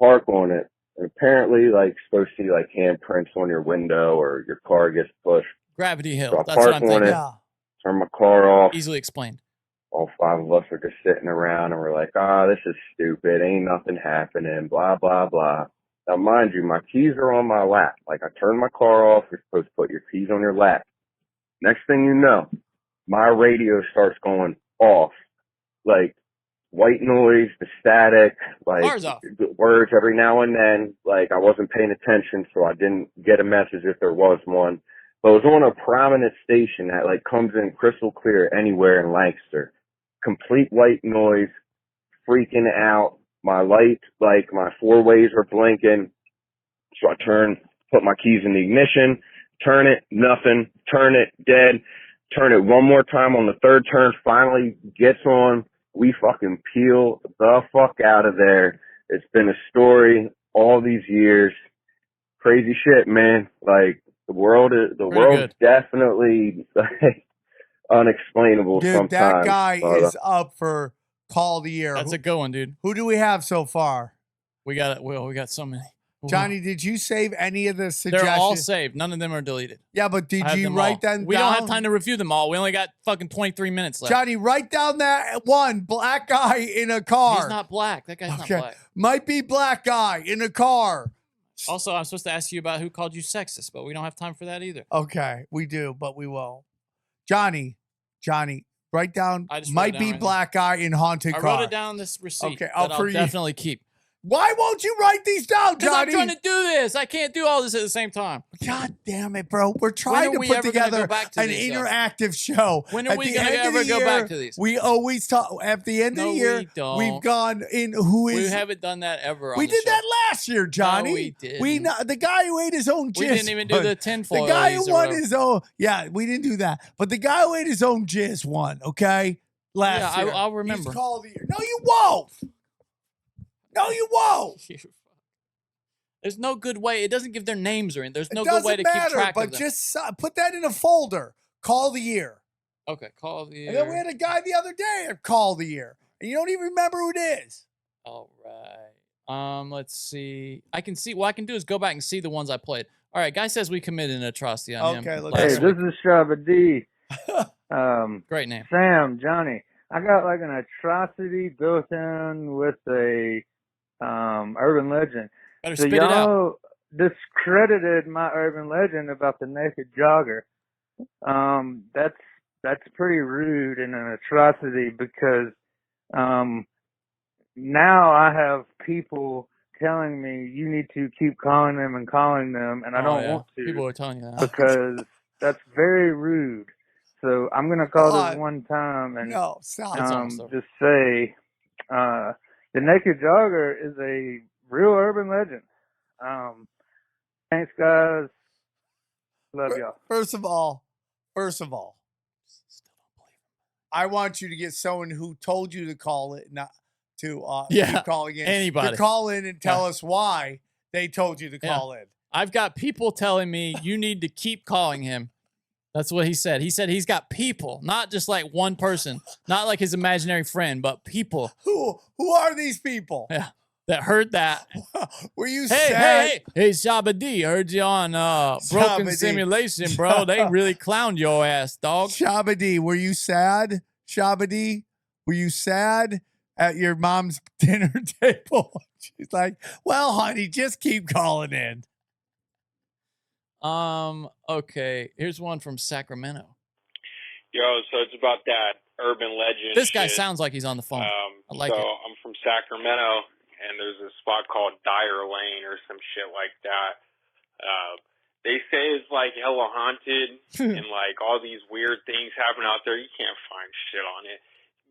park on it, and apparently like supposed to see like handprints on your window or your car gets pushed. Gravity Hill. So I That's what park I'm on thinking. it, turn my car off. Easily explained. All 5 of us are just sitting around and we're like, this is stupid. Ain't nothing happening. Blah, blah, blah. Now, mind you, my keys are on my lap. Like, I turned my car off. You're supposed to put your keys on your lap. Next thing you know, my radio starts going off. Like, white noise, the static, like, words every now and then. Like, I wasn't paying attention, so I didn't get a message if there was one. But it was on a prominent station that, like, comes in crystal clear anywhere in Lancaster. Complete white noise, freaking out. My light, like my 4 ways are blinking. So I put my keys in the ignition, turn it, nothing, turn it, dead, turn it one more time on the 3rd turn, finally gets on. We fucking peel the fuck out of there. It's been a story all these years. Crazy shit, man. Like the world's definitely like unexplainable Dude, sometimes. that guy is up for Call of the Year. That's a good one, dude. Who do we have so far? We got so many. Johnny, did you save any of the suggestions? They're all saved. None of them are deleted. Yeah, but did you write them down? We don't have time to review them all. We only got fucking 23 minutes left. Johnny, write down that one black guy in a car. He's not black. That guy's not black. Might be black guy in a car. Also, I'm supposed to ask you about who called you sexist, but we don't have time for that either. Okay, we do, but we will. Johnny, write down might be black guy in haunted car. I wrote it down this receipt. Okay, I'll definitely keep. Why won't you write these down, Because Johnny? I'm trying to do this. I can't do all this at the same time. God damn it, bro. We're trying to put together an interactive show. When are we going to ever go back to these? We always talk at the end of the year. We've gone in We haven't done that ever. We did that last year, Johnny. No, we didn't. The guy who ate his own jizz. We didn't even do the tinfoil. The guy who won his own. Yeah, we didn't do that. But the guy who ate his own jizz won, okay? Last year. I'll remember. He's called the year. No, you won't. No, you won't. There's no good way. It doesn't give their names or anything. There's no good way to keep track of them. But just put that in a folder. Call the year. Okay, call the year. And then we had a guy the other day call the year. And you don't even remember who it is. All right. Let's see. I can see. What I can do is go back and see the ones I played. All right. Guy says we committed an atrocity on him. Hey, this is Shabba D. Great name. Sam, Johnny. I got like an atrocity built in with a urban legend. Better so spit it out. y'all discredited my urban legend about the naked jogger. That's pretty rude and an atrocity because now I have people telling me you need to keep calling them, and I don't want to. People are telling you that because that's very rude. So I'm gonna call this one time and just say the naked jogger is a real urban legend. Thanks, guys. Love y'all. First of all, I want you to get someone who told you to call it, not to keep calling in. Anybody to call in and tell us why they told you to call in. I've got people telling me you need to keep calling him. That's what he said. He said he's got people, not just like one person, not like his imaginary friend, but people. Who are these people? Yeah, that heard that. Were you Hey, Shabba D, heard you on Broken Shabba D. Simulation, bro. They really clowned your ass, dog. Shabba D, were you sad? Shabba D, were you sad at your mom's dinner table? She's like, well, honey, just keep calling in. Okay. Here's one from Sacramento. Yo, so it's about that urban legend. This guy shit. sounds like he's on the phone. I like so it. I'm from Sacramento, and there's a spot called Dyer Lane or some shit like that. They say it's like hella haunted, and like all these weird things happen out there. You can't find shit on it.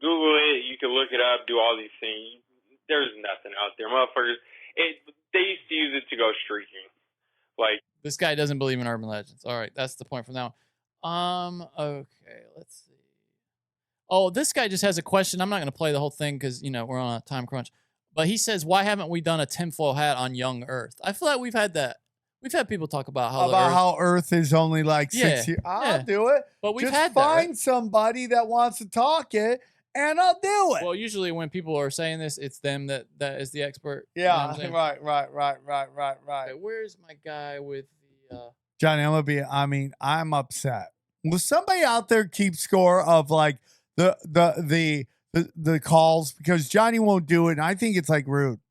Google it. You can look it up. Do all these things. There's nothing out there, motherfuckers. They used to use it to go streaking. Like, this guy doesn't believe in urban legends. All right, that's the point from now on. Okay, let's see. Oh, this guy just has a question. I'm not going to play the whole thing because, we're on a time crunch. But he says, why haven't we done a tinfoil hat on young Earth? I feel like we've had We've had people talk about how Earth is only like 6 years. I'll do it. But we've Just had find that, right? somebody that wants to talk it, and I'll do it. Well, usually when people are saying this, it's them that is the expert. You know Yeah, what I'm saying? right. Okay, where's my guy with the? Johnny, I'm upset. Will somebody out there keep score of like the calls, because Johnny won't do it, and I think it's like rude.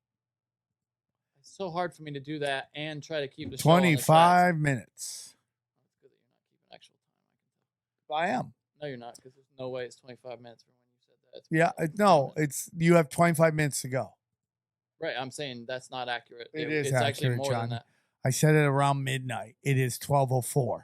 It's so hard for me to do that and try to keep the show on the stats. 25 minutes. I am. No, you're not, because there's no way it's 25 minutes from when you said that. No, it's you have 25 minutes to go. Right, I'm saying that's not accurate. It is it's accurate, actually more Johnny. than that. I said it around midnight. It is 12:04.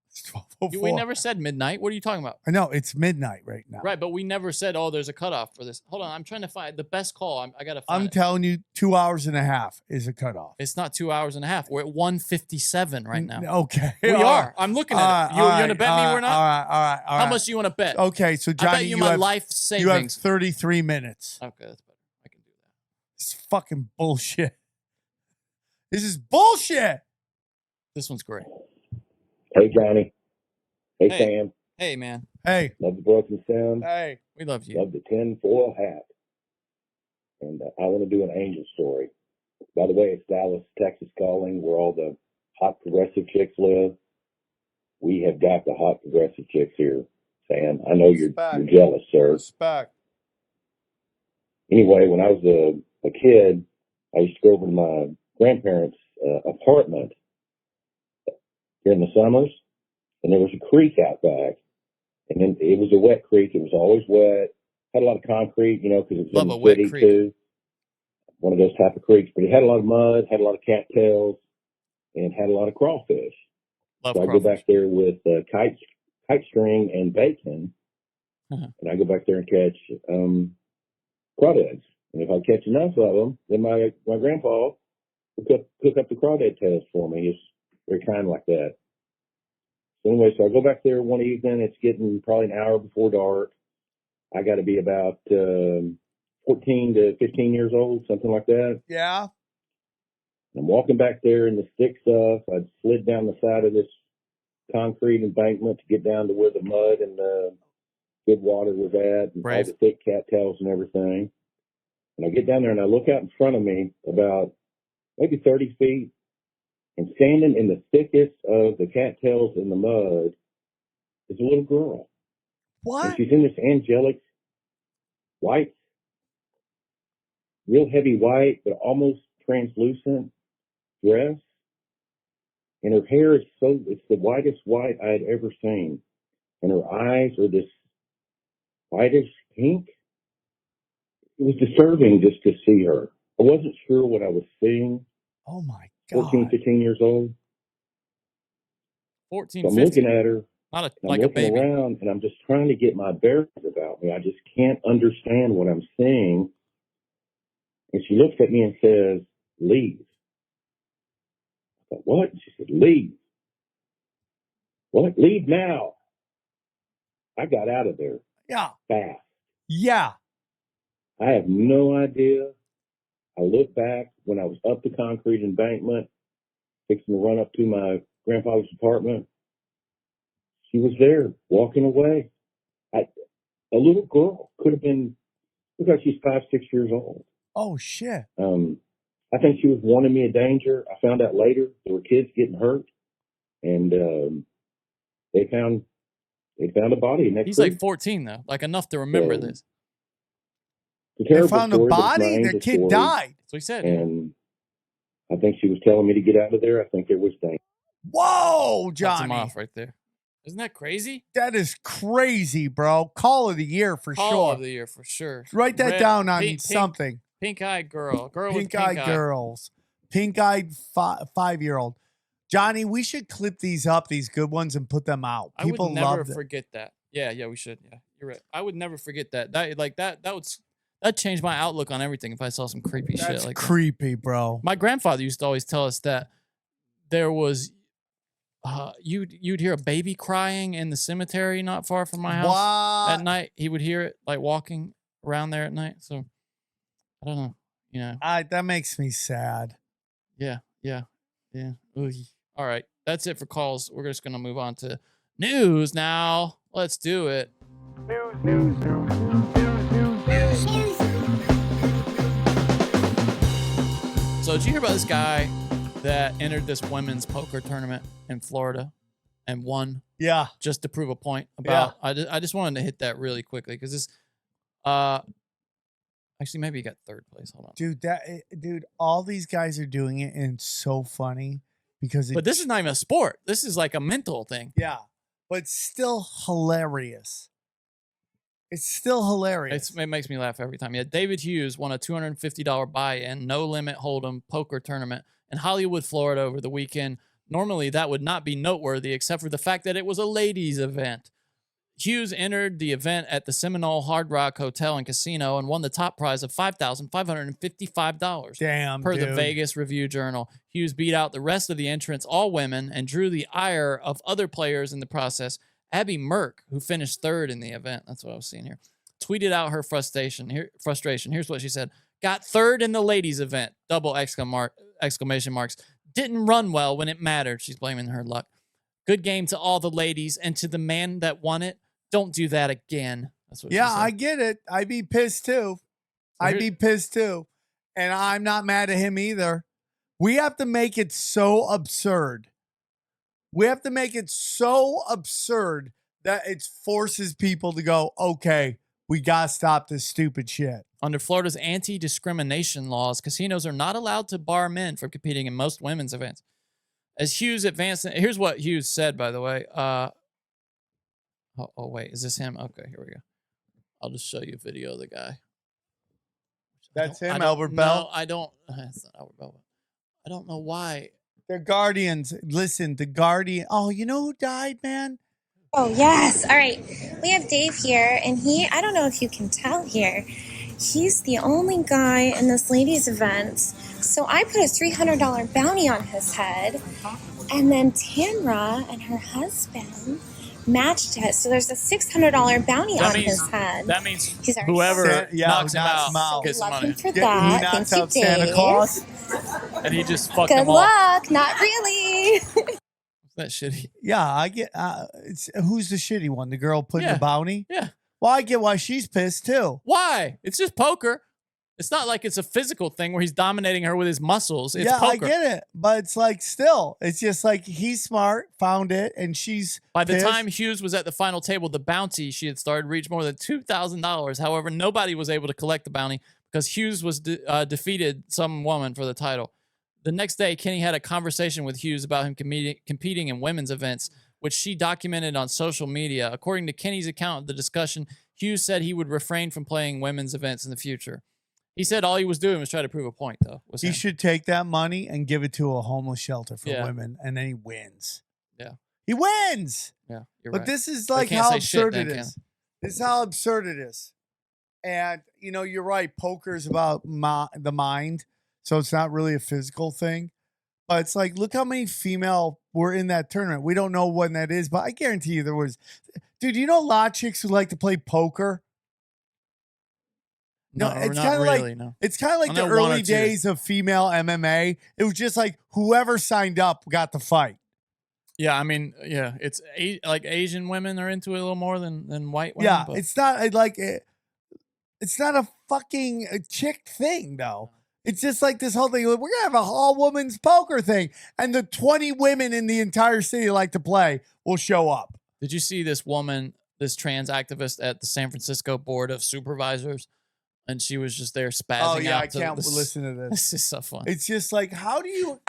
It's 12:04. We never said midnight. What are you talking about? I know it's midnight right now. Right, but we never said, oh, there's a cutoff for this. Hold on, I'm trying to find the best call. I got to find I'm it. telling you, 2 hours and a half is a cutoff. It's not 2 hours and a half. We're at 1:57 right now. Okay. We all are. right. I'm looking at it. You want to bet me we're not? All right. How much do you want to bet? Okay, so Johnny, I bet you my life savings. You have 33 minutes. Okay, that's better. I can do that. This is fucking bullshit. This is bullshit. This one's great. Hey, Johnny. Hey, Sam. Hey, man. Hey. Love the broken sound. Hey. We love you. Love the tinfoil hat. And I want to do an angel story. By the way, it's Dallas, Texas calling, where all the hot progressive chicks live. We have got the hot progressive chicks here, Sam. I know you're jealous, sir. Respect. Anyway, when I was a kid, I used to go over to my grandparents' apartment during the summers, and there was a creek out back. And then it was a wet creek. It was always wet. Had a lot of concrete, because it was in the city too. One of those type of creeks. But it had a lot of mud, had a lot of cattails, and had a lot of crawfish. So I go back there with kite string and bacon, and I go back there and catch crawdads. And if I catch enough of them, then my grandpa would cook up the crawdad tails for me. He's very kind like that. So anyway, so I go back there one evening. It's getting probably an hour before dark. I got to be about 14 to 15 years old, something like that. Yeah. I'm walking back there in the thick stuff. I'd slid down the side of this concrete embankment to get down to where the mud and the good water was at, and all the thick cattails and everything. And I get down there and I look out in front of me about maybe 30 feet, and standing in the thickest of the cattails in the mud is a little girl. What? And she's in this angelic white, real heavy white, but almost translucent dress. And her hair is it's the whitest white I had ever seen. And her eyes are this whitish pink. It was disturbing just to see her. I wasn't sure what I was seeing. Oh my God. 14, 15 years old. 14, so I'm 15. looking at her. Not I'm looking around, and I'm just trying to get my bearings about me. I just can't understand what I'm seeing. And she looks at me and says, "Leave." I thought, "What?" And she said, "Leave." "What? Leave now." I got out of there. Yeah. Fast. Yeah. I have no idea. I look back when I was up the concrete embankment, fixing to run up to my grandfather's apartment. She was there, walking away. A little girl, could have been, look like she's 5, 6 years old. Oh, shit. I think she was warning me of danger. I found out later there were kids getting hurt, and they found a body in that He's creek. like 14 though, like enough to remember this. It's a terrible They found a story, but it's my body? The angel kid story. died. That's what he said. And I think she was telling me to get out of there. I think there was danger. Whoa, Cuts Johnny. him off right there. Isn't that crazy? That is crazy, bro. Call of the year for Call sure. of the year for sure. Write that Red- down on pink- something. Pink-eyed girl. Girl with Pink-eyed pink eye. girls. Pink-eyed 5-year-old. Johnny, we should clip these up, these good ones, and put them out. I would People never love them. forget that. Yeah, we should. Yeah, you're right. I would never forget that. That changed my outlook on everything if I saw some creepy shit That's like that. creepy, bro. My grandfather used to always tell us that there was you'd hear a baby crying in the cemetery not far from my house at night. He would hear it like walking around there at night. So I don't know. you know. That makes me sad. Yeah. Ooh. All right. That's it for calls. We're just going to move on to news now. Let's do it. News. So did you hear about this guy that entered this women's poker tournament in Florida and won? Yeah. Just to prove a point about. I just wanted to hit that really quickly because this. Actually, maybe he got third place. Hold on, dude. All these guys are doing it, and it's so funny because. But this is not even a sport. This is like a mental thing. Yeah, but it's still hilarious. It's still hilarious. It makes me laugh every time. Yeah, David Hughes won a $250 buy-in, no limit hold'em poker tournament in Hollywood, Florida over the weekend. Normally, that would not be noteworthy except for the fact that it was a ladies' event. Hughes entered the event at the Seminole Hard Rock Hotel and Casino and won the top prize of $5,555. Damn, per the dude. Vegas Review-Journal. Hughes beat out the rest of the entrants, all women, and drew the ire of other players in the process. Abby Merck, who finished third in the event, that's what I was seeing here, tweeted out her frustration. Here's what she said. Got third in the ladies' event, double exclamation marks. Didn't run well when it mattered. She's blaming her luck. Good game to all the ladies, and to the man that won it, don't do that again. That's what she said. I get it. I'd be pissed too. And I'm not mad at him either. We have to make it so absurd. That it forces people to go, okay, we got to stop this stupid shit. Under Florida's anti-discrimination laws, casinos are not allowed to bar men from competing in most women's events. As Hughes advanced, here's what Hughes said, by the way. Wait, is this him? Okay, here we go. I'll just show you a video of the guy. That's him, Albert Bell? No, I don't. That's not Albert Bell. I don't know why. The Guardians. Listen, the Guardian. Oh, you know who died, man? Oh, yes. All right. We have Dave here, and I don't know if you can tell here, he's the only guy in this ladies' event. So I put a $300 bounty on his head, and then Tamra and her husband matched it. So there's a $600 bounty on his head. That means He's our whoever Yeah, knocks him knocks him out. out gets some Love money. him for He that. knocks Thank out you, Santa Dave. Claus. And he just fucked Good them all. luck. Not really. That shitty. Yeah, I get. Who's the shitty one? The girl putting the bounty? Yeah. Well, I get why she's pissed too. Why? It's just poker. It's not like it's a physical thing where he's dominating her with his muscles. It's yeah, poker. I get it, but it's like still, it's just like he's smart, found it, and she's By the pissed. time Hughes was at the final table, the bounty she had started reached more than $2,000. However, nobody was able to collect the bounty because Hughes was defeated some woman for the title. The next day, Kenny had a conversation with Hughes about him competing in women's events, which she documented on social media. According to Kenny's account of the discussion, Hughes said he would refrain from playing women's events in the future. He said all he was doing was trying to prove a point, though. He should take that money and give it to a homeless shelter for Yeah. women, and then he wins. Yeah. He wins. Yeah, you're But right. this is They like can't how say shit absurd then, it can is. This is how absurd it is. And, you know, you're right. Poker is about the mind. So it's not really a physical thing. But it's like, look how many female were in that tournament. We don't know when that is, but I guarantee you there was. Dude, you know a lot of chicks who like to play poker? No, it's not kind of really, like no. it's kind of like I the know one or early two. days of female MMA. It was just like whoever signed up got the fight. Yeah, I mean, yeah, it's like Asian women are into it a little more than white women. Yeah, but it's not like it's not a fucking chick thing though. It's just like this whole thing. We're gonna have a all women's poker thing, and the 20 women in the entire city like to play will show up. Did you see this woman, this trans activist at the San Francisco Board of Supervisors? And she was just there spazzing out. Oh yeah, I to can't this. listen to this. This is so fun. It's just like, how do you?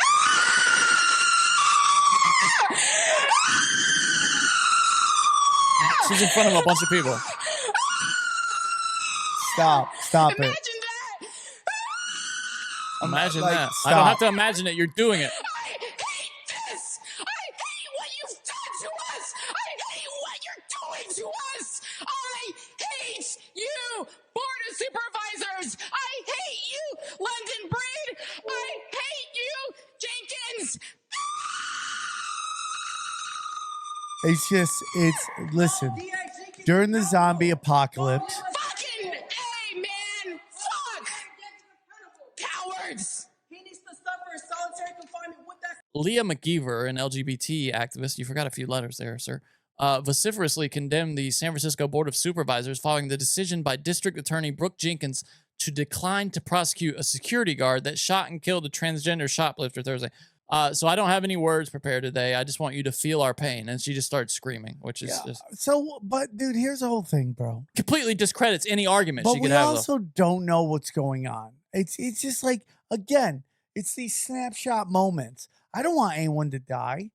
She's in front of a bunch of people. Stop it. Imagine like, that. stop. I don't have to imagine it. You're doing it. I hate you, Board of Supervisors. I hate you, London Breed. I hate you, Jenkins. Listen, during the zombie apocalypse, Fucking A, man. Fuck. Leah McGeever, an LGBT activist, you forgot a few letters there, sir, vociferously condemned the San Francisco Board of Supervisors following the decision by District Attorney Brooke Jenkins to decline to prosecute a security guard that shot and killed a transgender shoplifter Thursday. So I don't have any words prepared today. I just want you to feel our pain. And she just starts screaming, which is just So, but dude, here's the whole thing, bro. completely discredits any argument But she we could have. also don't know what's going on. It's just like, again, it's these snapshot moments. I don't want anyone to die,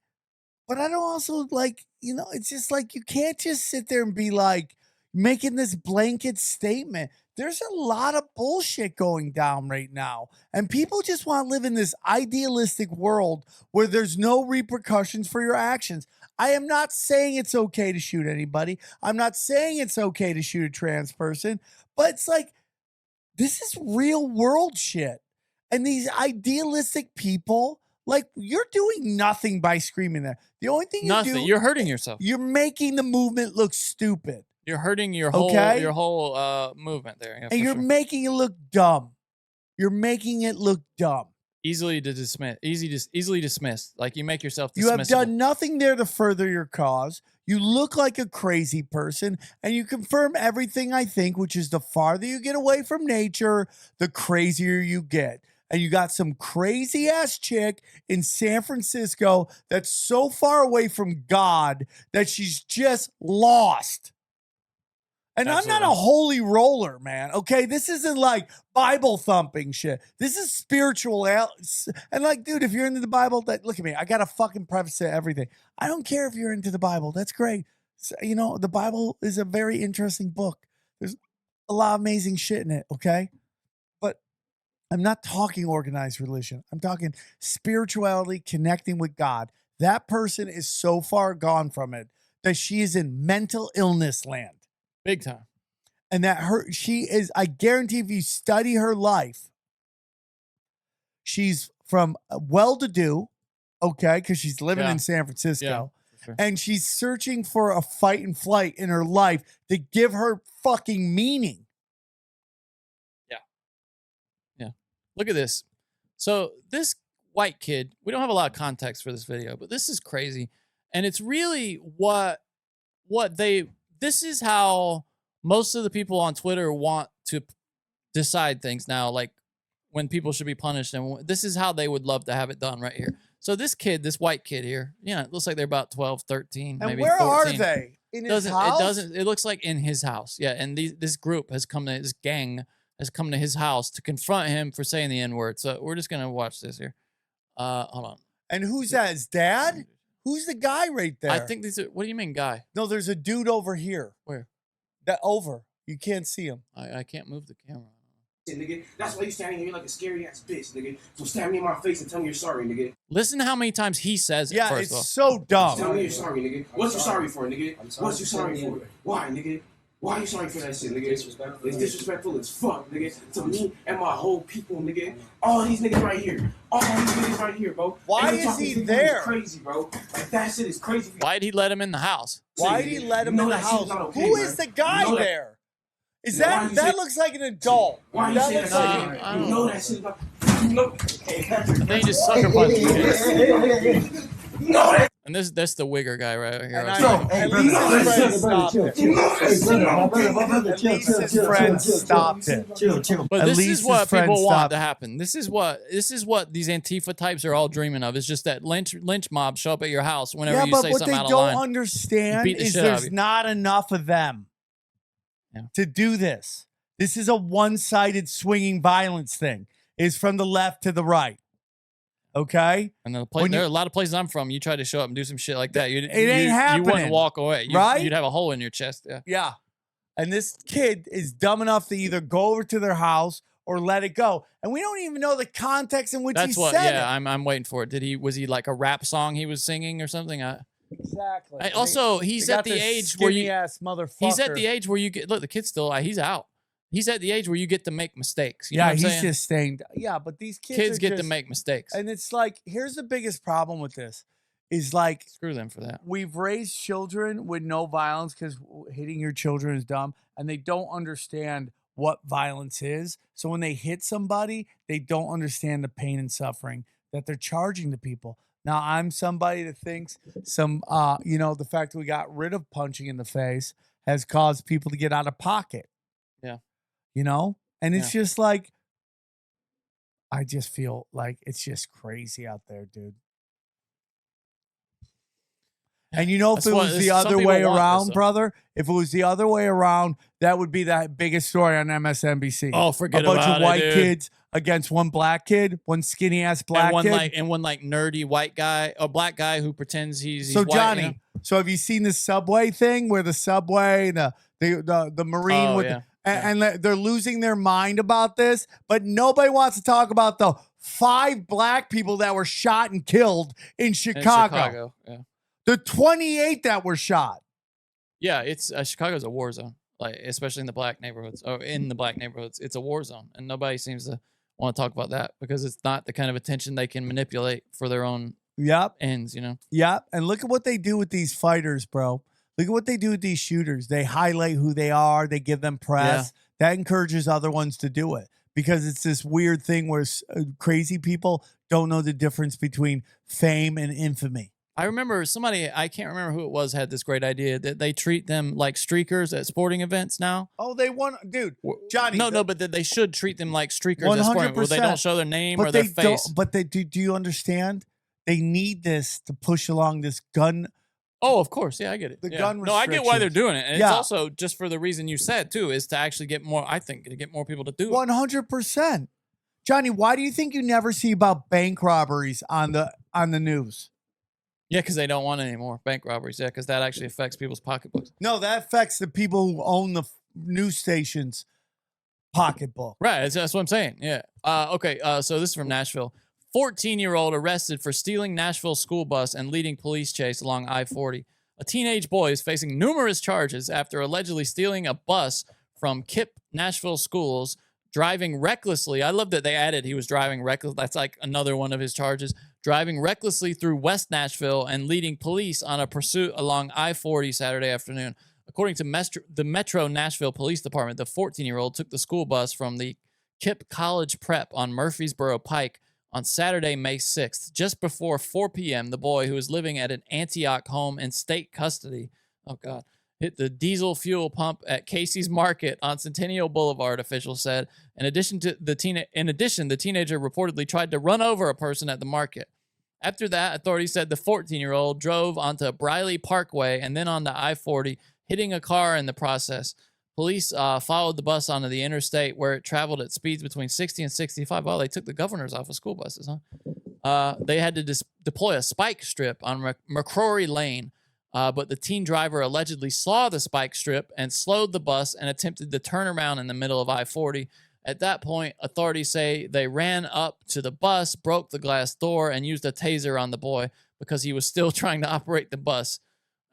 but I don't also like, it's just like, you can't just sit there and be like making this blanket statement. There's a lot of bullshit going down right now. And people just want to live in this idealistic world where there's no repercussions for your actions. I am not saying it's okay to shoot anybody. I'm not saying it's okay to shoot a trans person, but it's like, this is real world shit. And these idealistic people, like, you're doing nothing by screaming there. The only thing You're hurting yourself. You're making the movement look stupid. You're hurting your whole movement there. Yeah, and you're making it look dumb. You're making it look dumb. Easily dismissed. Like, you make yourself dismissible. You have done nothing there to further your cause. You look like a crazy person, and you confirm everything I think, which is the farther you get away from nature, the crazier you get. And you got some crazy ass chick in San Francisco that's so far away from God that she's just lost. And Absolutely. I'm not a holy roller, man. Okay, this isn't like Bible thumping shit. This is spiritual. And like, dude, if you're into the Bible, look at me. I got a fucking preface to everything. I don't care if you're into the Bible. That's great. So, the Bible is a very interesting book. There's a lot of amazing shit in it. Okay, but I'm not talking organized religion. I'm talking spirituality, connecting with God. That person is so far gone from it that she is in mental illness land. Big time. And that she is, I guarantee if you study her life, she's from well-to-do, okay, because she's living in San Francisco, sure. And she's searching for a fight and flight in her life to give her fucking meaning. Yeah. Look at this. So this white kid, we don't have a lot of context for this video, but this is crazy. And it's really this is how most of the people on Twitter want to decide things now, like when people should be punished. And this is how they would love to have it done right here. So this white kid here, it looks like they're about 12, 13, and maybe where 14. are they? In his house? It looks like in his house. Yeah. And this group has come to, this gang has come to his house to confront him for saying the N-word. So we're just going to watch this here. Hold on. And who's that? His dad? Who's the guy right there? I think these are, what do you mean guy? No, there's a dude over here. Where? That over. You can't see him. I can't move the camera. Nigga, that's why you standing here like a scary ass bitch, nigga. So stab me in my face and tell me you're sorry, nigga. Listen to how many times he says it. Yeah, first it's of all. so dumb. Tell me you're sorry, nigga. What you sorry for, nigga? What you sorry for? Why, nigga? Why you sorry for that shit, nigga? It's disrespectful as fuck, nigga. To me and my whole people, nigga. All these niggas right here. All these niggas right here, bro. Why Every is time he this nigga there? is crazy, bro. Like, that shit is crazy. Why did he let him in the house? Why did he let him in the house? Who is the guy there? Is that looks like an adult? Why you say that shit? You know that shit about. You know. They just sucker punch you. No, that. And that's the wigger guy right here. At least his friend stopped it. But this is what people want to happen. This is what these Antifa types are all dreaming of. It's just that lynch mob show up at your house whenever you say something out of line. But what they don't understand is there's not enough of them to do this. This is a one-sided swinging violence thing. It's from the left to the right. Okay? And there are a lot of places I'm from. You try to show up and do some shit like that. It ain't happening. You wouldn't walk away. Right? You'd have a hole in your chest. Yeah. Yeah. And this kid is dumb enough to either go over to their house or let it go. And we don't even know the context in which he said it. I'm waiting for it. Was he like a rap song he was singing or something? Exactly. Also, he's at the age where you motherfucker. He's at the age where you get the kid's still he's out. He's at the age where you get to make mistakes. You know what I'm saying? Just staying. Yeah, but these kids get to make mistakes. And it's like, here's the biggest problem with this is like, screw them for that. We've raised children with no violence because hitting your children is dumb, and they don't understand what violence is. So when they hit somebody, they don't understand the pain and suffering that they're charging to people. Now, I'm somebody that thinks the fact that we got rid of punching in the face has caused people to get out of pocket. Yeah. And it's just like, I just feel like it's just crazy out there, dude. And if That's it what- was the some other people way want this, around, though. brother, if it was the other way around, that would be the biggest story on MSNBC. Oh, forget a bunch about of it, white dude. kids against one black kid, one skinny ass black kid. And one nerdy white guy, a black guy who pretends he's So white, Johnny, so have you seen the subway thing where the subway, the Marine Oh, with yeah. and they're losing their mind about this, but nobody wants to talk about the 5 black people that were shot and killed in Chicago. Yeah. The 28 that were shot. Yeah, it's Chicago's a war zone, like especially in the black neighborhoods. It's a war zone, and nobody seems to want to talk about that because it's not the kind of attention they can manipulate for their own ends. Yep. And look at what they do with these fighters, bro. Look at what they do with these shooters. They highlight who they are. They give them press. That encourages other ones to do it because it's this weird thing where crazy people don't know the difference between fame and infamy. I remember somebody, I can't remember who it was, had this great idea that they treat them like streakers at sporting events now. Oh, they want, dude, Johnny. No, but they should treat them like streakers at sporting events where they don't show their name or their face. Do you understand? They need this to push along this gun. Oh, of course. Yeah, I get it. Gun No, I get why they're restrictions. doing it. And it's also just for the reason you said, too, is to actually get more, I think, to get more people to do it. 100%. Johnny, why do you think you never see about bank robberies on the news? Yeah, because they don't want any more bank robberies. Yeah, because that actually affects people's pocketbooks. No, that affects the people who own the news station's pocketbook. Right, that's what I'm saying. Yeah. Okay, so this is from Nashville. 14-year-old arrested for stealing Nashville school bus and leading police chase along I-40. A teenage boy is facing numerous charges after allegedly stealing a bus from KIPP Nashville schools, driving recklessly. I love that they added he was driving reckless. That's like another one of his charges. Driving recklessly through West Nashville and leading police on a pursuit along I-40 Saturday afternoon. According to the Metro Nashville Police Department, the 14-year-old took the school bus from the KIPP College Prep on Murfreesboro Pike on Saturday, May 6th. Just before 4 p.m., the boy, who was living at an Antioch home in state custody, hit the diesel fuel pump at Casey's Market on Centennial Boulevard, officials said. In addition, the teenager reportedly tried to run over a person at the market. After that, authorities said the 14-year-old drove onto Briley Parkway and then onto I-40, hitting a car in the process. Police followed the bus onto the interstate where it traveled at speeds between 60 and 65. Well, they took the governors off of school buses, huh? They had to deploy a spike strip on McCrory Lane. But the teen driver allegedly saw the spike strip and slowed the bus and attempted to turn around in the middle of I-40. At that point, authorities say they ran up to the bus, broke the glass door, and used a taser on the boy because he was still trying to operate the bus.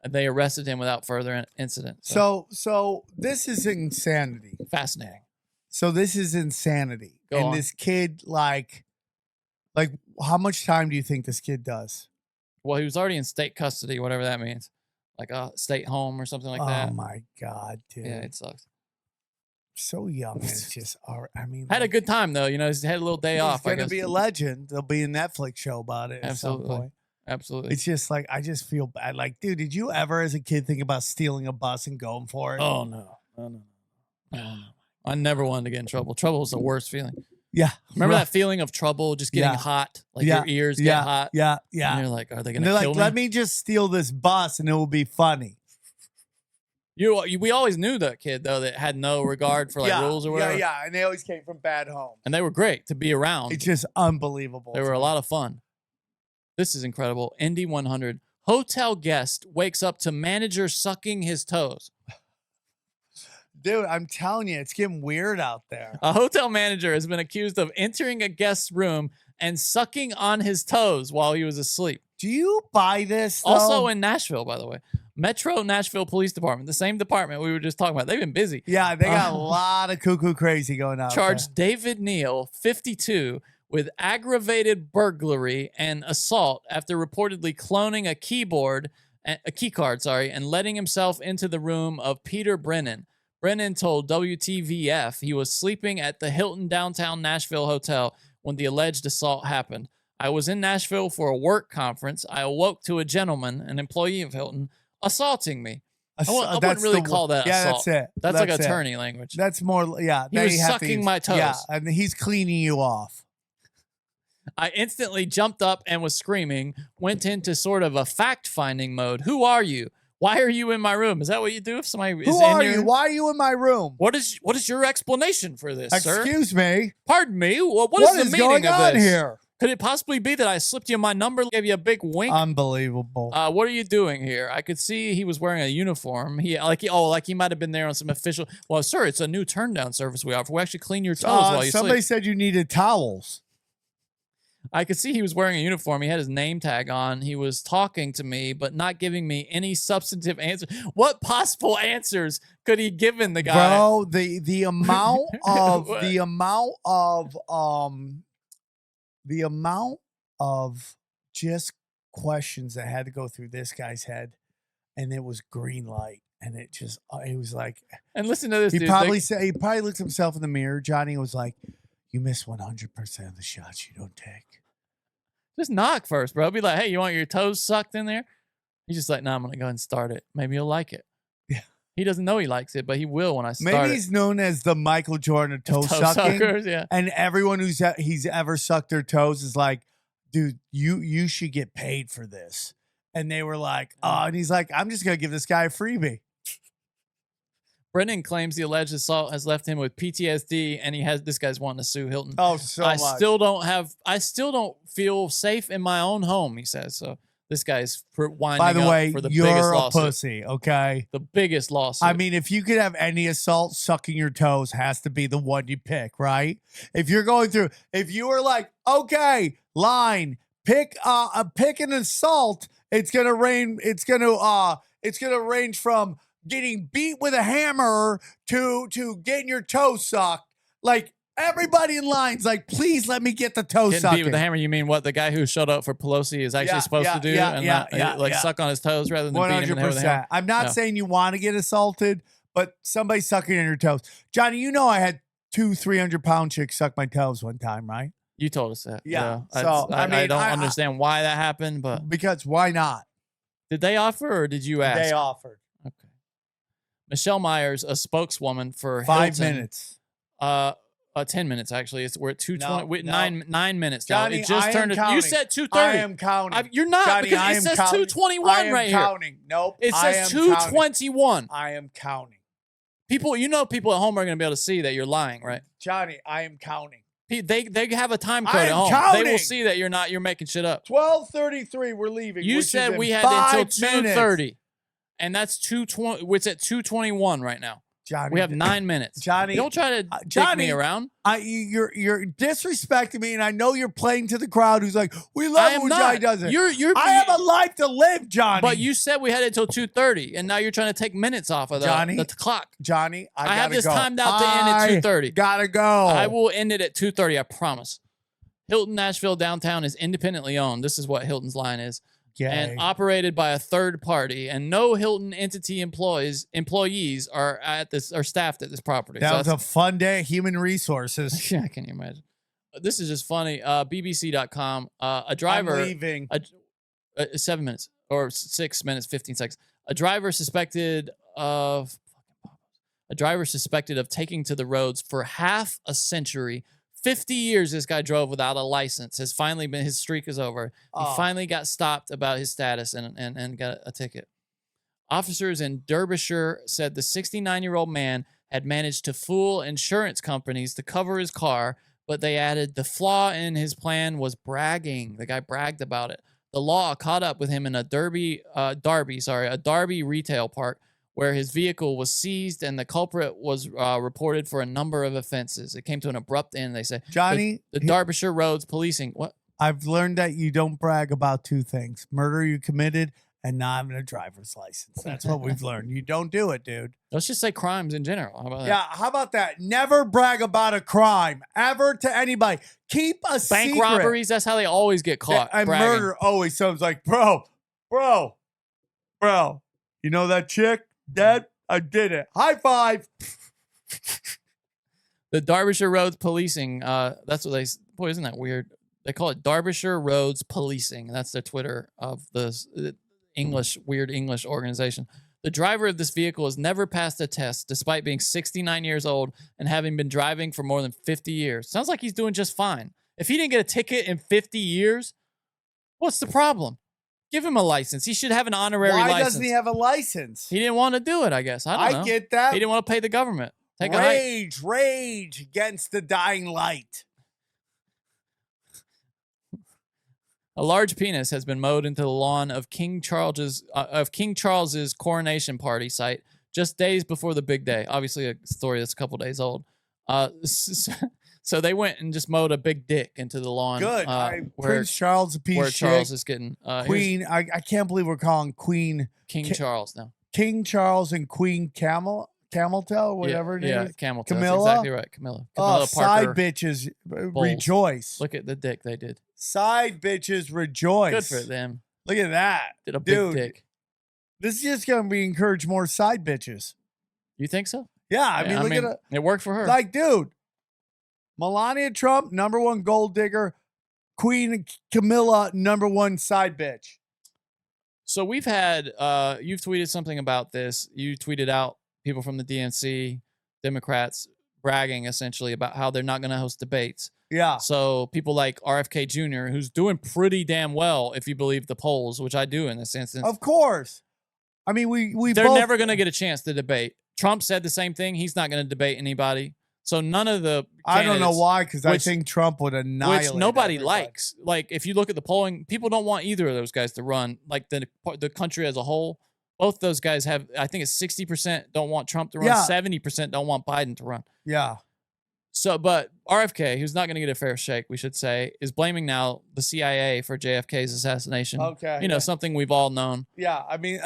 And they arrested him without further incident. So this is insanity. Fascinating. So this is insanity. Go on. This kid, like, how much time do you think this kid does? Well, he was already in state custody, whatever that means. Like a state home or something like that. Oh, my God, dude. Yeah, it sucks. So young. It's just, had a good time, though. He's had a little day off. He's going to be a legend. There'll be a Netflix show about it at some point. Absolutely. It's just like, I just feel bad. Like, dude, did you ever as a kid think about stealing a bus and going for it? Oh, no. I never wanted to get in trouble. Trouble was the worst feeling. Yeah. Remember that feeling of trouble, just getting hot? Like your ears get hot? Yeah. And you're like, are they going to kill me? They're like, let me just steal this bus and it will be funny. We always knew that kid, though, that had no regard for rules or whatever. Yeah. And they always came from bad homes. And they were great to be around. It's just unbelievable. They were a lot of fun. This is incredible. Indy 100. Hotel guest wakes up to manager sucking his toes. Dude, I'm telling you, it's getting weird out there. A hotel manager has been accused of entering a guest's room and sucking on his toes while he was asleep. Do you buy this, though? Also in Nashville, by the way. Metro Nashville Police Department, the same department we were just talking about. They've been busy. Yeah, they got a lot of cuckoo crazy going on. Charged David Neal, 52, with aggravated burglary and assault after reportedly cloning a key card, and letting himself into the room of Peter Brennan. Brennan told WTVF he was sleeping at the Hilton downtown Nashville hotel when the alleged assault happened. I was in Nashville for a work conference. I awoke to a gentleman, an employee of Hilton, assaulting me. I wouldn't really call that assault. That's it. That's like it. attorney language. That's more, yeah. He was sucking my toes. Yeah, and he's cleaning you off. I instantly jumped up and was screaming, went into sort of a fact-finding mode. Who are you? Why are you in my room? Is that what you do if somebody is in Who are your... you? Why are you in my room? What is your explanation for this, sir? Excuse me? Pardon me? What is the meaning going of on this? here? Could it possibly be that I slipped you my number, gave you a big wink? Unbelievable. What are you doing here? I could see he was wearing a uniform. He might have been there on some official. Well, sir, it's a new turn down service we offer. We actually clean your toes while you somebody sleep. said you needed towels. I could see he was wearing a uniform. He had his name tag on. He was talking to me, but not giving me any substantive answer. What possible answers could he given the guy? Bro, the amount of the amount of just questions that had to go through this guy's head, and it was green light, and it was like. And listen to this. He dude. he probably looked himself in the mirror. Johnny was like, "You miss 100% of the shots you don't take." Just knock first, bro. Be like, hey, you want your toes sucked in there? He's just like, no, I'm gonna go ahead and start it. Maybe you'll like it. Yeah. He doesn't know he likes it, but he will when I start Maybe he's known as the Michael Jordan of toe sucking. Suckers, yeah. And everyone he's ever sucked their toes is like, dude, you should get paid for this. And they were like, oh, and he's like, I'm just gonna give this guy a freebie. Brennan claims the alleged assault has left him with PTSD, and this guy's wanting to sue Hilton. Oh, so I much. I still don't feel safe in my own home, he says. So this guy's winding By the up way, for the you're biggest a lawsuit. pussy, okay? The biggest lawsuit. I mean, if you could have any assault, sucking your toes has to be the one you pick, right? If you're going through, if you were like, okay, line, pick an assault, it's gonna range from getting beat with a hammer to getting your toe sucked. Like, everybody in line's like, please let me get the toe Getting sucking. beat with the hammer, you mean what the guy who showed up for Pelosi is actually supposed to do? Suck on his toes rather than beat him in the head with a hammer? I'm not saying you want to get assaulted, but somebody sucking in your toes. Johnny, you know I had 2 300-pound chicks suck my toes one time, right? You told us that. Yeah. So I don't understand why that happened, but because why not? Did they offer or did you ask? They offered. Okay. Michelle Myers, a spokeswoman for 5 Hilton, minutes. 10 minutes actually. We're at 2:20. No. 9 minutes Johnny, now. It just I turned. am counting. You said 2:30. I am counting. You're not, Johnny, because I it am says counting. 2:21 I am right here. counting. Nope. It I says am counting. 2:21. I am counting. People at home are going to be able to see that you're lying, right? Johnny, I am counting. They have a time code I at am home. counting. They will see that you're making shit up. 12:33. We're leaving. You which said is in we had 5 until minutes. 2:30, and that's 2:20. It's at 2:21 right now. Johnny, we have 9 minutes. Johnny, don't try to dick me around. You're disrespecting me, and I know you're playing to the crowd who's like, we love it when Johnny does it. I have a life to live, Johnny. But you said we had it until 2:30, and now you're trying to take minutes off of the clock. Johnny, I have this go. timed out to end at 2:30. Gotta go. I will end it at 2:30. I promise. Hilton Nashville downtown is independently owned. This is what Hilton's line is. And operated by a third party, and no Hilton entity employees are staffed at this property. That was a fun day. Human resources. Yeah, can you imagine? This is just funny. BBC.com. A driver. I'm leaving. 7 minutes or 6 minutes, 15 seconds. A driver suspected of taking to the roads for half a century. 50 years this guy drove without a license. His streak is over. He finally got stopped about his status and got a ticket. Officers in Derbyshire said the 69-year-old man had managed to fool insurance companies to cover his car, but they added the flaw in his plan was bragging. The guy bragged about it. The law caught up with him in a Derby retail park, where his vehicle was seized and the culprit was reported for a number of offenses. It came to an abrupt end, they say. Johnny, the Derbyshire Roads policing. What? I've learned that you don't brag about 2 things: murder you committed and not having a driver's license. That's what we've learned. You don't do it, dude. Let's just say crimes in general. How about that? Yeah, how about that? Never brag about a crime ever to anybody. Keep a secret. Bank robberies, that's how they always get caught. And bragging. murder always sounds like, bro. You know that chick? Dead? I did it. High five. The Derbyshire Roads policing. That's what they. Boy, isn't that weird? They call it Derbyshire Roads Policing. That's their Twitter of the weird English organization. The driver of this vehicle has never passed a test despite being 69 years old and having been driving for more than 50 years. Sounds like he's doing just fine. If he didn't get a ticket in 50 years, what's the problem? Give him a license. He should have an honorary license. Why doesn't he have a license? He didn't want to do it, I guess. I don't know. I get that. He didn't want to pay the government. Rage against the dying light. A large penis has been mowed into the lawn of King Charles's coronation party site just days before the big day. Obviously, a story that's a couple days old. So they went and just mowed a big dick into the lawn. Good. Where Prince Charles, a piece where of Charles shit. is getting Queen. I can't believe we're calling Queen Charles now. King Charles and Queen Cameltail, whatever it is. Yeah, Cameltail. Camilla. That's exactly right. Camilla Oh, side Parker bitches Bowles. rejoice. Look at the dick they did. Side bitches rejoice. Good for them. Look at that. Did a big Dude, dick. This is just going to be encourage more side bitches. You think so? Yeah. I mean, look at it. It worked for her. Like, dude, Melania Trump, #1 gold digger. Queen Camilla, #1 side bitch. So we've had, you've tweeted something about this. You tweeted out people from the DNC, Democrats, bragging essentially about how they're not going to host debates. Yeah. So people like RFK Jr., who's doing pretty damn well, if you believe the polls, which I do in this instance. Of course. I mean, they're both never going to get a chance to debate. Trump said the same thing. He's not going to debate anybody. So none of the I don't know candidates, why, because I which- think Trump would annihilate which nobody everybody. likes. Like, if you look at the polling, people don't want either of those guys to run. Like the country as a whole, both those guys have. I think it's 60% don't want Trump to run. Yeah. 70% don't want Biden to run. Yeah. So, but RFK, who's not going to get a fair shake, we should say, is blaming now the CIA for JFK's assassination. Okay, you know, yeah. something we've all known. Yeah. I mean,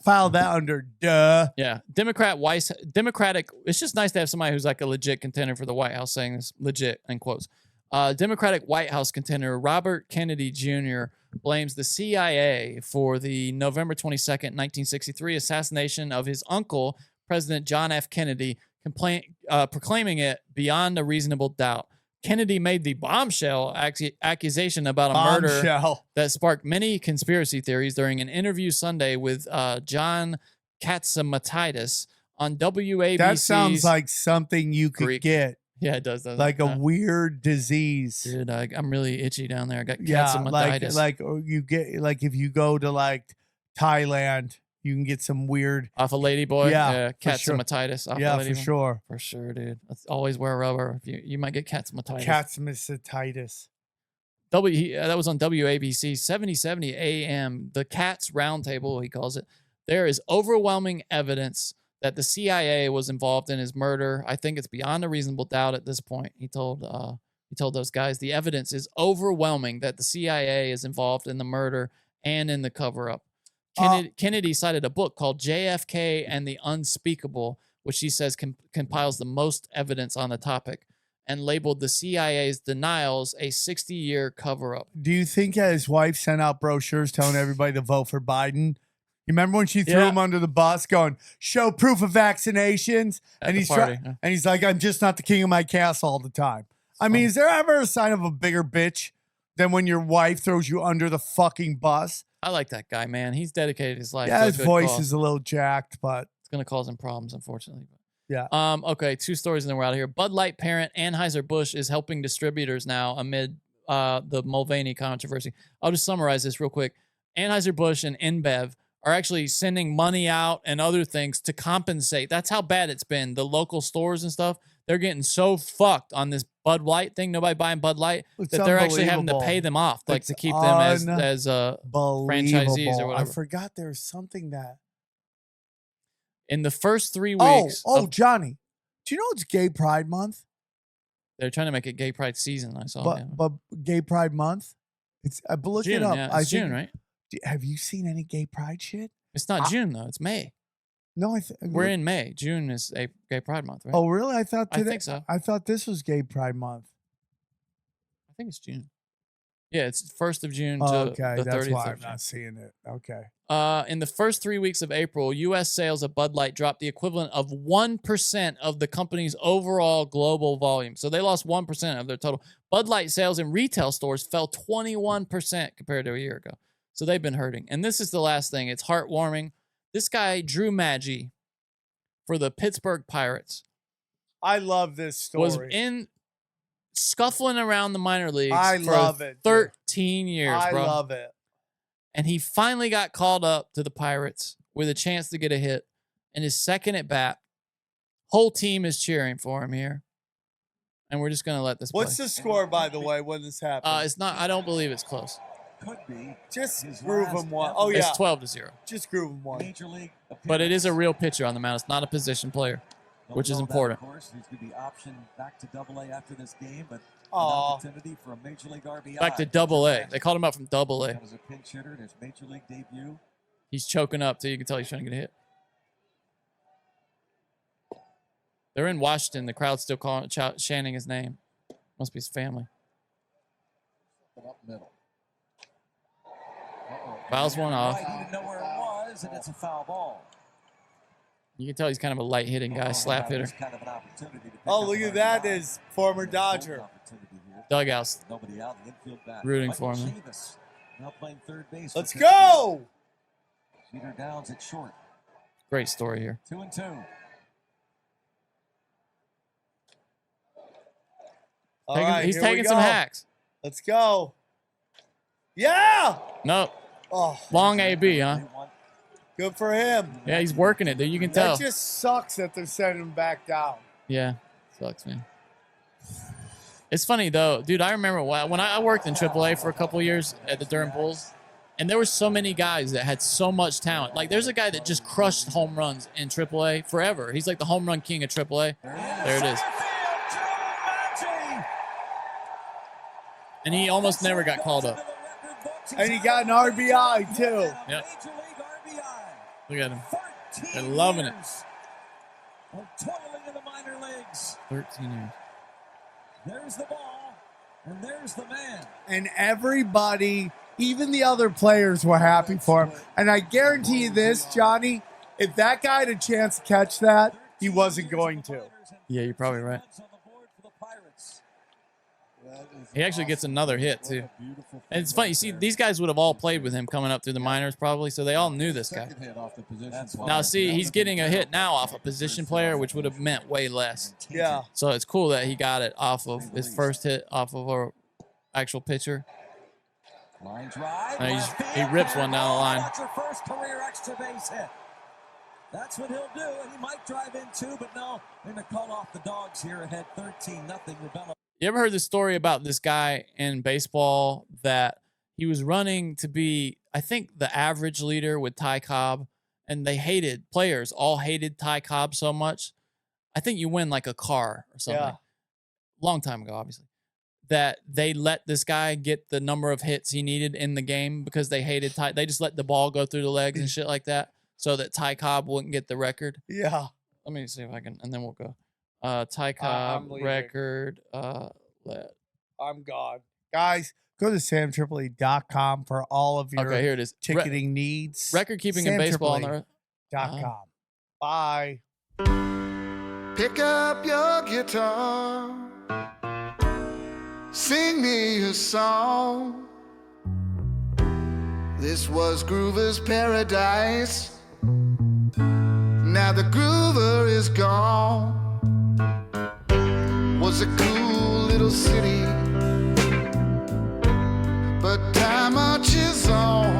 file that under duh. Yeah, Democratic. It's just nice to have somebody who's like a legit contender for the White House saying this legit in quotes. Democratic White House contender Robert Kennedy Jr. blames the CIA for the November 22nd, 1963 assassination of his uncle, President John F. Kennedy, proclaiming it beyond a reasonable doubt. Kennedy made the bombshell accusation about a murder that sparked many conspiracy theories during an interview Sunday with John Catsimatidis on WABC's. That sounds like something you could Greek. get. Yeah, it does. Like a weird disease. Dude, I'm really itchy down there. I got Yeah, catsimatidis. like you get like if you go to like Thailand, you can get some weird Off a lady boy. Yeah, for sure. catsimatidis. Off a Yeah, lady for boy. sure. For sure, dude. Let's always wear rubber. If you might get catsimatidis. Catsimatidis. That was on WABC 7070 AM. The Cats Roundtable, he calls it. There is overwhelming evidence that the CIA was involved in his murder. I think it's beyond a reasonable doubt at this point. He told those guys the evidence is overwhelming that the CIA is involved in the murder and in the cover-up. Kennedy cited a book called JFK and the Unspeakable, which he says compiles the most evidence on the topic, and labeled the CIA's denials a 60-year cover-up. Do you think his wife sent out brochures telling everybody to vote for Biden? You remember when she threw him under the bus going, show proof of vaccinations? At the party, yeah. And he's like, I'm just not the king of my castle all the time. I mean, is there ever a sign of a bigger bitch than when your wife throws you under the fucking bus? I like that guy, man. He's dedicated his life. Yeah, to a his good voice cause. is a little jacked, but It's going to cause him problems, unfortunately. yeah. Okay, 2 stories and then we're out of here. Bud Light parent Anheuser-Busch is helping distributors now amid the Mulvaney controversy. I'll just summarize this real quick. Anheuser-Busch and InBev are actually sending money out and other things to compensate. That's how bad it's been. The local stores and stuff, they're getting so fucked on this Bud Light thing, nobody buying Bud Light, It's that they're actually having to unbelievable. pay them off, like It's to keep them as franchisees unbelievable. or whatever. I forgot there was something that. In the first 3 weeks, Johnny, do you know it's Gay Pride Month? they're trying to make it Gay Pride season. I saw. But Gay Pride Month, it's look June, it up. yeah, I it's think- June, right? Have you seen any Gay Pride shit? It's not June though; it's May. No, We're in May. June is a Gay Pride Month, right? Oh, really? I thought I think so. I thought this was Gay Pride Month. I think it's June. Yeah, it's 1st of June to Okay, the that's 30th why of I'm June. not seeing it. Okay. In the first 3 weeks of April, U.S. sales of Bud Light dropped the equivalent of 1% of the company's overall global volume. So they lost 1% of their total. Bud Light sales in retail stores fell 21% compared to a year ago. So they've been hurting. And this is the last thing. It's heartwarming. This guy, Drew Maggi, for the Pittsburgh Pirates, I love this story. was scuffling around the minor leagues for love it, 13 years, I bro. love it. And he finally got called up to the Pirates with a chance to get a hit. And his second at bat, whole team is cheering for him here. And we're just going to let this What's play. the score, by the way, when this happened? It's not. I don't believe it's close. Could be. Just groove him one. Oh, yeah. It's 12-0. Just groove him one. Major League But it is a real pitcher on the mound. It's not a position player, which is important. Of course, he's going to be optioned back to AA after this game, but an Aw. opportunity for a Major League RBI. Back to AA. They called him up from AA. That was a pinch hitter in his Major League debut. He's choking up, too. You can tell he's trying to get a hit. They're in Washington. The crowd's still chanting his name. Must be his family. Up middle. Fouls one off. Right, he didn't know where it was, and it's a foul ball. You can tell he's kind of a light hitting guy, slap hitter. Kind of an opportunity to pick Oh, up look an at that. RBI. Is former Dodger. Dugouts Nobody out, the infield back. rooting for Michael him. Chavis now playing third base. Let's for go. Peter Downs at short. Great story here. 2-2. All right, He's here we taking some go. hacks. Let's go. Yeah. Nope. Oh, Long AB, huh? good for him. Yeah, he's working it, dude. You can tell. That just sucks that they're sending him back down. Yeah, sucks, man. It's funny, though. Dude, I remember when I worked in AAA for a couple of years at the Durham Bulls, and there were so many guys that had so much talent. Like, there's a guy that just crushed home runs in AAA forever. He's like the home run king of AAA. There it is. And he almost never got called up. And he got an RBI, too. Yep. Look at him. They're loving it. Toiling in the minor leagues. 13 years. There's the ball, and there's the man. And everybody, even the other players, were happy for him. And I guarantee you this, Johnny, if that guy had a chance to catch that, he wasn't going to. Yeah, you're probably right. He actually gets another hit, too. And it's funny. You see, these guys would have all played with him coming up through the minors, probably, so they all knew this guy. Now, see, he's getting a hit now off a position player, which would have meant way less. Yeah. So it's cool that he got it off of his first hit off of our actual pitcher. And he rips one down the line. That's your first career extra base hit. That's what he'll do, and he might drive in too, but no, they're going to call off the Dogs here ahead 13-0. Rebella. You ever heard the story about this guy in baseball that he was running to be, I think, the average leader with Ty Cobb, and players all hated Ty Cobb so much. I think you win like a car or something. Yeah. Long time ago, obviously. That they let this guy get the number of hits he needed in the game because they hated Ty. They just let the ball go through the legs and shit like that so that Ty Cobb wouldn't get the record. Yeah. Let me see if I can, and then we'll go. Ty Cobb record. I'm gone. Guys, go to samtripoli.com for all of your here it is. ticketing needs. Record keeping in baseball on the .com. Bye. Pick up your guitar, sing me a song. This was Groover's paradise. Now the Groover is gone. Was a cool little city, but time marches on.